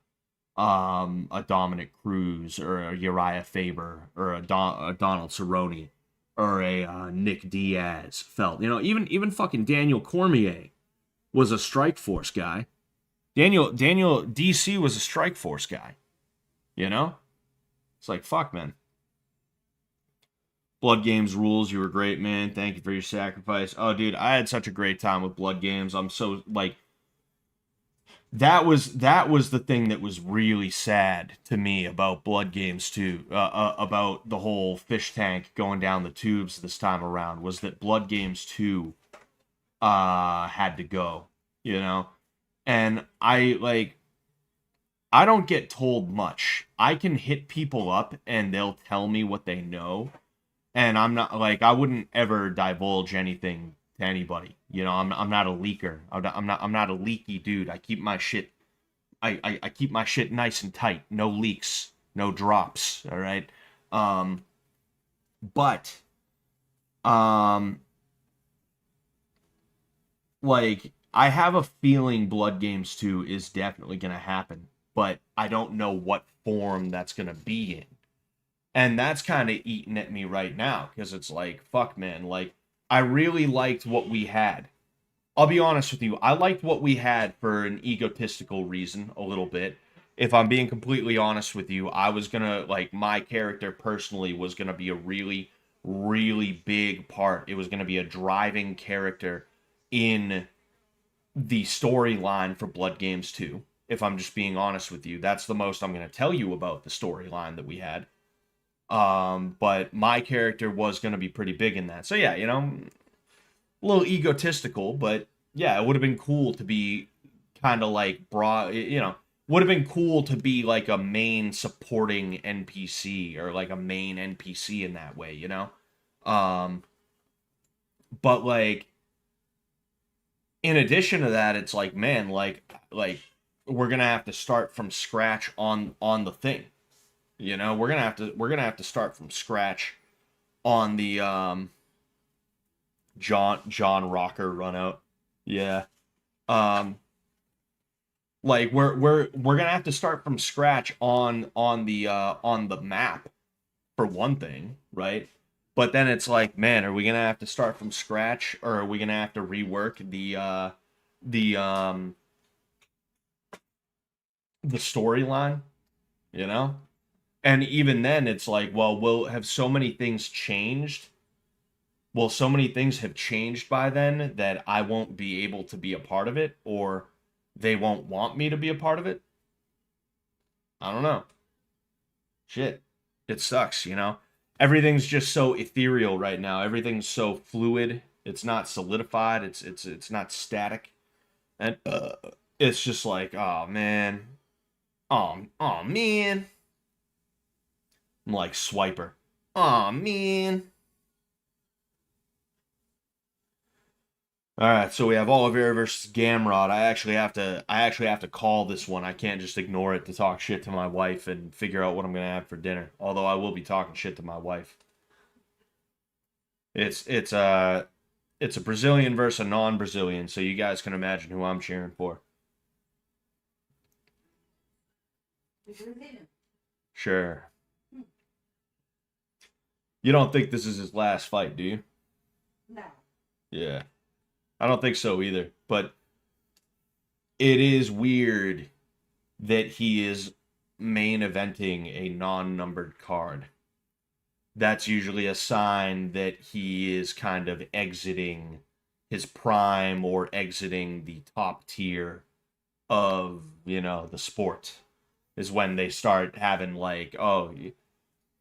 Dominic Cruz or a Uriah Faber or a Donald Cerrone or a Nick Diaz felt. Even fucking Daniel Cormier was a Strikeforce guy. Daniel DC was a Strikeforce guy. It's like, fuck, man. Blood Games rules. You were great, man. Thank you for your sacrifice. Oh, dude, I had such a great time with Blood Games. I'm so, like, that was the thing that was really sad to me about Blood Games too, about the whole fish tank going down the tubes this time around, was that Blood Games 2 had to go, and I don't get told much. I can hit people up and they'll tell me what they know, and I'm not like, I wouldn't ever divulge anything to anybody. I'm not a leaker. I'm not a leaky dude. I keep my shit I keep my shit nice and tight. No leaks, no drops, all right? But like, I have a feeling Blood Games 2 is definitely going to happen, but I don't know what form that's going to be in. And that's kind of eating at me right now, because it's like, fuck, man, like, I really liked what we had. I'll be honest with you, I liked what we had for an egotistical reason a little bit. If I'm being completely honest with you, I was gonna, like, my character personally was gonna be a really, really big part. It was gonna be a driving character in the storyline for Blood Games 2. if I'm just being honest with you. That's the most I'm going to tell you about the storyline that we had. But my character was going to be pretty big in that. So yeah, a little egotistical, but yeah, it would have been cool to be kind of like would have been cool to be like a main supporting NPC or like a main NPC in that way, but like in addition to that, it's like, man, like we're gonna have to start from scratch on the thing. We're gonna have to start from scratch on the John Rocker run out. Yeah. Like we're gonna have to start from scratch on the map for one thing, right? But then it's like, man, are we gonna have to start from scratch, or are we gonna have to rework the the storyline? You know? And even then, it's like, well, will have so many things changed? Well, so many things have changed by then that I won't be able to be a part of it, or they won't want me to be a part of it. I don't know. Shit. It sucks, Everything's just so ethereal right now. Everything's so fluid. It's not solidified. It's not static. And it's just like, oh man. Oh man. I'm like Swiper. Oh man. All right, so we have Oliveira versus Gamrot. I actually have to call this one. I can't just ignore it to talk shit to my wife and figure out what I'm gonna have for dinner. Although I will be talking shit to my wife. It's a Brazilian versus a non-Brazilian, so you guys can imagine who I'm cheering for. Sure. You don't think this is his last fight, do you? No. Yeah. I don't think so either. But it is weird that he is main eventing a non-numbered card. That's usually a sign that he is kind of exiting his prime or exiting the top tier of, the sport. Is when they start having like, oh,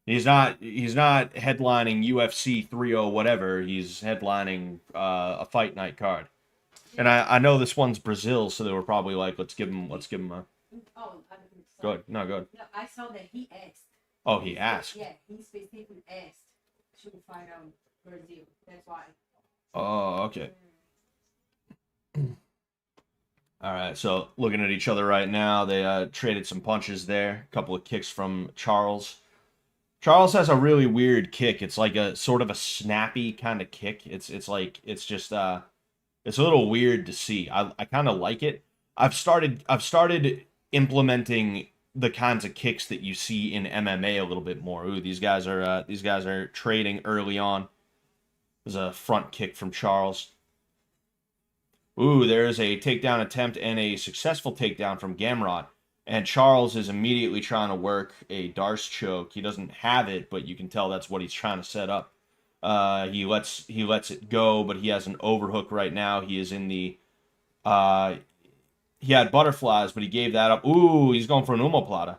he's not headlining UFC 30 whatever. He's headlining a fight night card. And I know this one's Brazil, so they were probably like, let's give him a. Oh, Good. No, good. No, I saw that he asked. Oh, he asked. Yeah, he specifically asked to fight out Brazil. That's why. Oh, okay. All right, so looking at each other right now, they traded some punches there. A couple of kicks from Charles. Charles has a really weird kick. It's like a sort of a snappy kind of kick. It's just it's a little weird to see. I kind of like it. I've started implementing the kinds of kicks that you see in MMA a little bit more. Ooh, these guys are trading early on. There's a front kick from Charles. Ooh, there's a takedown attempt and a successful takedown from Gamrot. And Charles is immediately trying to work a Darce choke. He doesn't have it, but you can tell that's what he's trying to set up. He lets it go, but he has an overhook right now. He is in the he had butterflies, but he gave that up. Ooh, he's going for an omoplata.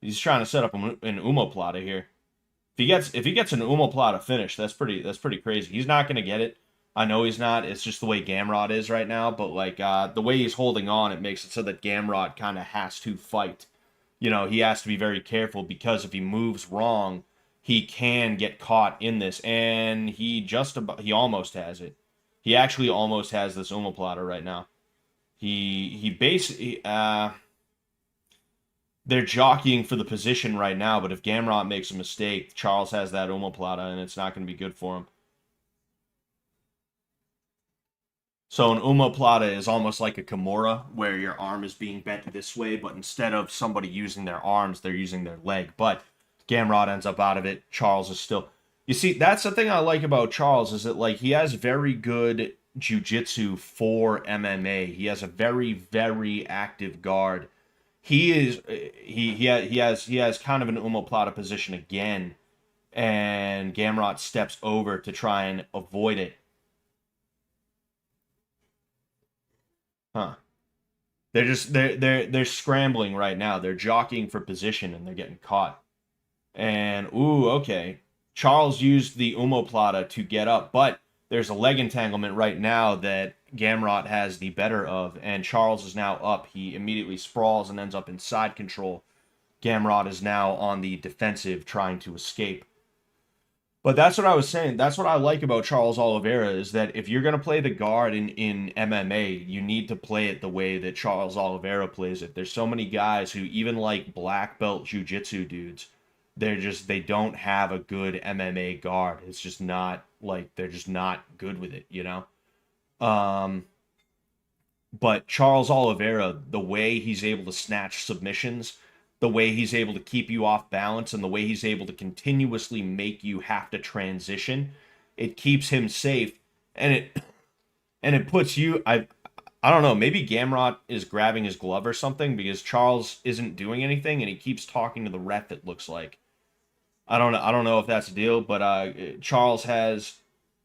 He's trying to set up an omoplata here. If he gets an omoplata finish, that's pretty crazy. He's not going to get it. I know he's not. It's just the way Gamrot is right now. But like the way he's holding on, it makes it so that Gamrot kind of has to fight. He has to be very careful because if he moves wrong, he can get caught in this. And he almost has it. He actually almost has this omoplata right now. He basically they're jockeying for the position right now. But if Gamrot makes a mistake, Charles has that omoplata, and it's not going to be good for him. So an omoplata is almost like a kimura, where your arm is being bent this way, but instead of somebody using their arms, they're using their leg. But Gamrot ends up out of it. Charles is still... You see, that's the thing I like about Charles, is that like he has very good jiu-jitsu for MMA. He has a very, very active guard. He has kind of an omoplata position again, and Gamrot steps over to try and avoid it. Huh. They're scrambling right now. They're jockeying for position and they're getting caught. And ooh, okay. Charles used the omoplata to get up, but there's a leg entanglement right now that Gamrot has the better of, and Charles is now up. He immediately sprawls and ends up in side control. Gamrot is now on the defensive, trying to escape. But that's what I was saying. That's what I like about Charles Oliveira is that if you're going to play the guard in MMA, you need to play it the way that Charles Oliveira plays it. There's so many guys who even like black belt jiu-jitsu dudes, they don't have a good MMA guard. It's just not like they're just not good with it, you know? But Charles Oliveira, the way he's able to snatch submissions, the way he's able to keep you off balance, and the way he's able to continuously make you have to transition, it keeps him safe, and it puts you. I don't know. Maybe Gamrot is grabbing his glove or something because Charles isn't doing anything, and he keeps talking to the ref. It looks like. I don't know if that's the deal, but Charles has.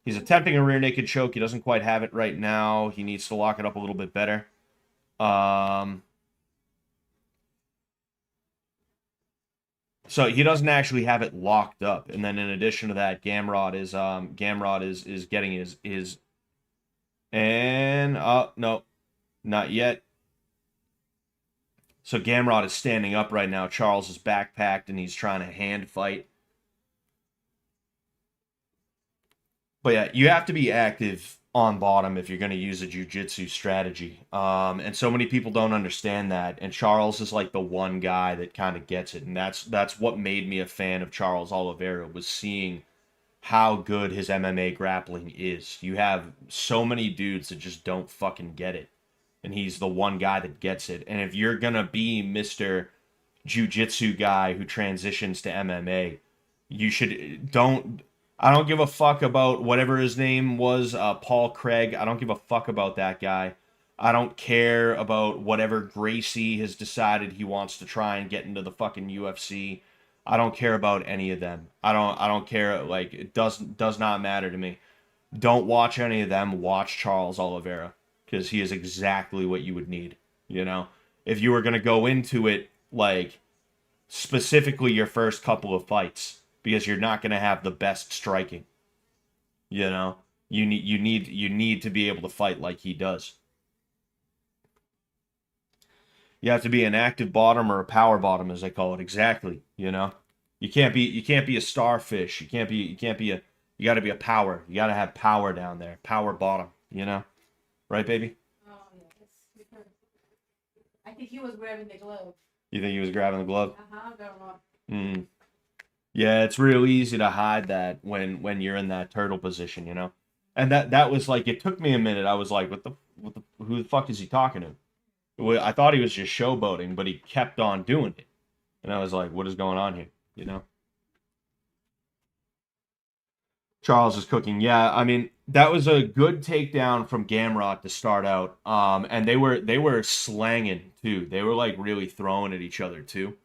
He's attempting a rear naked choke. He doesn't quite have it right now. He needs to lock it up a little bit better. So he doesn't actually have it locked up. And then in addition to that, Gamrot is getting his and no, not yet. So Gamrot is standing up right now. Charles is backpacked and he's trying to hand fight. But yeah, you have to be active on bottom if you're going to use a jiu-jitsu strategy. And so many people don't understand that. And Charles is like the one guy that kind of gets it. And that's what made me a fan of Charles Oliveira, was seeing how good his MMA grappling is. You have so many dudes that just don't fucking get it. And he's the one guy that gets it. And if you're going to be Mr. Jiu-jitsu guy who transitions to MMA, you should I don't give a fuck about whatever his name was, Paul Craig. I don't give a fuck about that guy. I don't care about whatever Gracie has decided he wants to try and get into the fucking UFC. I don't care about any of them. I don't care. Like, it does not matter to me. Don't watch any of them. Watch Charles Oliveira, because he is exactly what you would need. You know, if you were gonna go into it like specifically your first couple of fights, because you're not going to have the best striking. You know, you need to be able to fight like he does. You have to be an active bottom or a power bottom, as they call it. Exactly. You know, you can't be a starfish. You got to be a power. You got to have power down there. Power bottom. You know, right, baby? Oh yes, because I think he was grabbing the glove. You think he was grabbing the glove? Gamrot. Yeah, it's real easy to hide that when you're in that turtle position, you know. And that was like, it took me a minute. I was like, who the fuck is he talking to? Well, I thought he was just showboating, but he kept on doing it. And I was like, what is going on here? You know? Charles is cooking. Yeah, I mean, that was a good takedown from Gamrot to start out. And they were slanging too. They were like really throwing at each other too.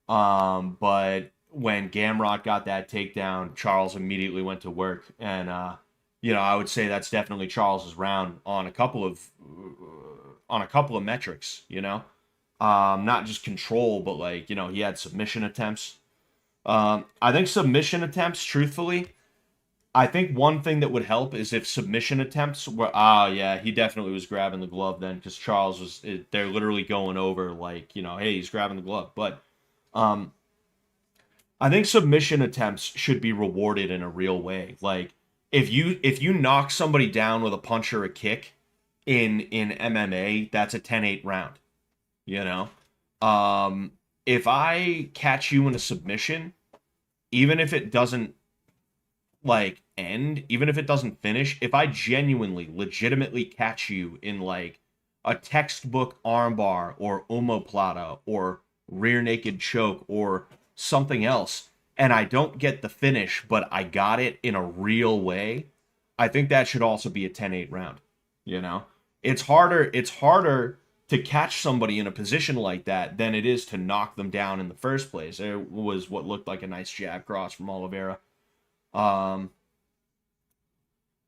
But when Gamrot got that takedown, Charles immediately went to work, and I would say that's definitely Charles's round on a couple of metrics. You know, not just control, but like, you know, he had submission attempts. I think submission attempts, truthfully, I think one thing that would help is if submission attempts were, yeah, he definitely was grabbing the glove then, because Charles was, they're literally going over like, you know, hey, he's grabbing the glove, but I think submission attempts should be rewarded in a real way. Like, if you knock somebody down with a punch or a kick in MMA, that's a 10-8 round. You know? If I catch you in a submission, even if it doesn't like end, even if it doesn't finish, if I genuinely, legitimately catch you in like a textbook armbar or omoplata or rear naked choke or something else, and I don't get the finish, but I got it in a real way, I think that should also be a 10-8 round. You know? It's harder to catch somebody in a position like that than it is to knock them down in the first place. It was what looked like a nice jab cross from Oliveira.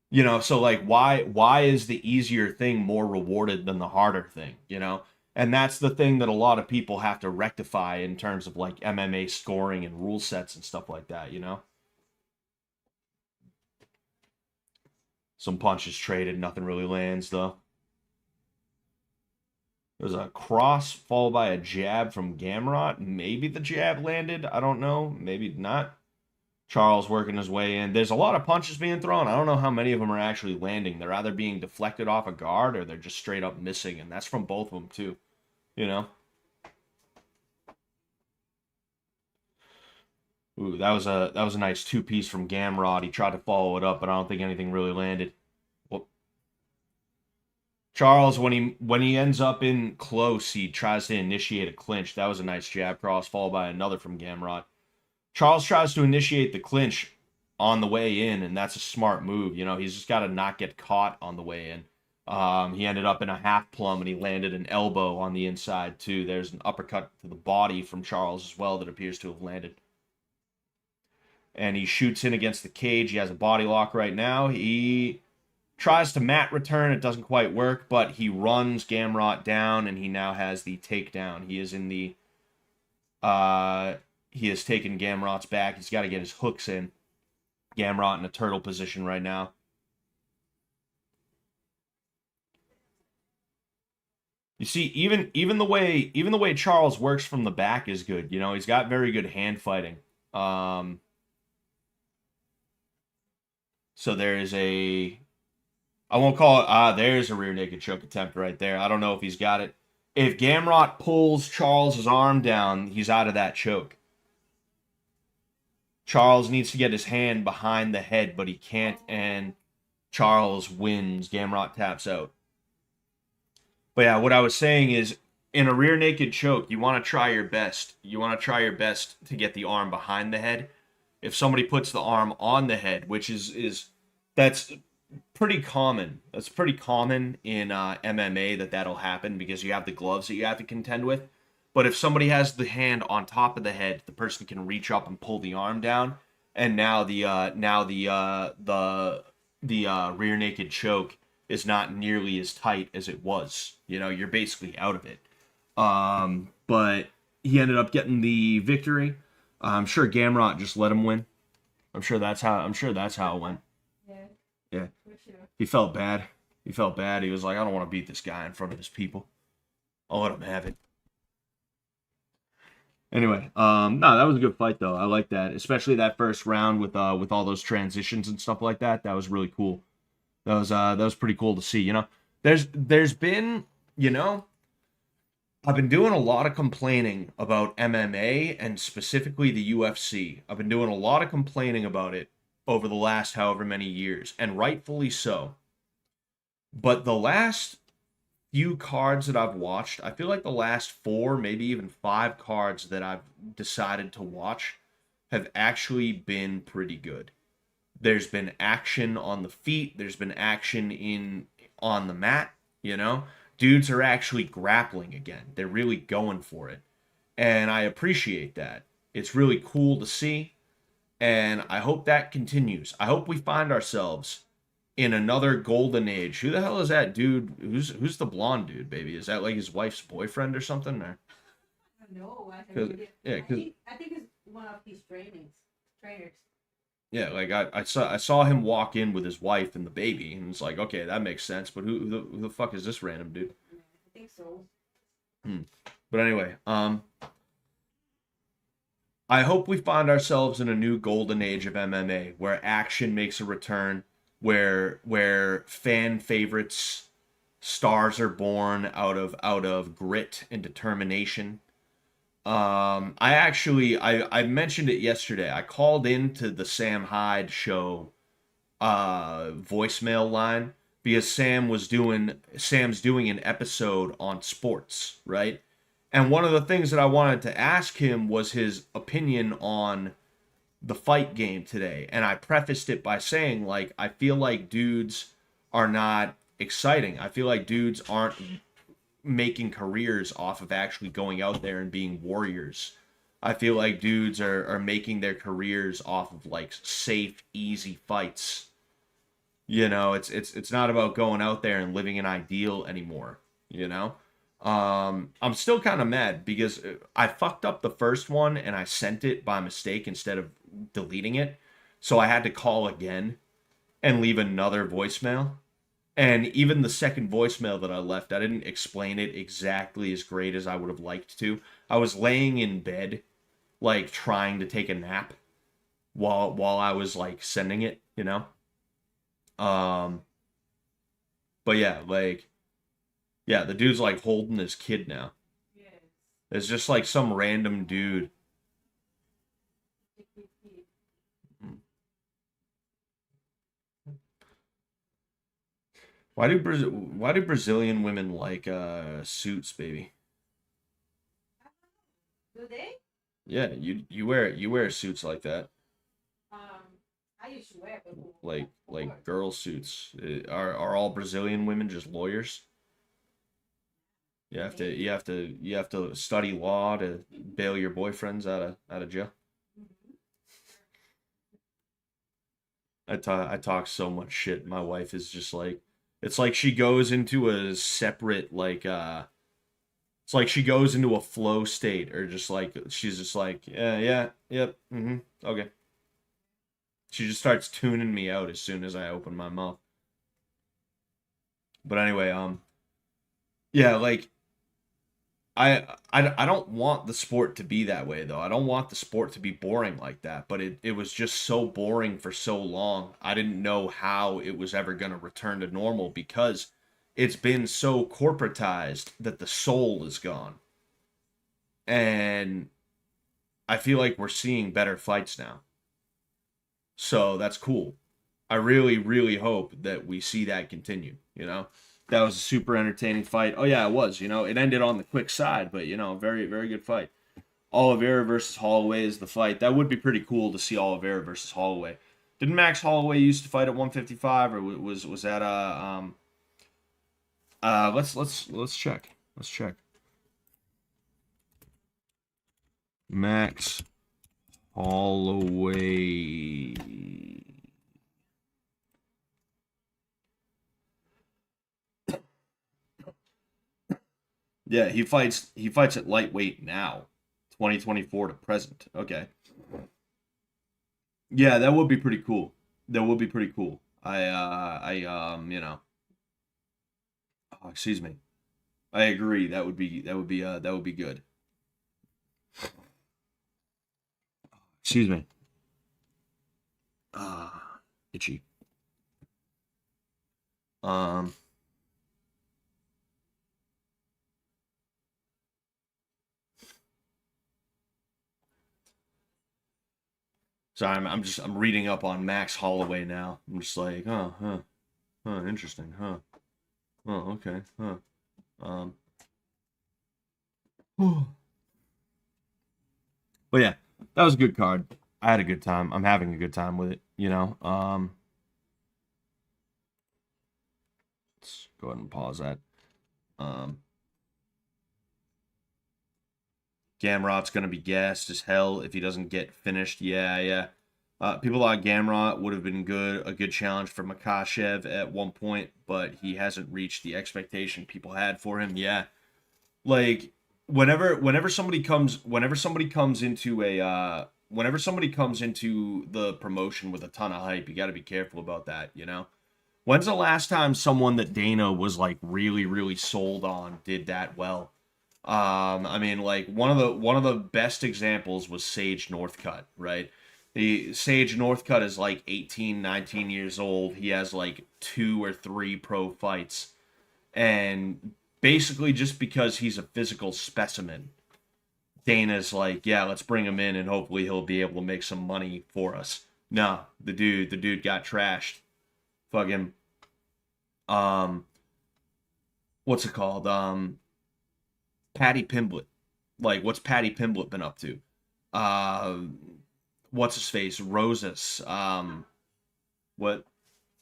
You know, so like why is the easier thing more rewarded than the harder thing, you know? And that's the thing that a lot of people have to rectify in terms of like MMA scoring and rule sets and stuff like that, you know? Some punches traded, nothing really lands though. There's a cross followed by a jab from Gamrot. Maybe the jab landed. I don't know. Maybe not. Charles working his way in. There's a lot of punches being thrown. I don't know how many of them are actually landing. They're either being deflected off a guard or they're just straight up missing, and that's from both of them too. You know? Ooh, that was a nice two-piece from Gamrot. He tried to follow it up, but I don't think anything really landed. Well, Charles, when he ends up in close, he tries to initiate a clinch. That was a nice jab cross, followed by another from Gamrot. Charles tries to initiate the clinch on the way in, and that's a smart move. You know, he's just got to not get caught on the way in. He ended up in a half plum, and he landed an elbow on the inside, too. There's an uppercut to the body from Charles as well that appears to have landed. And he shoots in against the cage. He has a body lock right now. He tries to mat return. It doesn't quite work, but he runs Gamrot down, and he now has the takedown. He is in the... he has taken Gamrot's back. He's got to get his hooks in. Gamrot in a turtle position right now. You see, even the way Charles works from the back is good. You know, he's got very good hand fighting. So there is a... I won't call it... there's a rear naked choke attempt right there. I don't know if he's got it. If Gamrot pulls Charles's arm down, he's out of that choke. Charles needs to get his hand behind the head, but he can't, and Charles wins. Gamrot taps out. But yeah, what I was saying is, in a rear naked choke, you want to try your best. You want to try your best to get the arm behind the head. If somebody puts the arm on the head, which is that's pretty common. That's pretty common in MMA that'll happen because you have the gloves that you have to contend with. But if somebody has the hand on top of the head, the person can reach up and pull the arm down, and now the rear naked choke is not nearly as tight as it was. You know, you're basically out of it. But he ended up getting the victory. I'm sure Gamrot just let him win. I'm sure that's how it went. Yeah. For sure. He felt bad. He was like, I don't want to beat this guy in front of his people. I'll let him have it. Anyway, no, that was a good fight though. I like that, especially that first round with all those transitions and stuff like that. That was really cool. That was pretty cool to see. You know, there's been, you know, I've been doing a lot of complaining about MMA and specifically the UFC. I've been doing a lot of complaining about it over the last however many years, and rightfully so. But the last few cards that I've watched, I feel like the last 4, maybe even 5 cards that I've decided to watch have actually been pretty good. There's been action on the feet, there's been action on the mat, you know? Dudes are actually grappling again. They're really going for it. And I appreciate that. It's really cool to see. And I hope that continues. I hope we find ourselves in another golden age. Who the hell is that dude? Who's the blonde dude, baby? Is that like his wife's boyfriend or something? Or? No, I think it's one of his trainers. Yeah, like I saw him walk in with his wife and the baby, and it's like, okay, that makes sense. But who the fuck is this random dude? I think so. But anyway, I hope we find ourselves in a new golden age of MMA where action makes a return, where fan favorites, stars are born out of grit and determination. I mentioned it yesterday. I called into the Sam Hyde show voicemail line because Sam's doing an episode on sports, right? And one of the things that I wanted to ask him was his opinion on the fight game today. And I prefaced it by saying, like, I feel like dudes are not exciting. I feel like dudes aren't making careers off of actually going out there and being warriors. I feel like dudes are making their careers off of like safe, easy fights. You know, it's not about going out there and living an ideal anymore, you know? I'm still kind of mad because I fucked up the first one and I sent it by mistake instead of deleting it. So I had to call again and leave another voicemail. And even the second voicemail that I left, I didn't explain it exactly as great as I would have liked to. I was laying in bed, like trying to take a nap while I was like sending it, you know? Um, but yeah, like yeah, the dude's like holding his kid now. Yes. It's just like some random dude. Why do Brazilian women like suits, baby? Do they? Yeah, you wear suits like that. Um, I used to wear before. Like girl suits. Are all Brazilian women just lawyers? You have to study law to bail your boyfriends out of jail. Mhm. I talk so much shit. My wife is just like it's like she goes into a separate like it's like she goes into a flow state or just like she's just like yeah, yep, okay. She just starts tuning me out as soon as I open my mouth. But anyway, yeah, like I don't want the sport to be that way though. I don't want the sport to be boring like that, but it was just so boring for so long. I didn't know how it was ever going to return to normal because it's been so corporatized that the soul is gone. And I feel like we're seeing better fights now. So that's cool. I really, really hope that we see that continue, you know? That was a super entertaining fight. Oh yeah, it was, you know. It ended on the quick side, but you know, very, very good fight. Oliveira versus Holloway is the fight. That would be pretty cool to see Oliveira versus Holloway. Didn't Max Holloway used to fight at 155 or was that let's check. Let's check. Max Holloway. Yeah, he fights at lightweight now. 2024 to present. Okay. Yeah, that would be pretty cool. That would be pretty cool. You know, oh, excuse me. I agree. That would be good. Excuse me. Itchy. Um so I'm reading up on Max Holloway now. I'm just like, interesting, okay, Um but yeah, that was a good card. I had a good time. I'm having a good time with it, you know. Let's go ahead and pause that. Um Gamrot's gonna be gassed as hell if he doesn't get finished. Yeah. People thought Gamrot would have been a good challenge for Makashev at one point, but he hasn't reached the expectation people had for him. Yeah, like whenever somebody comes into the promotion with a ton of hype, you got to be careful about that. You know, when's the last time someone that Dana was like really really sold on did that well? I mean, like one of the best examples was Sage Northcutt, right? The Sage Northcutt is like 18, 19 years old. He has like two or three pro fights. And basically just because he's a physical specimen, Dana's like, yeah, let's bring him in and hopefully he'll be able to make some money for us. No, the dude got trashed. Fucking um what's it called? Patty Pimblett. Like, what's Patty Pimblett been up to? Uh, what's his face? Rosas. What?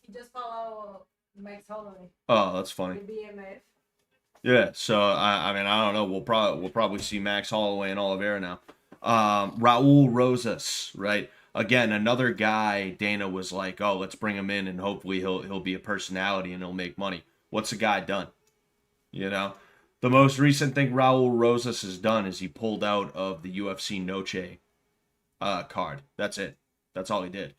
He just follow Max Holloway. Oh, that's funny. The BMF. Yeah. So I mean, I don't know. We'll probably see Max Holloway and Oliveira now. Raul Rosas, right? Again, another guy. Dana was like, oh, let's bring him in and hopefully he'll be a personality and he'll make money. What's the guy done? You know. The most recent thing Raul Rosas has done is he pulled out of the UFC Noche card. That's it. That's all he did.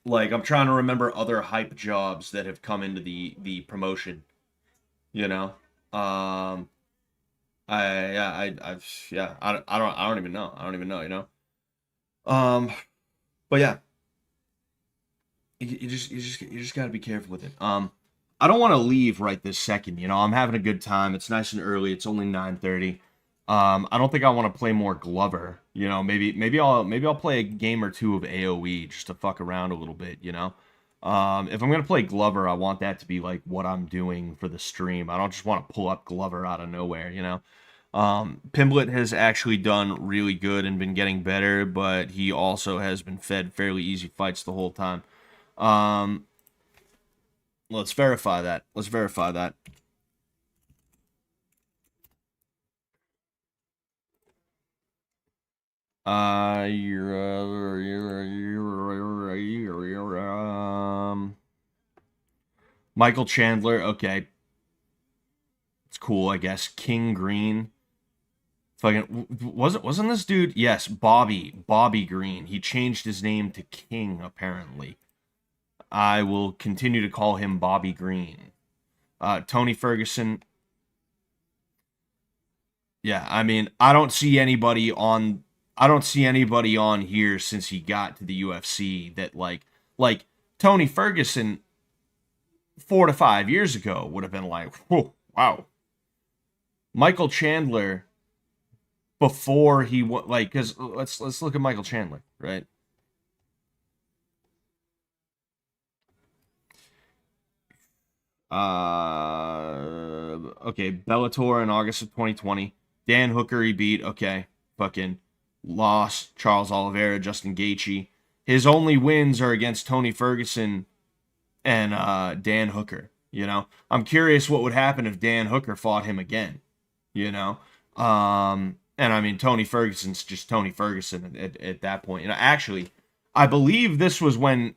Like, I'm trying to remember other hype jobs that have come into the promotion. You know, I don't even know. I don't even know. You know, but yeah, you just got to be careful with it. I don't want to leave right this second. You know, I'm having a good time. It's nice and early. It's only 9:30. I don't think I want to play more Glover. You know, maybe I'll play a game or two of AOE just to fuck around a little bit. You know, if I'm gonna play Glover, I want that to be like what I'm doing for the stream. I don't just want to pull up Glover out of nowhere. You know, Pimblett has actually done really good and been getting better, but he also has been fed fairly easy fights the whole time. Let's verify that. Let's verify that. Michael Chandler, okay. It's cool, I guess. King Green. Fucking wasn't this dude? Yes, Bobby Green. He changed his name to King, apparently. I will continue to call him Bobby Green. Tony Ferguson. Yeah, I mean, I don't see anybody on here since he got to the UFC that like Tony Ferguson 4 to 5 years ago would have been like, whoa, wow. Michael Chandler before he like, because let's look at Michael Chandler, right? Okay, Bellator in August of 2020. Dan Hooker he beat. Okay, fucking lost. Charles Oliveira, Justin Gaethje. His only wins are against Tony Ferguson and Dan Hooker. You know, I'm curious what would happen if Dan Hooker fought him again. You know, and I mean Tony Ferguson's just Tony Ferguson at that point. You know, actually, I believe this was when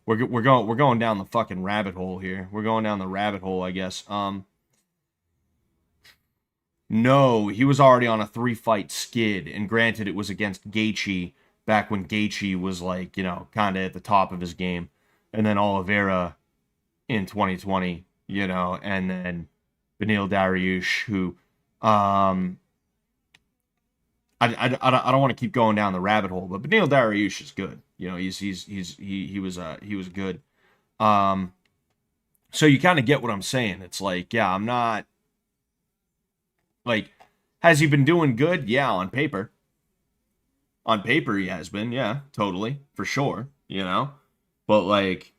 we're going down the fucking rabbit hole here. We're going down the rabbit hole, I guess. No, he was already on a 3-fight skid, and granted, it was against Gaethje back when Gaethje was like, you know, kind of at the top of his game, and then Oliveira in 2020, you know, and then Beneil Dariush, who, I don't want to keep going down the rabbit hole, but Beneil Dariush is good. You know, he was good. So you kind of get what I'm saying. It's like, yeah, I'm not like, has he been doing good? Yeah, on paper. On paper, he has been. Yeah, totally, for sure. You know, but like,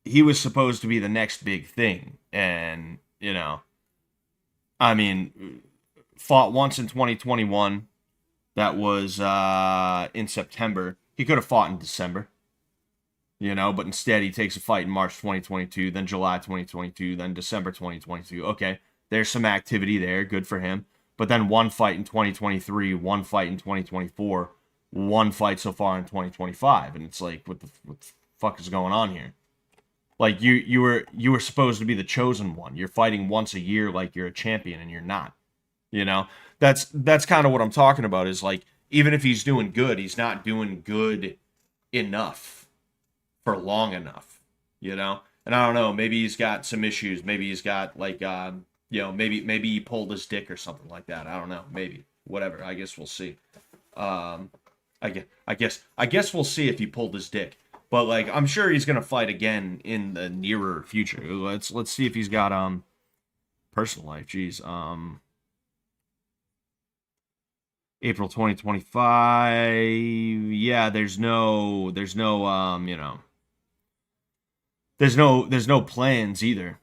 he was supposed to be the next big thing, and you know, I mean, fought once in 2021. That was in September. He could have fought in December, you know, but instead he takes a fight in March 2022, then July 2022, then December 2022. Okay, there's some activity there. Good for him. But then one fight in 2023, one fight in 2024, one fight so far in 2025. And it's like, what the fuck is going on here? Like, you were supposed to be the chosen one. You're fighting once a year like you're a champion, and you're not. You know? That's kind of what I'm talking about, is like, even if he's doing good, he's not doing good enough for long enough, you know? And I don't know, maybe he's got some issues. Maybe he's got like, you know, maybe he pulled his dick or something like that. I don't know. Maybe. Whatever. I guess we'll see. I guess we'll see if he pulled his dick. But like, I'm sure he's gonna fight again in the nearer future. Let's see if he's got personal life. Jeez. April 2025. Yeah, there's no you know, there's no plans either.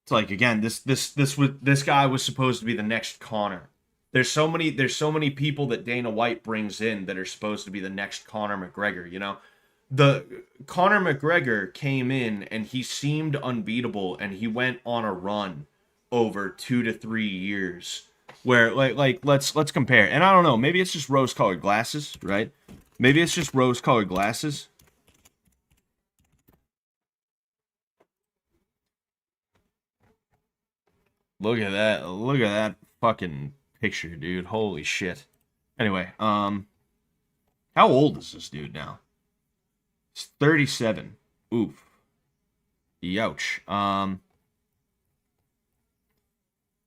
It's like, again, this guy was supposed to be the next Conor. There's so many people that Dana White brings in that are supposed to be the next Conor McGregor, you know? The Conor McGregor came in and he seemed unbeatable, and he went on a run over 2 to 3 years where like let's compare. And I don't know, maybe it's just rose-colored glasses, right? Maybe it's just rose-colored glasses. Look at that. Look at that fucking picture, dude. Holy shit. Anyway, how old is this dude now? He's 37. Oof. Youch.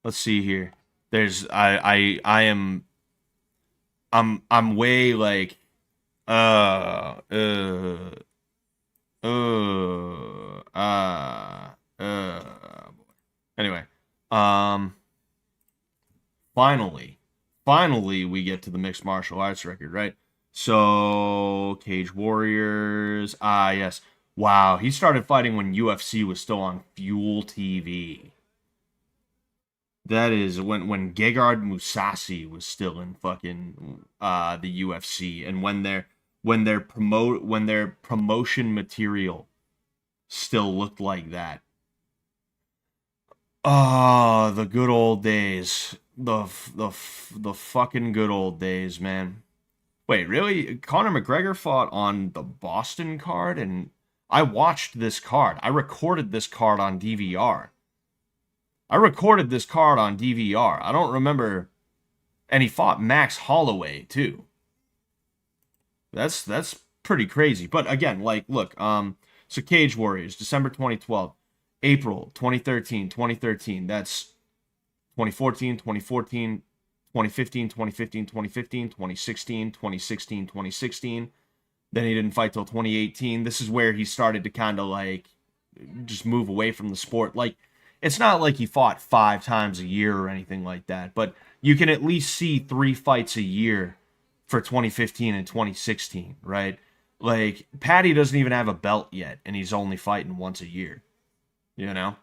Let's see here. There's I'm way like uh uh uh uh anyway, um finally we get to the mixed martial arts record, right? So Cage Warriors, yes. Wow, he started fighting when UFC was still on Fuel TV. That is when Gegard Mousasi was still in fucking the UFC, and when their promotion material still looked like that. Oh, the good old days. The fucking good old days, man. Wait, really? Conor McGregor fought on the Boston card, and I watched this card. I recorded this card on DVR. I don't remember. And he fought Max Holloway too. That's pretty crazy. But again, like, look, so Cage Warriors, December 2012, April 2013. That's 2014, 2014, 2015, 2015, 2015, 2016, 2016, 2016. Then he didn't fight till 2018. This is where he started to kind of like just move away from the sport. Like, it's not like he fought 5 times a year or anything like that, but you can at least see 3 fights a year for 2015 and 2016, right? Like, Patty doesn't even have a belt yet, and he's only fighting once a year. You know?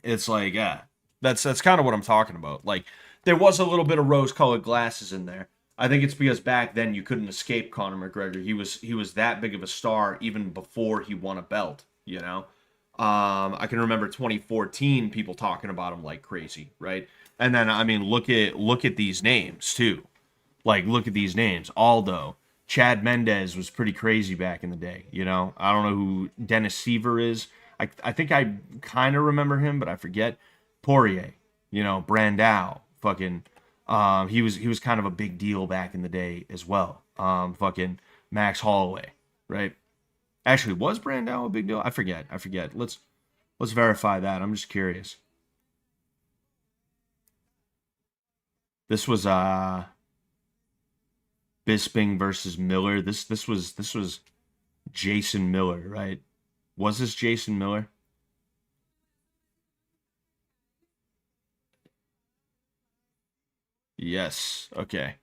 It's like, yeah, that's kind of what I'm talking about. Like, there was a little bit of rose-colored glasses in there. I think it's because back then you couldn't escape Conor McGregor. He was that big of a star even before he won a belt, you know? I can remember 2014 people talking about him like crazy, right? And then I mean, look at these names too. Like, look at these names. Aldo, Chad Mendez was pretty crazy back in the day. You know, I don't know who Dennis Seaver is. I think I kind of remember him, but I forget. Poirier, you know, Brandao, fucking. He was kind of a big deal back in the day as well. Fucking Max Holloway, right? Actually, was Brandao a big deal? I forget. Let's verify that. I'm just curious. This was Bisping versus Miller. This was Jason Miller, right? Was this Jason Miller? Yes. Okay.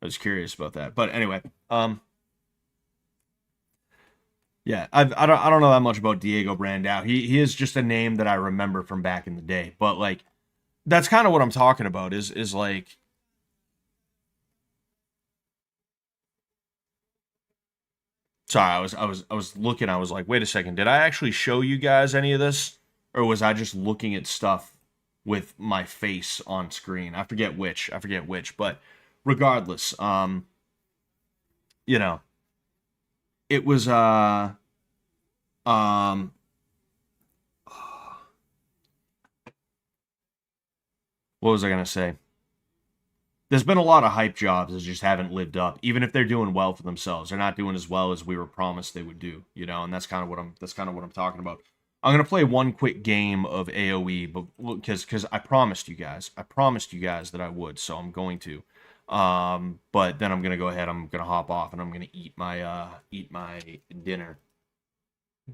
I was curious about that. But anyway, yeah, I don't know that much about Diego Brandao. He is just a name that I remember from back in the day. But like, that's kind of what I'm talking about. Is like, sorry, I was looking. I was like, wait a second, did I actually show you guys any of this, or was I just looking at stuff with my face on screen? I forget which. But regardless, you know, it was um what was I gonna say? There's been a lot of hype jobs that just haven't lived up. Even if they're doing well for themselves, they're not doing as well as we were promised they would do. You know, and that's kind of what I'm talking about. I'm gonna play one quick game of AOE, but because I promised you guys that I would, so I'm going to. But then I'm gonna go ahead. I'm gonna hop off and I'm gonna eat my dinner.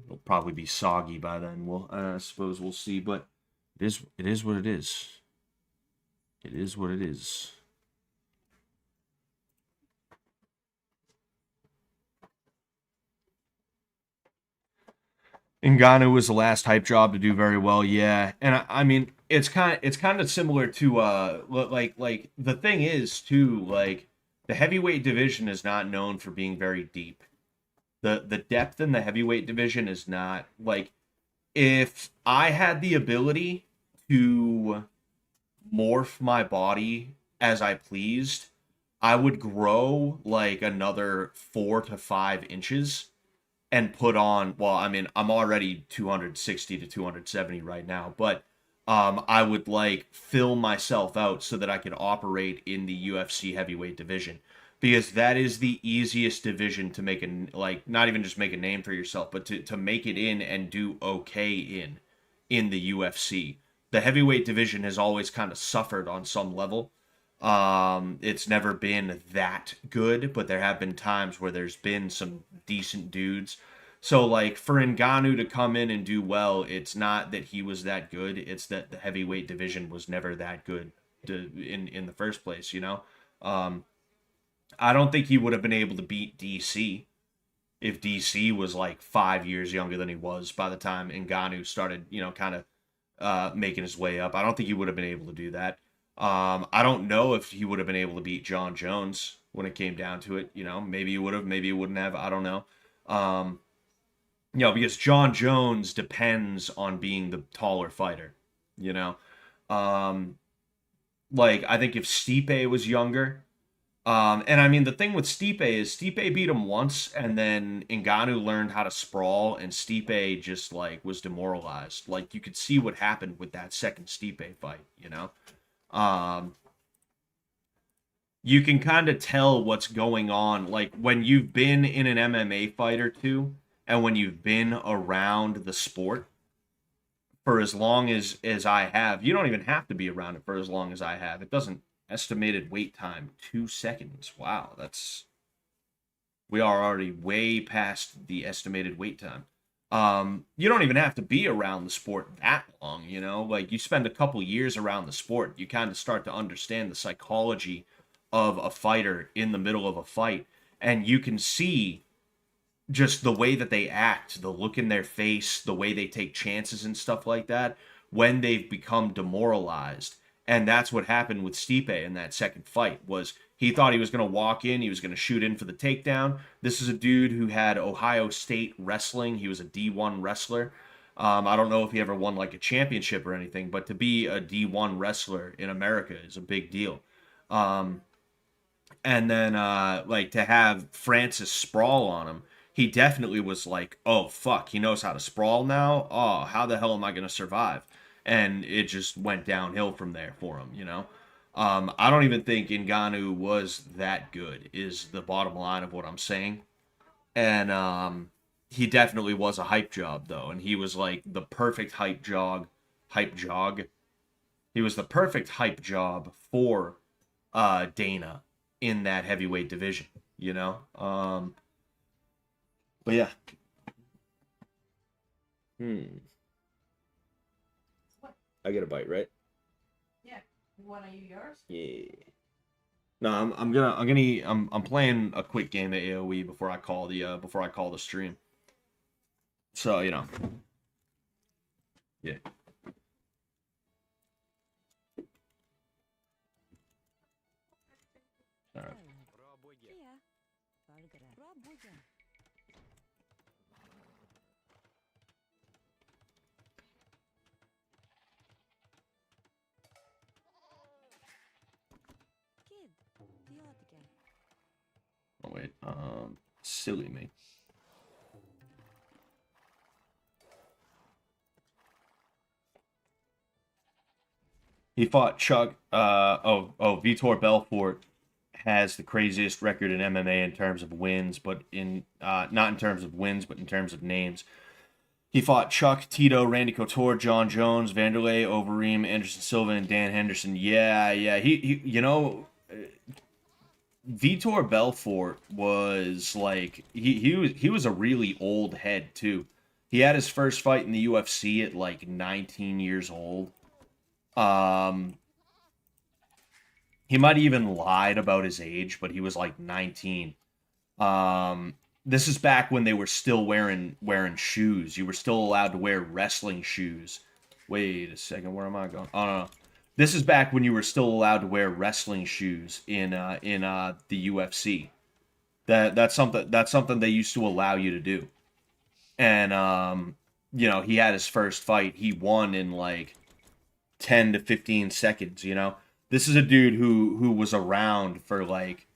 It'll probably be soggy by then. I suppose we'll see. But it is what it is. It is what it is. Ngannou was the last hype job to do very well, yeah. And I mean, it's kind of similar to like the thing is too, like, the heavyweight division is not known for being very deep. The depth in the heavyweight division is not like, if I had the ability to morph my body as I pleased, I would grow like another 4 to 5 inches and put on, well, I mean, I'm already 260 to 270 right now, but I would like fill myself out so that I could operate in the UFC heavyweight division, because that is the easiest division to make like not even just make a name for yourself, but to make it in and do okay in the UFC. The heavyweight division has always kind of suffered on some level. It's never been that good, but there have been times where there's been some decent dudes. So like for Ngannou to come in and do well, it's not that he was that good, it's that the heavyweight division was never that good in the first place, you know? Um, I don't think he would have been able to beat DC if DC was like 5 years younger than he was by the time Ngannou started, kind of making his way up. I don't think he would have been able to do that. I don't know if he would have been able to beat John Jones when it came down to it. Maybe he would have, maybe he wouldn't have. I don't know. Um, because John Jones depends on being the taller fighter. You know, um, like I think if Stipe was younger, and I mean the thing with Stipe is Stipe beat him once, and then Ngannou learned how to sprawl, and Stipe just like was demoralized. Like you could see what happened with that second Stipe fight. Um, you can kind of tell what's going on, like when you've been in an MMA fight or two, and when you've been around the sport for as long as I have. You don't even have to be around it for as long as I have. It doesn't estimated wait time 2 seconds. Wow, we are already way past the estimated wait time. You don't even have to be around the sport that long, like you spend a couple years around the sport, you kind of start to understand the psychology of a fighter in the middle of a fight, and you can see just the way that they act, the look in their face, the way they take chances and stuff like that when they've become demoralized. And that's what happened with Stipe in that second fight. Was he thought he was going to walk in, he was going to shoot in for the takedown. This is a dude who had Ohio State wrestling. He was a D1 wrestler. I don't know if he ever won like a championship or anything, but to be a D1 wrestler in America is a big deal. And then like to have Francis sprawl on him, he definitely was like, oh fuck, he knows how to sprawl now. Oh, how the hell am I going to survive? And it just went downhill from there for him. I don't even think Ngannou was that good, is the bottom line of what I'm saying. And he definitely was a hype job though, and he was like the perfect hype jog. He was the perfect hype job for Dana in that heavyweight division. But yeah. I get a bite, right? Yeah. You want to use yours? Yeah. No, I'm playing a quick game of AoE before I call the stream. So, yeah. All right. Oh wait, silly me. He fought Chuck. Vitor Belfort has the craziest record in MMA in terms of wins, but not in terms of wins, but in terms of names. He fought Chuck, Tito, Randy Couture, John Jones, Vanderlei, Overeem, Anderson Silva, and Dan Henderson. Yeah. He Vitor Belfort was like he was a really old head too. He had his first fight in the UFC at like 19 years old. He might even lied about his age, but he was like 19. This is back when they were still wearing shoes. You were still allowed to wear wrestling shoes. Wait a second, where am I going? Oh no. This is back when you were still allowed to wear wrestling shoes in the UFC. That's something they used to allow you to do. And he had his first fight. He won in like 10 to 15 seconds. This is a dude who was around for like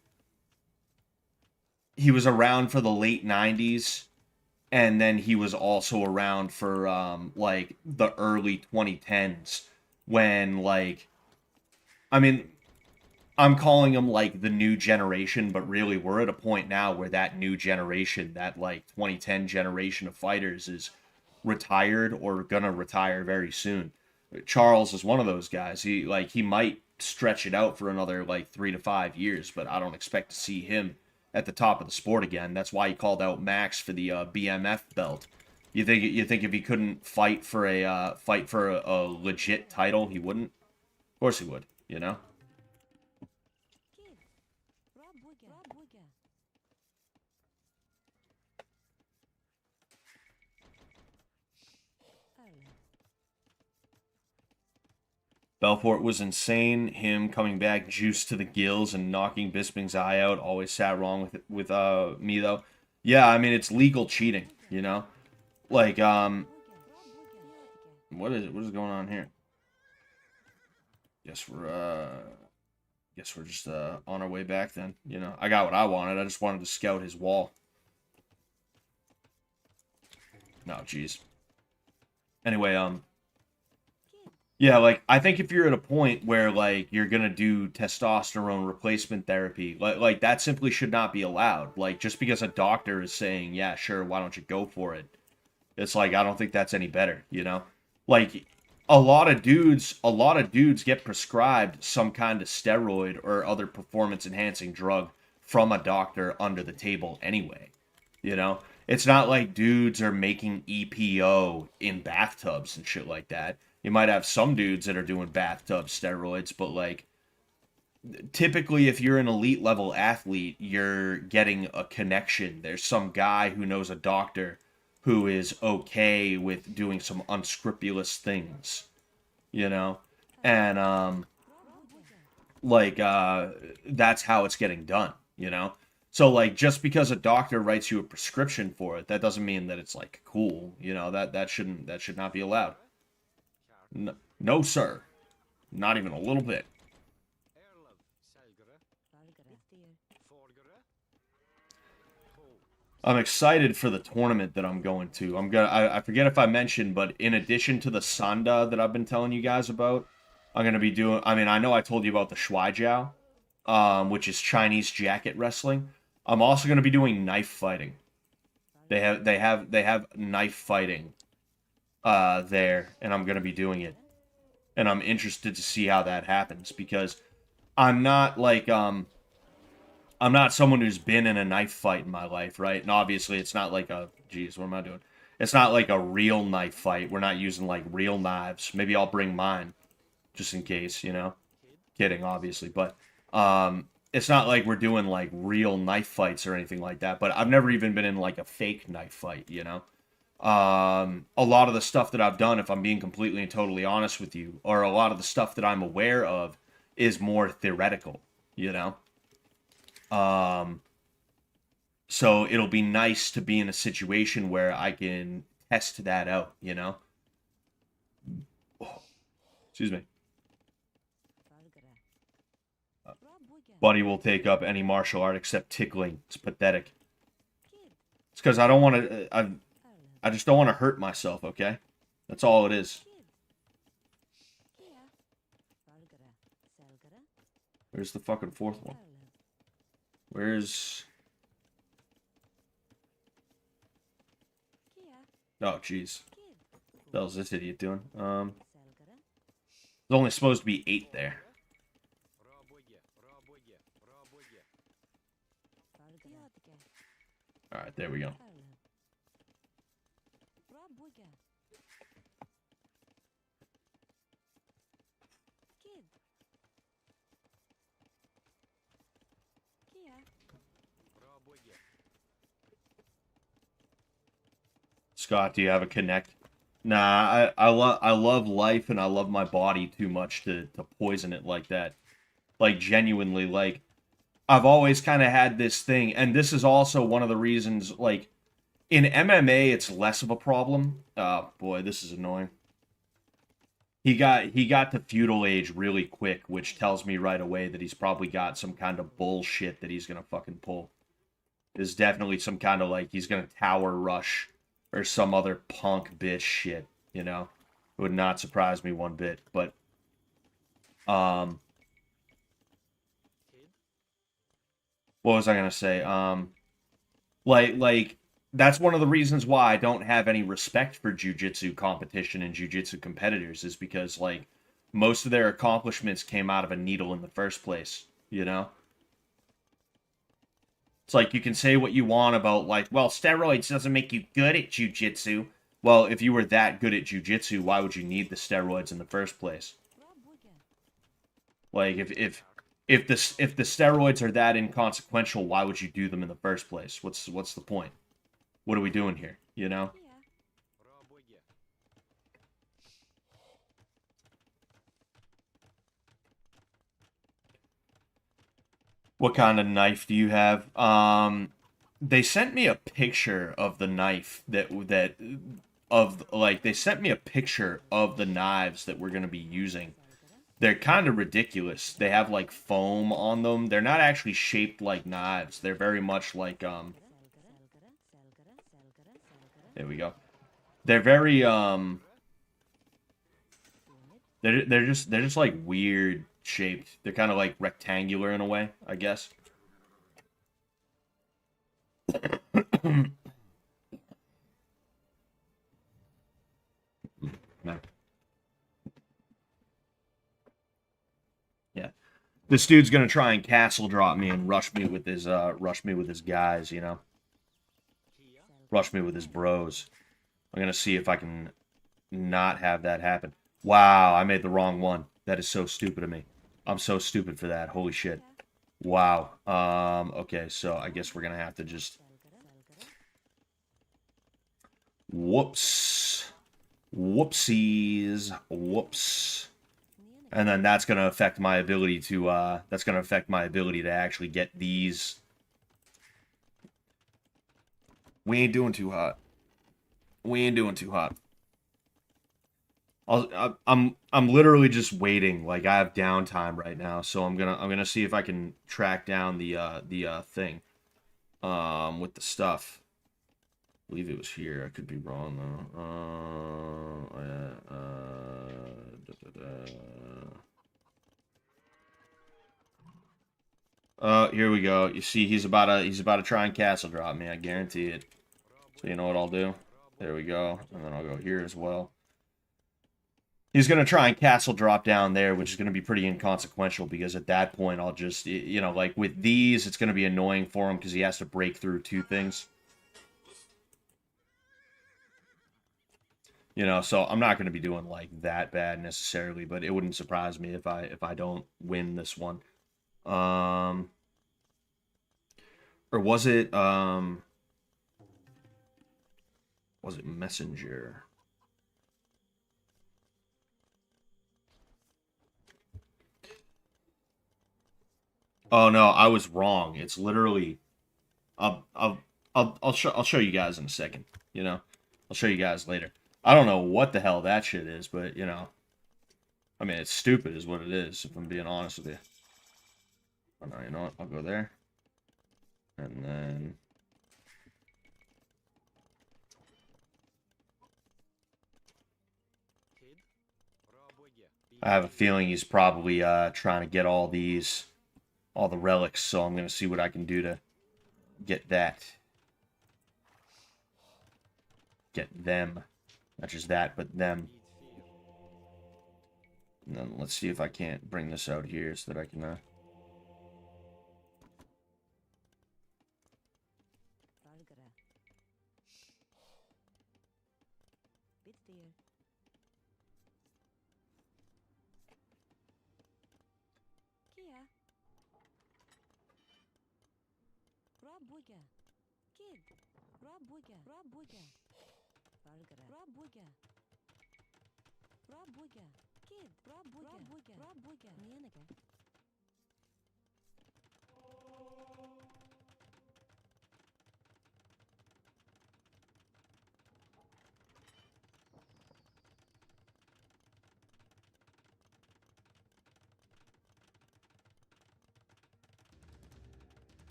he was around for the late 90s, and then he was also around for like the early 2010s. when, like, I mean, I'm calling them like the new generation, but really we're at a point now where that new generation, that like 2010 generation of fighters is retired or gonna retire very soon. Charles is one of those guys. He might stretch it out for another like 3 to 5 years, but I don't expect to see him at the top of the sport again. That's why he called out Max for the BMF belt. You think if he couldn't fight for a legit title, he wouldn't? Of course he would, you know? Belfort was insane. Him coming back juiced to the gills and knocking Bisping's eye out always sat wrong with me though. Yeah, I mean it's legal cheating, you know? Like what is going on here? Guess we're just on our way back then, you know. I got what I wanted. I just wanted to scout his wall. No, jeez. Anyway, yeah, like, I think if you're at a point where, like, you're gonna do testosterone replacement therapy, like that simply should not be allowed. Like, just because a doctor is saying, yeah, sure, why don't you go for it? It's like, I don't think that's any better, you know? Like, a lot of dudes get prescribed some kind of steroid or other performance-enhancing drug from a doctor under the table anyway, you know? It's not like dudes are making EPO in bathtubs and shit like that. You might have some dudes that are doing bathtub steroids, but like typically if you're an elite level athlete, you're getting a connection. There's some guy who knows a doctor who is okay with doing some unscrupulous things, you know? And that's how it's getting done, you know? So like just because a doctor writes you a prescription for it, that doesn't mean that it's like cool, you know? That should not be allowed. No, no, sir. Not even a little bit. I'm excited for the tournament that I'm going to. I forget if I mentioned, but in addition to the Sanda that I've been telling you guys about, I'm gonna be doing. I mean, I know I told you about the Shuaijiao, which is Chinese jacket wrestling. I'm also gonna be doing knife fighting. They have knife fighting there, and I'm gonna be doing it, and I'm interested to see how that happens because I'm not like I'm not someone who's been in a knife fight in my life, right? And obviously it's not like a geez, what am I doing? It's not like a real knife fight. We're not using like real knives. Maybe I'll bring mine just in case, you know. Kidding, obviously, but it's not like we're doing like real knife fights or anything like that. But I've never even been in like a fake knife fight, you know. A lot of the stuff that I've done, if I'm being completely and totally honest with you, or a lot of the stuff that I'm aware of is more theoretical, you know? So it'll be nice to be in a situation where I can test that out, you know? Oh, excuse me. Buddy will take up any martial art except tickling. It's pathetic. It's because I don't want to... I just don't want to hurt myself, okay? That's all it is. Where's the fucking fourth one? Where's... Oh, jeez. What the hell's this idiot doing? There's only supposed to be 8 there. Alright, there we go. Scott, do you have a connect? Nah, I love life and I love my body too much to poison it like that. Like, genuinely, like, I've always kind of had this thing, and this is also one of the reasons, like, in MMA, it's less of a problem. Oh, boy, this is annoying. He got to feudal age really quick, which tells me right away that he's probably got some kind of bullshit that he's gonna fucking pull. There's definitely some kind of, like, he's gonna tower rush or some other punk bitch shit, you know? It would not surprise me one bit, but Um, what was I gonna say? Like that's one of the reasons why I don't have any respect for jiu-jitsu competition and jiu-jitsu competitors is because like most of their accomplishments came out of a needle in the first place, you know? It's like you can say what you want about like, well, steroids doesn't make you good at jiu-jitsu. Well, if you were that good at jiu-jitsu, why would you need the steroids in the first place? Like if the steroids are that inconsequential, why would you do them in the first place? What's the point? What are we doing here? You know? What kind of knife do you have? They sent me a picture of the knife that of like they sent me a picture of the knives that we're gonna be using. They're kind of ridiculous. They have like foam on them. They're not actually shaped like knives. They're very much like there we go. They're very they're just like weird shaped. They're kind of like rectangular in a way, I guess. No. Yeah. This dude's gonna try and castle drop me and rush me with his guys, you know? Rush me with his bros. I'm gonna see if I can not have that happen. Wow, I made the wrong one. That is so stupid of me. I'm so stupid for that. Holy shit. Wow. Okay, so I guess we're gonna have to just whoops. Whoopsies. Whoops. And then that's gonna affect my ability to actually get these. We ain't doing too hot. We ain't doing too hot. I'm literally just waiting. Like I have downtime right now, so I'm gonna see if I can track down the thing with the stuff. I believe it was here. I could be wrong though. Here we go. You see, he's about to try and castle drop me. I guarantee it. So you know what I'll do? There we go, and then I'll go here as well. He's going to try and castle drop down there, which is going to be pretty inconsequential because at that point I'll just, you know, like with these, it's going to be annoying for him because he has to break through two things. You know, so I'm not going to be doing like that bad necessarily, but it wouldn't surprise me if I don't win this one. Or was it Messenger? Oh no, I was wrong. It's literally I'll show you guys in a second, you know. I'll show you guys later. I don't know what the hell that shit is, but you know. I mean, it's stupid is what it is, if I'm being honest with you. Oh no, you know what? I'll go there. And then I have a feeling he's probably trying to get all the relics, so I'm gonna see what I can do to get that. Get them. Not just that, but them. And then let's see if I can't bring this out here so that I can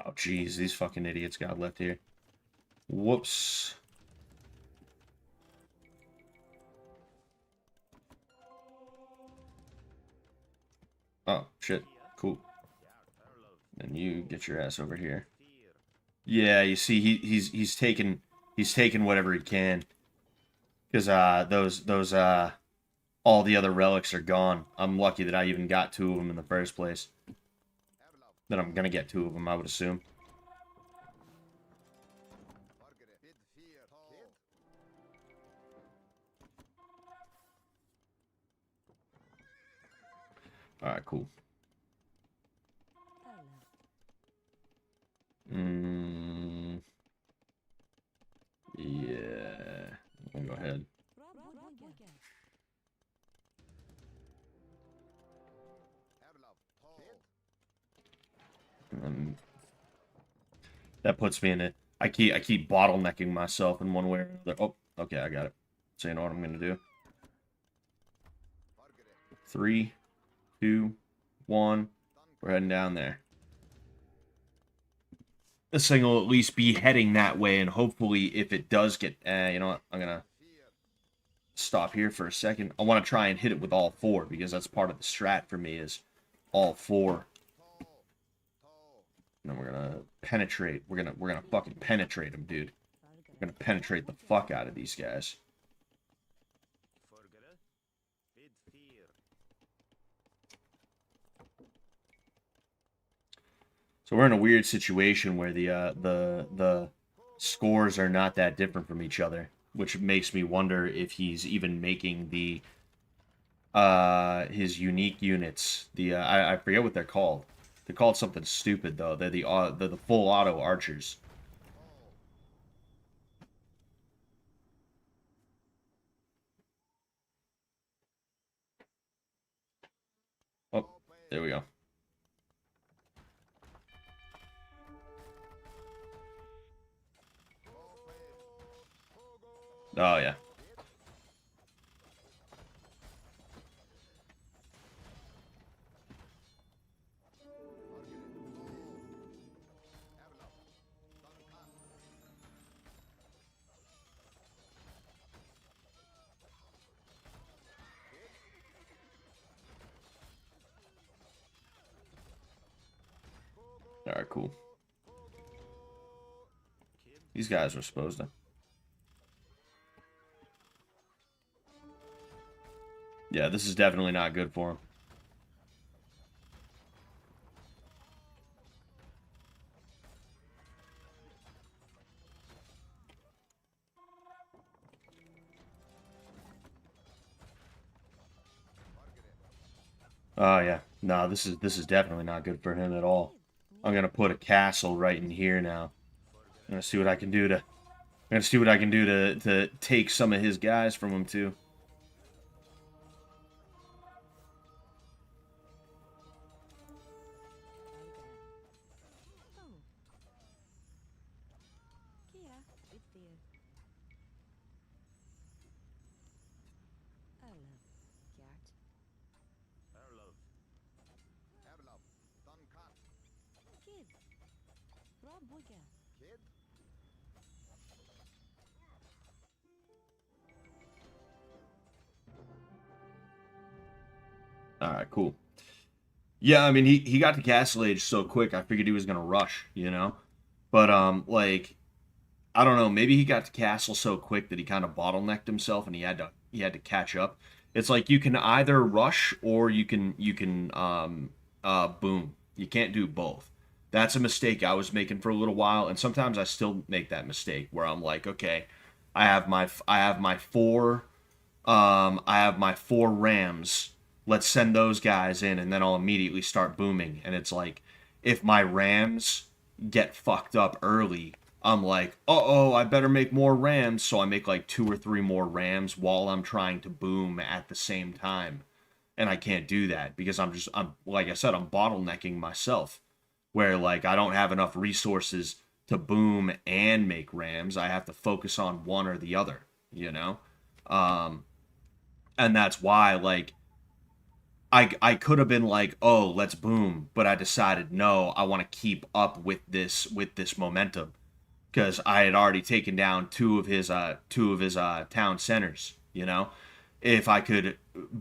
oh, jeez, these fucking idiots got left here. Whoops. Oh, shit. Cool. And you get your ass over here. Yeah, you see, he's taking whatever he can. Because those all the other relics are gone. I'm lucky that I even got 2 of them in the first place. That I'm gonna get 2 of them, I would assume. Alright, cool. Yeah. I'll go ahead. That puts me in it. I keep bottlenecking myself in one way or another. Oh, okay, I got it. So you know what I'm gonna do. 3, 2, 1. We're heading down there. This thing will at least be heading that way, and hopefully, if it does get, you know what? I'm gonna stop here for a second. I want to try and hit it with all 4 because that's part of the strat for me is all 4. And then we're gonna penetrate. We're gonna fucking penetrate them, dude. We're gonna penetrate the fuck out of these guys. So we're in a weird situation where the scores are not that different from each other, which makes me wonder if he's even making the his unique units. The I forget what they're called. They're called something stupid though. They're the full auto archers. Oh, there we go. Oh yeah. Alright, cool. These guys were supposed to. Yeah, this is definitely not good for him. Oh yeah. No, this is definitely not good for him at all. I'm gonna put a castle right in here now. I'm gonna see what I can do to to take some of his guys from him too. Alright, cool. Yeah, I mean he got to Castle Age so quick I figured he was gonna rush, you know? But like I don't know, maybe he got to Castle so quick that he kind of bottlenecked himself and he had to catch up. It's like you can either rush or you can boom. You can't do both. That's a mistake I was making for a little while, and sometimes I still make that mistake where I'm like, okay, I have my 4 I have my 4 Rams. Let's send those guys in, and then I'll immediately start booming. And it's like, if my Rams get fucked up early, I'm like, uh-oh, I better make more Rams. So I make like 2 or 3 more Rams while I'm trying to boom at the same time. And I can't do that because I'm like I said, I'm bottlenecking myself. Where like I don't have enough resources to boom and make Rams. I have to focus on one or the other, you know? Um, and that's why like I could have been like, oh, let's boom, but I decided no, I want to keep up with this momentum because I had already taken down two of his town centers. You know, if I could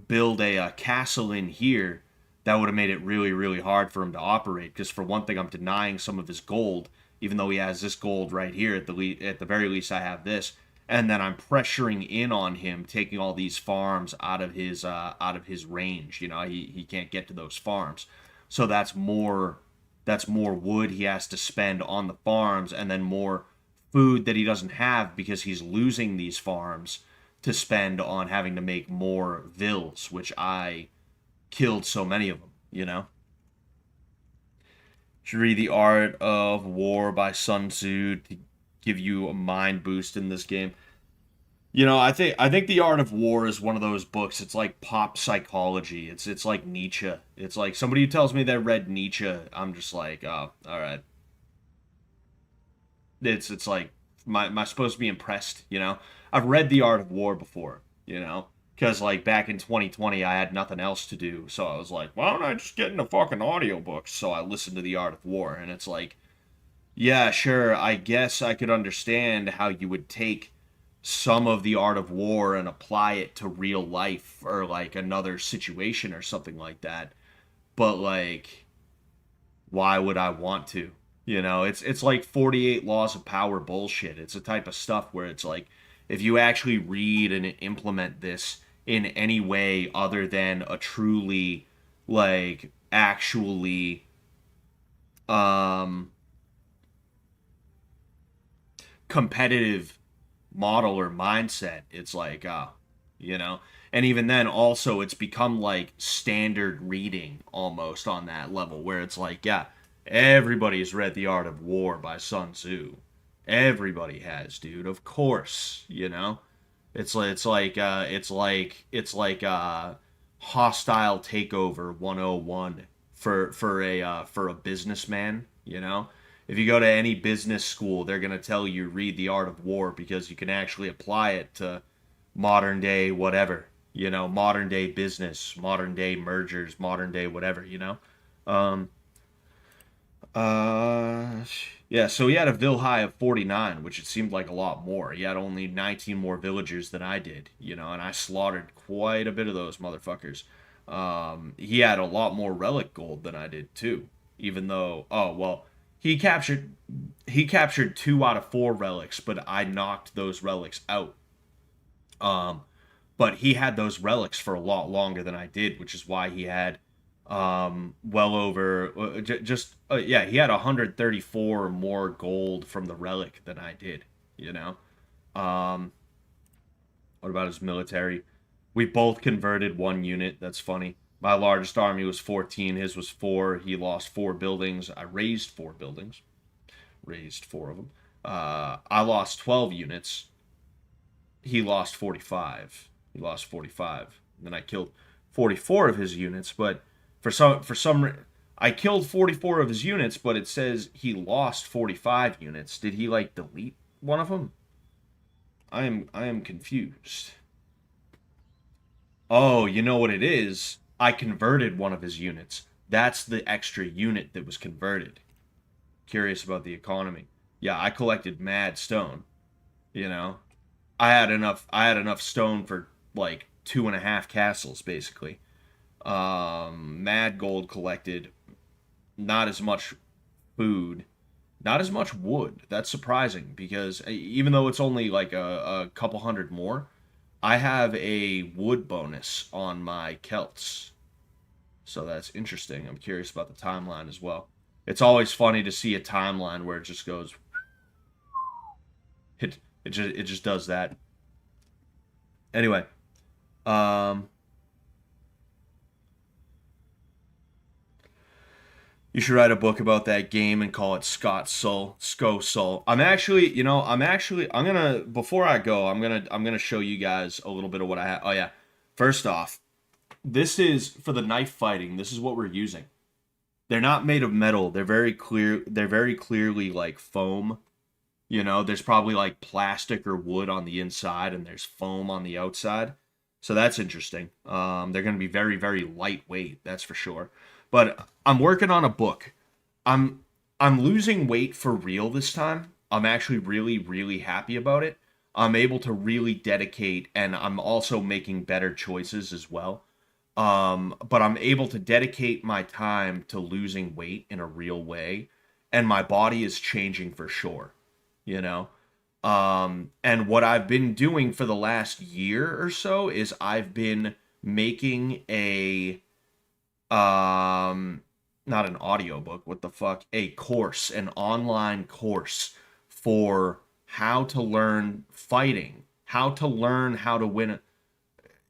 build a castle in here, that would have made it really, really hard for him to operate. Because for one thing, I'm denying some of his gold, even though he has this gold right here. At the very least, I have this, and then I'm pressuring in on him, taking all these farms out of his range. You know, he can't get to those farms, so that's more wood he has to spend on the farms, and then more food that he doesn't have because he's losing these farms to spend on having to make more vills, which I killed so many of them, you know? You should read The Art of War by Sun Tzu to give you a mind boost in this game. You know, I think The Art of War is one of those books. It's like pop psychology. It's like Nietzsche. It's like somebody who tells me they read Nietzsche, I'm just like, oh, all right. It's like, am I supposed to be impressed? You know, I've read The Art of War before. You know, because like back in 2020, I had nothing else to do, so I was like, why don't I just get into fucking audiobooks? So I listened to The Art of War, and it's like, yeah, sure, I guess I could understand how you would take some of the art of war and apply it to real life or like another situation or something like that. But like, why would I want to? You know, it's like 48 laws of power bullshit. It's a type of stuff where it's like if you actually read and implement this in any way other than a truly like actually um competitive model or mindset, it's like you know. And even then also it's become like standard reading almost on that level where it's like, yeah, everybody's read The Art of War by Sun Tzu. Everybody has, dude, of course, you know. It's like hostile takeover 101 for a businessman, you know. If you go to any business school, they're going to tell you read The Art of War because you can actually apply it to modern day whatever, you know, modern day business, modern day mergers, modern day whatever, you know. Um, uh, yeah, so he had a vill high of 49, which it seemed like a lot more. He had only 19 more villagers than I did, you know, and I slaughtered quite a bit of those motherfuckers. He had a lot more relic gold than I did too, even though, oh, well, he captured he captured 2 out of 4 relics, but I knocked those relics out. Um, but he had those relics for a lot longer than I did, which is why he had well over just yeah, he had 134 more gold from the relic than I did, you know. Um, what about his military? We both converted 1 unit. That's funny. My largest army was 14. His was 4. He lost 4 buildings. I raised 4 buildings. Raised 4 of them. I lost 12 units. He lost 45. He lost 45. And then I killed 44 of his units. But I killed 44 of his units, but it says he lost 45 units. Did he like delete one of them? I am confused. Oh, you know what it is? I converted one of his units. That's the extra unit that was converted. Curious about the economy. Yeah, I collected mad stone. You know, I had enough stone for like 2.5 castles basically. Mad gold collected. Not as much food. Not as much wood. That's surprising because even though it's only like a couple hundred more, I have a wood bonus on my Celts. So that's interesting. I'm curious about the timeline as well. It's always funny to see a timeline where it just goes it just does that. Anyway, um you should write a book about that game and call it Scott Soul, Sco Soul. I'm gonna before I go, I'm gonna show you guys a little bit of what I have. Oh yeah. First off, this is for the knife fighting. This is what we're using. They're not made of metal. They're very clearly like foam. You know, there's probably like plastic or wood on the inside and there's foam on the outside. So that's interesting. They're going to be very, very lightweight, that's for sure. But I'm working on a book. I'm I'm losing weight for real this time. I'm actually really, really happy about it. I'm able to really dedicate, and I'm also making better choices as well. But I'm able to dedicate my time to losing weight in a real way, and my body is changing for sure, you know? And what I've been doing for the last year or so is I've been making um, not an audiobook, what the fuck, a course, an online course for how to learn fighting, how to learn how to win.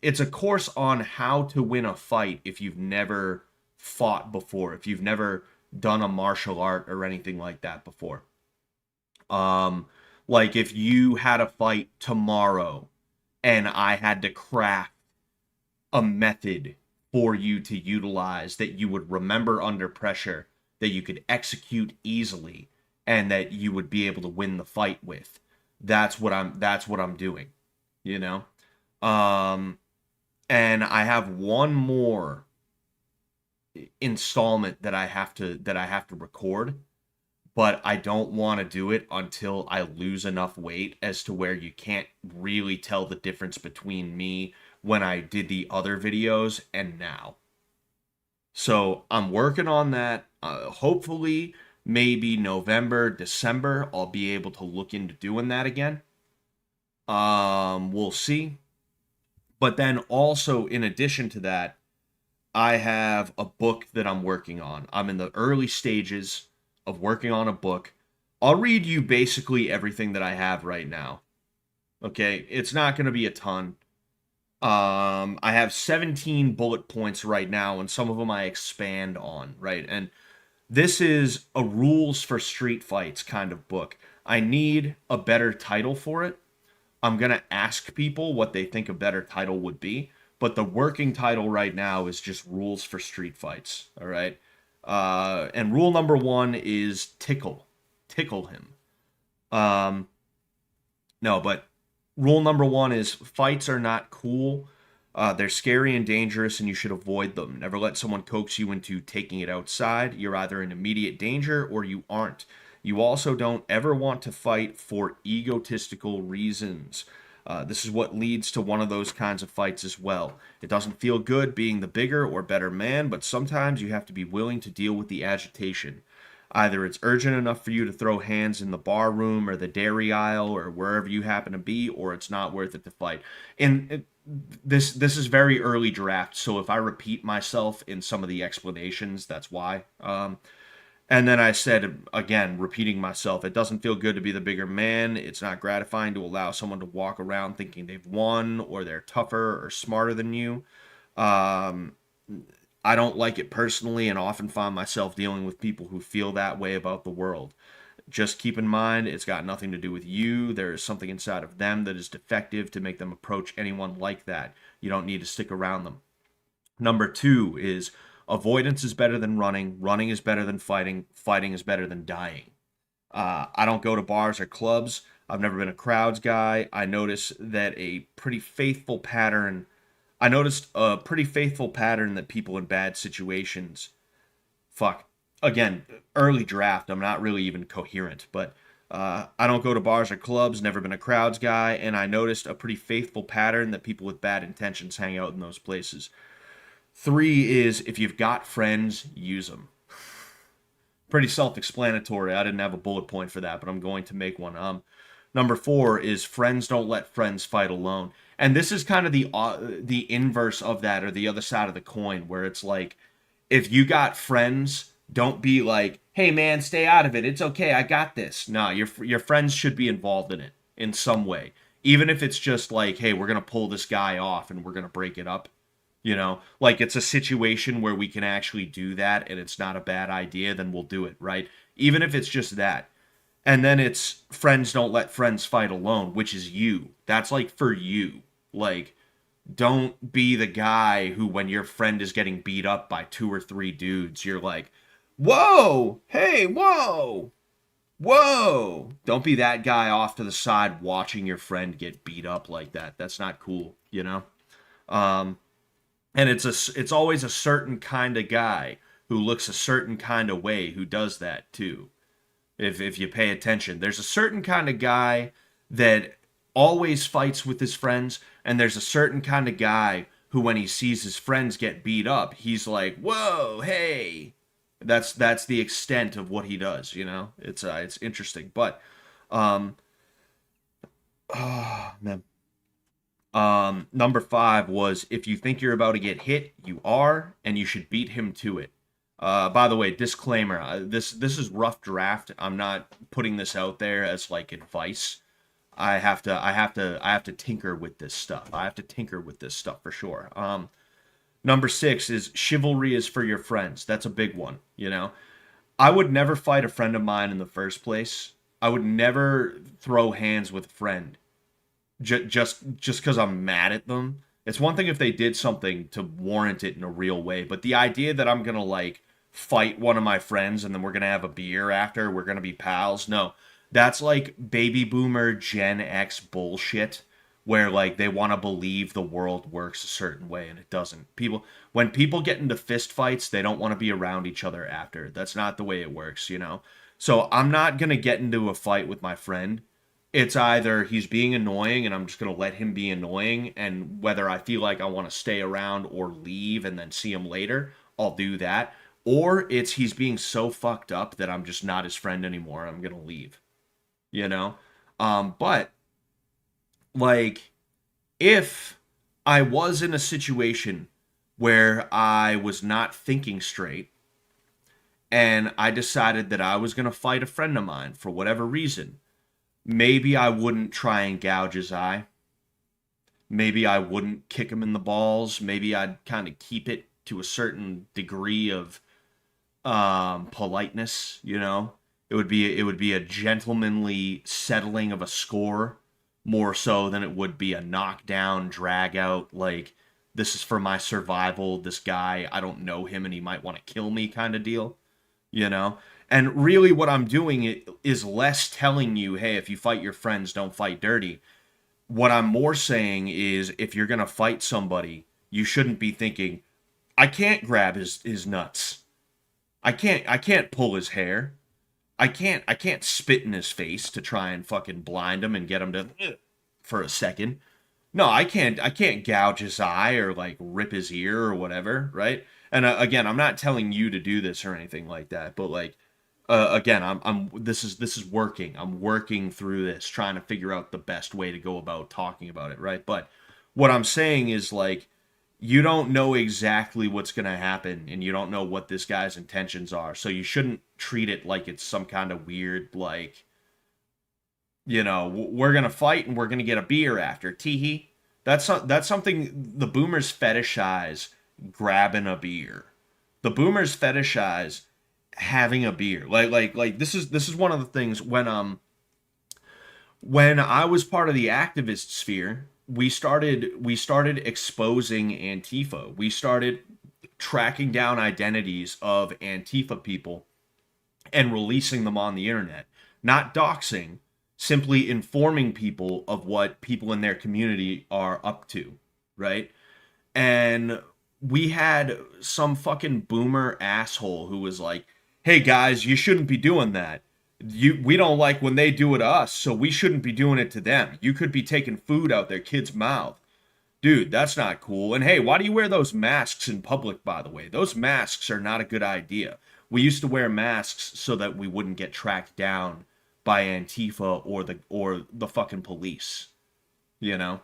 It's a course on how to win a fight if you've never fought before, if you've never done a martial art or anything like that before. Um, like if you had a fight tomorrow and I had to craft a method for you to utilize that you would remember under pressure, that you could execute easily, and that you would be able to win the fight with. That's what I'm doing, you know? Um and I have one more installment that I have to record, but I don't want to do it until I lose enough weight as to where you can't really tell the difference between me when I did the other videos and now. So I'm working on that. Hopefully, maybe November, December, I'll be able to look into doing that again. We'll see. But then also, in addition to that, I have a book that I'm working on. I'm in the early stages of working on a book. I'll read you basically everything that I have right now. Okay, it's not going to be a ton. I have 17 bullet points right now, and some of them I expand on, right? And this is a rules for street fights kind of book. I need a better title for it. I'm going to ask people what they think a better title would be, but the working title right now is just rules for street fights, all right? And rule number 1 is tickle. Tickle him. Um, no, but rule number 1 is fights are not cool. They're scary and dangerous, and you should avoid them. Never let someone coax you into taking it outside. You're either in immediate danger or you aren't. You also don't ever want to fight for egotistical reasons. This is what leads to one of those kinds of fights as well. It doesn't feel good being the bigger or better man, but sometimes you have to be willing to deal with the agitation. Either it's urgent enough for you to throw hands in the bar room or the dairy aisle or wherever you happen to be, or it's not worth it to fight. And this is very early draft, so if I repeat myself in some of the explanations, that's why. And then I said, again, repeating myself, it doesn't feel good to be the bigger man. It's not gratifying to allow someone to walk around thinking they've won or they're tougher or smarter than you. Um, I don't like it personally and often find myself dealing with people who feel that way about the world. Just keep in mind, it's got nothing to do with you. There is something inside of them that is defective to make them approach anyone like that. You don't need to stick around them. Number 2 is avoidance is better than running. Running is better than fighting. Fighting is better than dying. I don't go to bars or clubs. I've never been a crowds guy. I noticed a pretty faithful pattern that people in bad situations, fuck, again, early draft, I'm not really even coherent, but I don't go to bars or clubs, never been a crowds guy, and I noticed a pretty faithful pattern that people with bad intentions hang out in those places. 3 is if you've got friends, use them. Pretty self-explanatory. I didn't have a bullet point for that, but I'm going to make one. Number 4 is friends don't let friends fight alone. And this is kind of the inverse of that, or the other side of the coin, where it's like, if you got friends, don't be like, hey man, stay out of it. It's okay, I got this. No, your friends should be involved in it in some way. Even if it's just like, hey, we're gonna pull this guy off and we're gonna break it up. Like it's a situation where we can actually do that and it's not a bad idea, then we'll do it, right? Even if it's just that. And then it's friends don't let friends fight alone, which is you. That's like for you. Like, don't be the guy who, when your friend is getting beat up by 2 or 3 dudes, you're like, whoa, hey, whoa, whoa. Don't be that guy off to the side watching your friend get beat up like that. That's not cool, you know? And it's always a certain kind of guy who looks a certain kind of way who does that too. If you pay attention, there's a certain kind of guy that always fights with his friends, and there's a certain kind of guy who, when he sees his friends get beat up, he's like, whoa, hey. That's the extent of what he does, you know? It's interesting. But oh man. Number 5 was, if you think you're about to get hit, you are, and you should beat him to it. By the way, disclaimer: this is rough draft. I'm not putting this out there as like advice. I have to tinker with this stuff. I have to tinker with this stuff for sure. Number 6 is chivalry is for your friends. That's a big one. You know, I would never fight a friend of mine in the first place. I would never throw hands with a friend just because I'm mad at them. It's one thing if they did something to warrant it in a real way, but the idea that I'm gonna like fight one of my friends and then we're gonna have a beer after, we're gonna be pals, no, that's like baby boomer Gen X bullshit, where like they want to believe the world works a certain way and it doesn't. When people get into fist fights, they don't want to be around each other after. That's not the way it works, you know. So I'm not gonna get into a fight with my friend. It's either he's being annoying and I'm just going to let him be annoying, and whether I feel like I want to stay around or leave and then see him later, I'll do that. Or it's he's being so fucked up that I'm just not his friend anymore. I'm going to leave. You know? But like, if I was in a situation where I was not thinking straight and I decided that I was going to fight a friend of mine for whatever reason, maybe I wouldn't try and gouge his eye. Maybe I wouldn't kick him in the balls. Maybe I'd kind of keep it to a certain degree of politeness, you know? It would be a gentlemanly settling of a score, more so than it would be a knockdown, drag out, like, this is for my survival, this guy, I don't know him and he might want to kill me kind of deal, you know? And really what I'm doing is less telling you, hey, if you fight your friends, don't fight dirty. What I'm more saying is, if you're going to fight somebody, you shouldn't be thinking, I can't grab his nuts. I can't pull his hair. I can't spit in his face to try and fucking blind him and get him to for a second. No, I can't gouge his eye or like rip his ear or whatever, right? And again, I'm not telling you to do this or anything like that, but like, again, this is working. I'm working through this, trying to figure out the best way to go about talking about it, right? But what I'm saying is, like, you don't know exactly what's going to happen, and you don't know what this guy's intentions are, so you shouldn't treat it like it's some kind of weird, like, you know, we're going to fight and we're going to get a beer after. Teehee. That's something the boomers fetishize, grabbing a beer. The boomers fetishize having a beer. Like this is one of the things when I was part of the activist sphere, we started exposing Antifa. We started tracking down identities of Antifa people and releasing them on the internet. Not doxing, simply informing people of what people in their community are up to, right? And we had some fucking boomer asshole who was like, hey guys, you shouldn't be doing that. We don't like when they do it to us, so we shouldn't be doing it to them. You could be taking food out their kid's mouth. Dude, that's not cool. And hey, why do you wear those masks in public, by the way? Those masks are not a good idea. We used to wear masks so that we wouldn't get tracked down by Antifa or the fucking police. You know?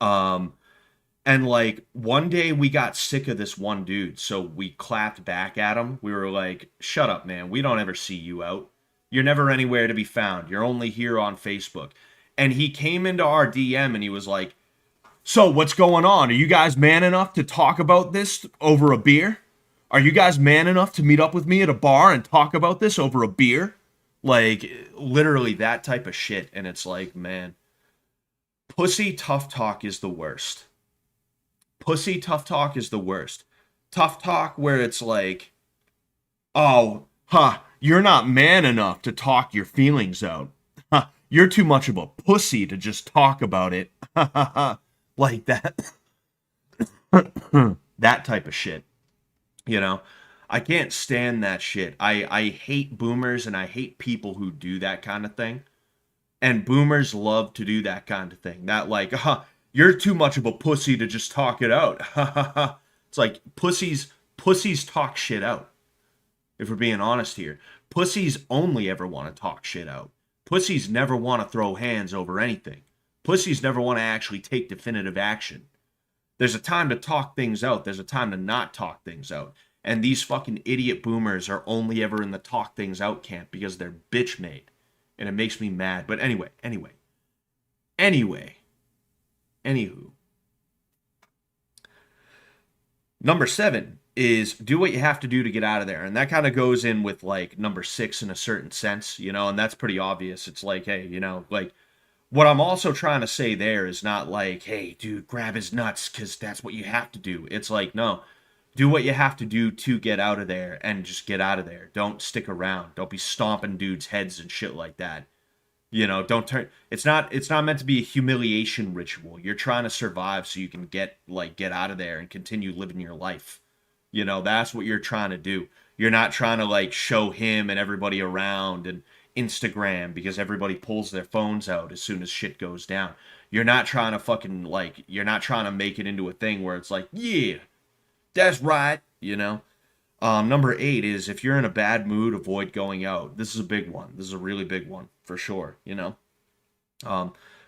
And like one day we got sick of this one dude, so we clapped back at him. We were like, shut up, man. We don't ever see you out. You're never anywhere to be found. You're only here on Facebook. And he came into our DM and he was like, so what's going on? Are you guys man enough to talk about this over a beer? Are you guys man enough to meet up with me at a bar and talk about this over a beer? Like, literally that type of shit. And it's like, man, pussy tough talk is the worst. Pussy tough talk is the worst. Tough talk where it's like, oh, you're not man enough to talk your feelings out. You're too much of a pussy to just talk about it. Like that. That type of shit. You know? I can't stand that shit. I hate boomers and I hate people who do that kind of thing. And boomers love to do that kind of thing. That like, you're too much of a pussy to just talk it out. It's like pussies talk shit out. If we're being honest here, pussies only ever want to talk shit out. Pussies never want to throw hands over anything. Pussies never want to actually take definitive action. There's a time to talk things out. There's a time to not talk things out. And these fucking idiot boomers are only ever in the talk things out camp because they're bitch made. And it makes me mad. But anyway. Anywho. Number 7 is do what you have to do to get out of there. And that kind of goes in with like number 6 in a certain sense, you know, and that's pretty obvious. It's like, hey, you know, like what I'm also trying to say there is not like, hey, dude, grab his nuts because that's what you have to do. It's like, no, do what you have to do to get out of there and just get out of there. Don't stick around. Don't be stomping dudes' heads and shit like that. You know, don't turn. It's not meant to be a humiliation ritual. You're trying to survive so you can get out of there and continue living your life. You know, that's what you're trying to do. You're not trying to like show him and everybody around and Instagram because everybody pulls their phones out as soon as shit goes down. You're not trying to fucking like, you're not trying to make it into a thing where it's like, yeah, that's right, you know. Number 8 is if you're in a bad mood, avoid going out. This is a big one. This is a really big one for sure, you know.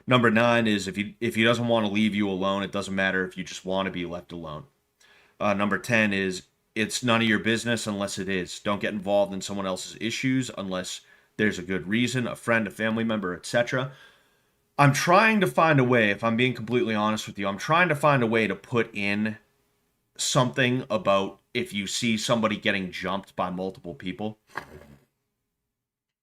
Number 9 is if he doesn't want to leave you alone, it doesn't matter if you just want to be left alone. Number 10 is it's none of your business unless it is. Don't get involved in someone else's issues unless there's a good reason, a friend, a family member, etc. I'm trying to find a way, if I'm being completely honest with you, I'm trying to find a way to put in something about if you see somebody getting jumped by multiple people,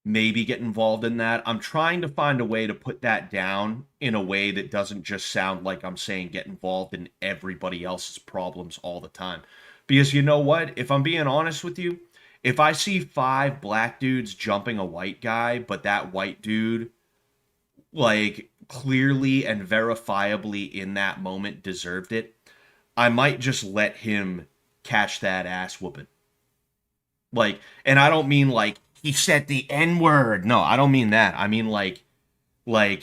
maybe get involved in that. I'm trying to find a way to put that down in a way that doesn't just sound like I'm saying get involved in everybody else's problems all the time. Because you know what? If I'm being honest with you, if I see 5 black dudes jumping a white guy, but that white dude, like, clearly and verifiably in that moment deserved it, I might just let him catch that ass whooping. Like, and I don't mean like he said the N-word. No, I don't mean that. I mean like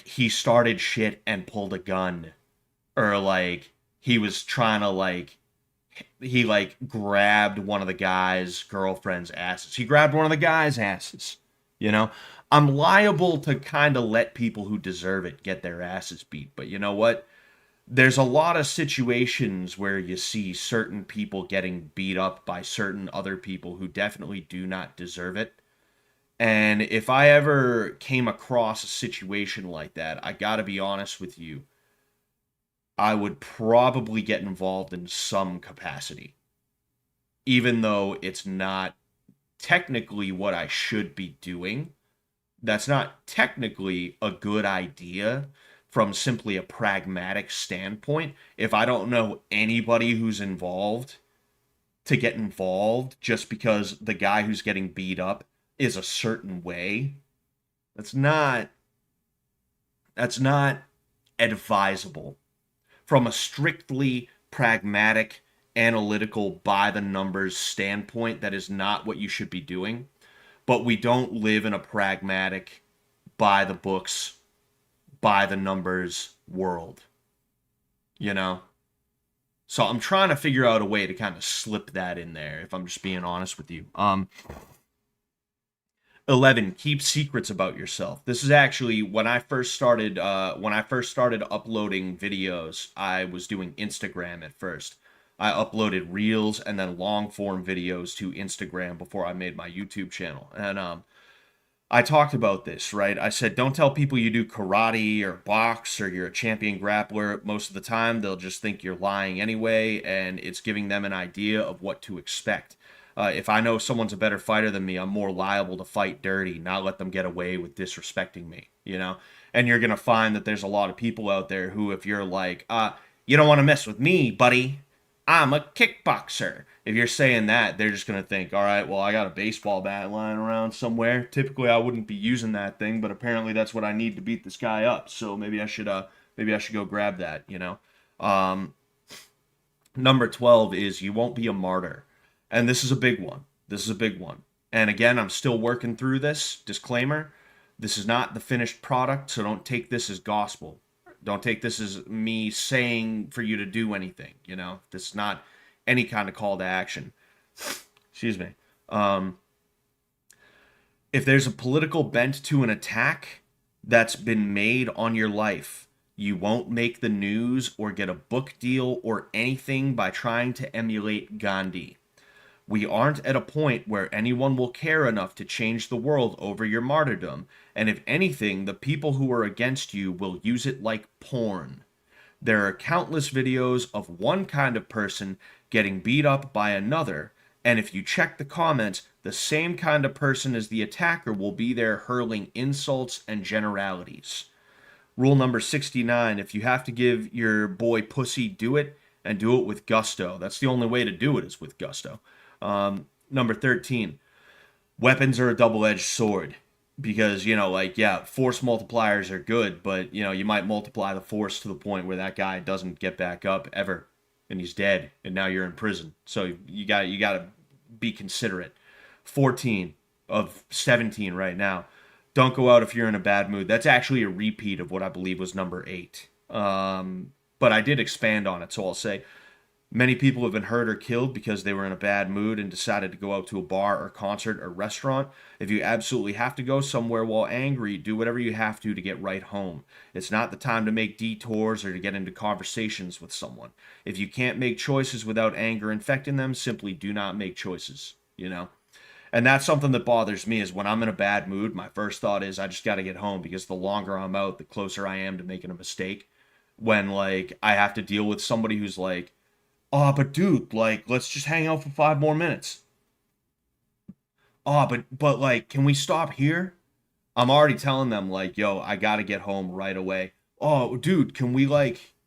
he started shit and pulled a gun, or like he was trying to like he like grabbed one of the guy's girlfriend's asses. He grabbed one of the guy's asses. You know, I'm liable to kind of let people who deserve it get their asses beat. But you know what? There's a lot of situations where you see certain people getting beat up by certain other people who definitely do not deserve it. And if I ever came across a situation like that, I gotta be honest with you, I would probably get involved in some capacity. Even though it's not technically what I should be doing. That's not technically a good idea from simply a pragmatic standpoint. If I don't know anybody who's involved, to get involved just because the guy who's getting beat up is a certain way, that's not advisable. From a strictly pragmatic, analytical, by the numbers standpoint, that is not what you should be doing. But we don't live in a pragmatic, by the books, by the numbers world, you know? So I'm trying to figure out a way to kind of slip that in there, if I'm just being honest with you. 11, keep secrets about yourself. This is actually when I first started uploading videos. I was doing Instagram at first. I uploaded reels and then long form videos to Instagram before I made my YouTube channel. And I talked about this, right? I said, don't tell people you do karate or box or you're a champion grappler. Most of the time, they'll just think you're lying anyway, and it's giving them an idea of what to expect. If I know someone's a better fighter than me, I'm more liable to fight dirty, not let them get away with disrespecting me, you know? And you're going to find that there's a lot of people out there who, if you're like, you don't want to mess with me, buddy, I'm a kickboxer. If you're saying that, they're just going to think, all right, well, I got a baseball bat lying around somewhere. Typically, I wouldn't be using that thing, but apparently that's what I need to beat this guy up. So maybe I should go grab that, you know? Number 12 is you won't be a martyr. And this is a big one. And again, I'm still working through this. Disclaimer, this is not the finished product, so don't take this as gospel. Don't take this as me saying for you to do anything. This is not any kind of call to action. Excuse me. If there's a political bent to an attack that's been made on your life, you won't make the news or get a book deal or anything by trying to emulate Gandhi. We aren't at a point where anyone will care enough to change the world over your martyrdom, and if anything, the people who are against you will use it like porn. There are countless videos of one kind of person getting beat up by another, and if you check the comments, the same kind of person as the attacker will be there hurling insults and generalities. Rule number 69, if you have to give your boy pussy, do it, and do it with gusto. That's the only way to do it, is with gusto. Number 13, weapons are a double-edged sword. Because, force multipliers are good, but, you might multiply the force to the point where that guy doesn't get back up ever, and he's dead, and now you're in prison. So you gotta be considerate. 14 of 17 right now. Don't go out if you're in a bad mood. That's actually a repeat of what I believe was number 8. But I did expand on it, so I'll say, many people have been hurt or killed because they were in a bad mood and decided to go out to a bar or concert or restaurant. If you absolutely have to go somewhere while angry, do whatever you have to get right home. It's not the time to make detours or to get into conversations with someone. If you can't make choices without anger infecting them, simply do not make choices, And that's something that bothers me, is when I'm in a bad mood, my first thought is I just got to get home, because the longer I'm out, the closer I am to making a mistake. When, I have to deal with somebody who's like, oh, but dude, let's just hang out for 5 more minutes. Oh, but can we stop here? I'm already telling them, yo, I gotta get home right away. Oh, dude, can we,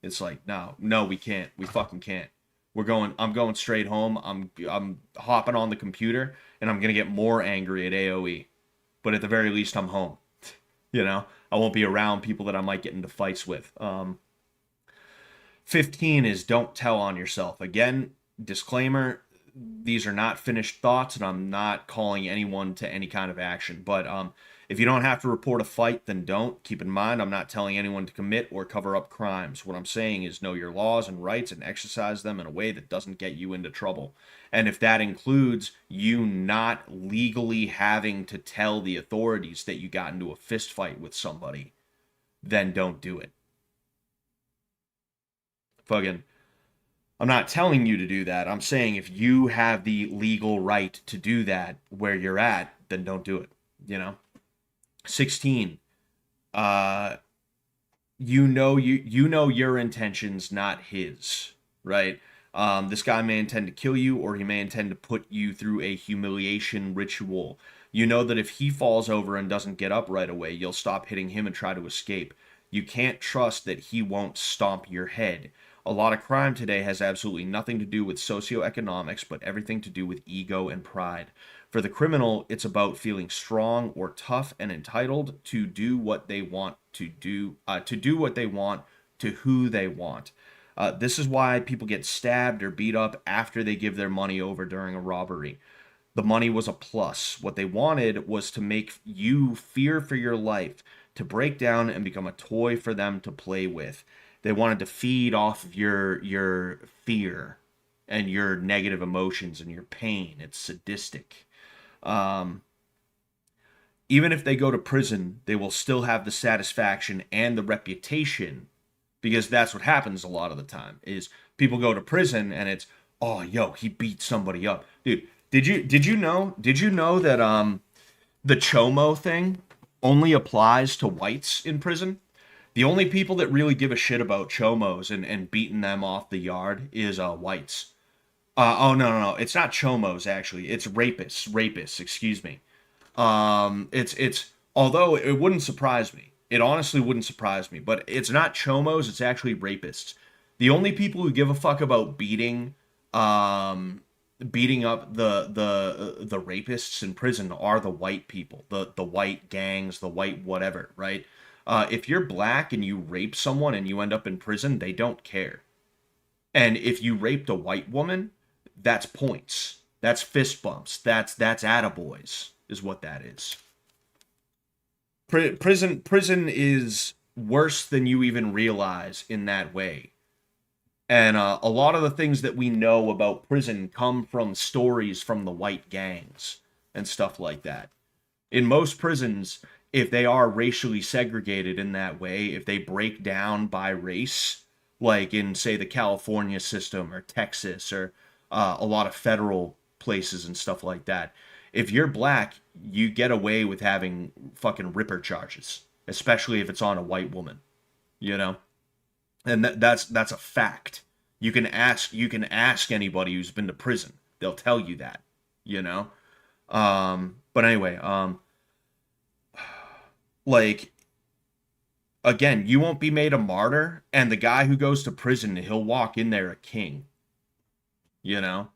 it's like, no, we can't. We fucking can't. I'm going straight home. I'm hopping on the computer, and I'm gonna get more angry at AOE. But at the very least, I'm home. I won't be around people that I might get into fights with. 15 is don't tell on yourself. Again, disclaimer, these are not finished thoughts, and I'm not calling anyone to any kind of action. But if you don't have to report a fight, then don't. Keep in mind, I'm not telling anyone to commit or cover up crimes. What I'm saying is know your laws and rights and exercise them in a way that doesn't get you into trouble. And if that includes you not legally having to tell the authorities that you got into a fist fight with somebody, then don't do it. Fucking, I'm not telling you to do that. I'm saying if you have the legal right to do that where you're at, then don't do it. 16. You know your intentions, not his, right? This guy may intend to kill you, or he may intend to put you through a humiliation ritual. You know that if he falls over and doesn't get up right away, you'll stop hitting him and try to escape. You can't trust that he won't stomp your head. A lot of crime today has absolutely nothing to do with socioeconomics, but everything to do with ego and pride. For the criminal, it's about feeling strong or tough and entitled to do what they want to do what they want to who they want. This is why people get stabbed or beat up after they give their money over during a robbery. The money was a plus. What they wanted was to make you fear for your life, to break down and become a toy for them to play with. They wanted to feed off of your fear and your negative emotions and your pain. It's sadistic. Even if they go to prison, they will still have the satisfaction and the reputation, because that's what happens a lot of the time, is people go to prison and it's, oh, yo, he beat somebody up. Dude, did you know that the chomo thing only applies to whites in prison? The only people that really give a shit about chomos and beating them off the yard is whites. No. It's not chomos, actually. It's rapists, excuse me. It's although it wouldn't surprise me. It honestly wouldn't surprise me. But it's not chomos, it's actually rapists. The only people who give a fuck about beating up the rapists in prison are the white people. The white gangs, the white whatever, right? If you're black and you rape someone and you end up in prison, they don't care. And if you raped a white woman, that's points. That's fist bumps. That's attaboys, is what that is. Prison is worse than you even realize in that way. And a lot of the things that we know about prison come from stories from the white gangs and stuff like that. In most prisons, if they are racially segregated in that way, if they break down by race, like in, say, the California system or Texas or a lot of federal places and stuff like that, if you're black, you get away with having fucking ripper charges, especially if it's on a white woman, you know? And that's a fact. You can ask anybody who's been to prison. They'll tell you that, you know? But anyway, like, again, you won't be made a martyr, and the guy who goes to prison, he'll walk in there a king, you know?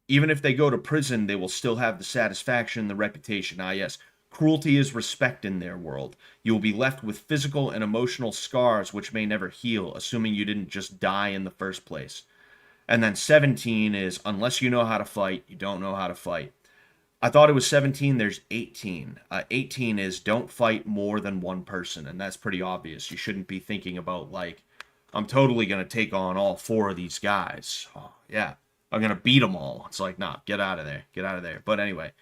Even if they go to prison, they will still have the satisfaction, the reputation. Ah, yes, cruelty is respect in their world. You will be left with physical and emotional scars which may never heal, assuming you didn't just die in the first place. And then 17 is, unless you know how to fight, you don't know how to fight. I thought it was 17, there's 18. 18 is, don't fight more than one person, and that's pretty obvious. You shouldn't be thinking about, like, I'm totally going to take on all 4 of these guys. Oh, yeah, I'm going to beat them all. It's like, nah, get out of there. Get out of there. But anyway,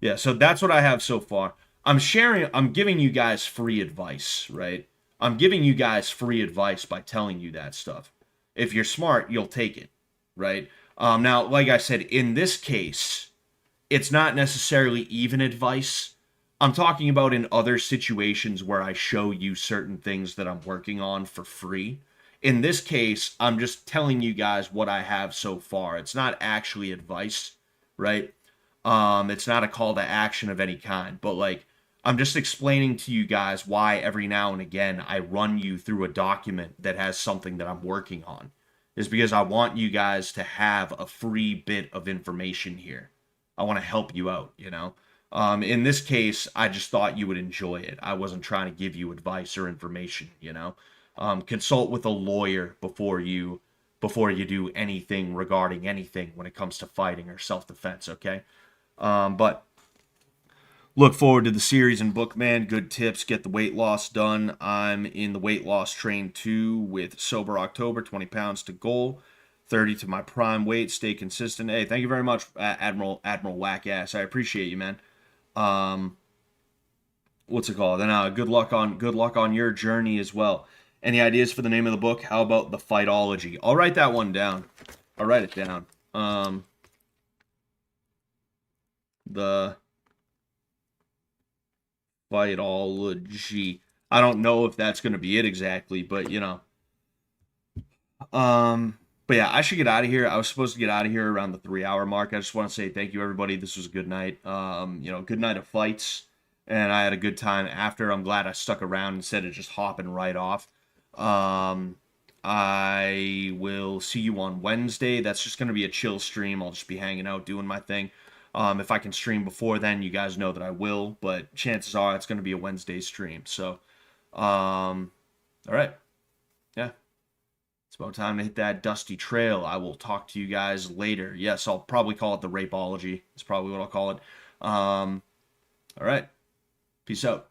yeah, so that's what I have so far. I'm giving you guys free advice, right? I'm giving you guys free advice by telling you that stuff. If you're smart, you'll take it, right? Now, like I said, in this case, it's not necessarily even advice. I'm talking about in other situations where I show you certain things that I'm working on for free. In this case, I'm just telling you guys what I have so far. It's not actually advice, right? It's not a call to action of any kind, but like, I'm just explaining to you guys why every now and again I run you through a document that has something that I'm working on. Is because I want you guys to have a free bit of information here. I want to help you out, you know? In this case, I just thought you would enjoy it. I wasn't trying to give you advice or information, you know? Consult with a lawyer before you do anything regarding anything when it comes to fighting or self-defense, okay? But look forward to the series and book, man. Good tips. Get the weight loss done. I'm in the weight loss train 2 with Sober October, 20 pounds to goal, 30 to my prime weight. Stay consistent. Hey, thank you very much, Admiral Wackass. I appreciate you, man. What's it called? And good luck on your journey as well. Any ideas for the name of the book? How about The Fightology? I'll write that one down. I'll write it down. The Fightology. I don't know if that's going to be it exactly, but you know. But yeah, I should get out of here. I was supposed to get out of here around the 3-hour mark. I just want to say thank you, everybody. This was a good night. You know, good night of fights, and I had a good time after. I'm glad I stuck around instead of just hopping right off. I will see you on Wednesday. That's just going to be a chill stream. I'll just be hanging out, doing my thing. If I can stream before then, you guys know that I will, but chances are it's going to be a Wednesday stream. So, all right. Yeah. It's about time to hit that dusty trail. I will talk to you guys later. Yes, I'll probably call it the Rapeology. That's probably what I'll call it. All right. Peace out.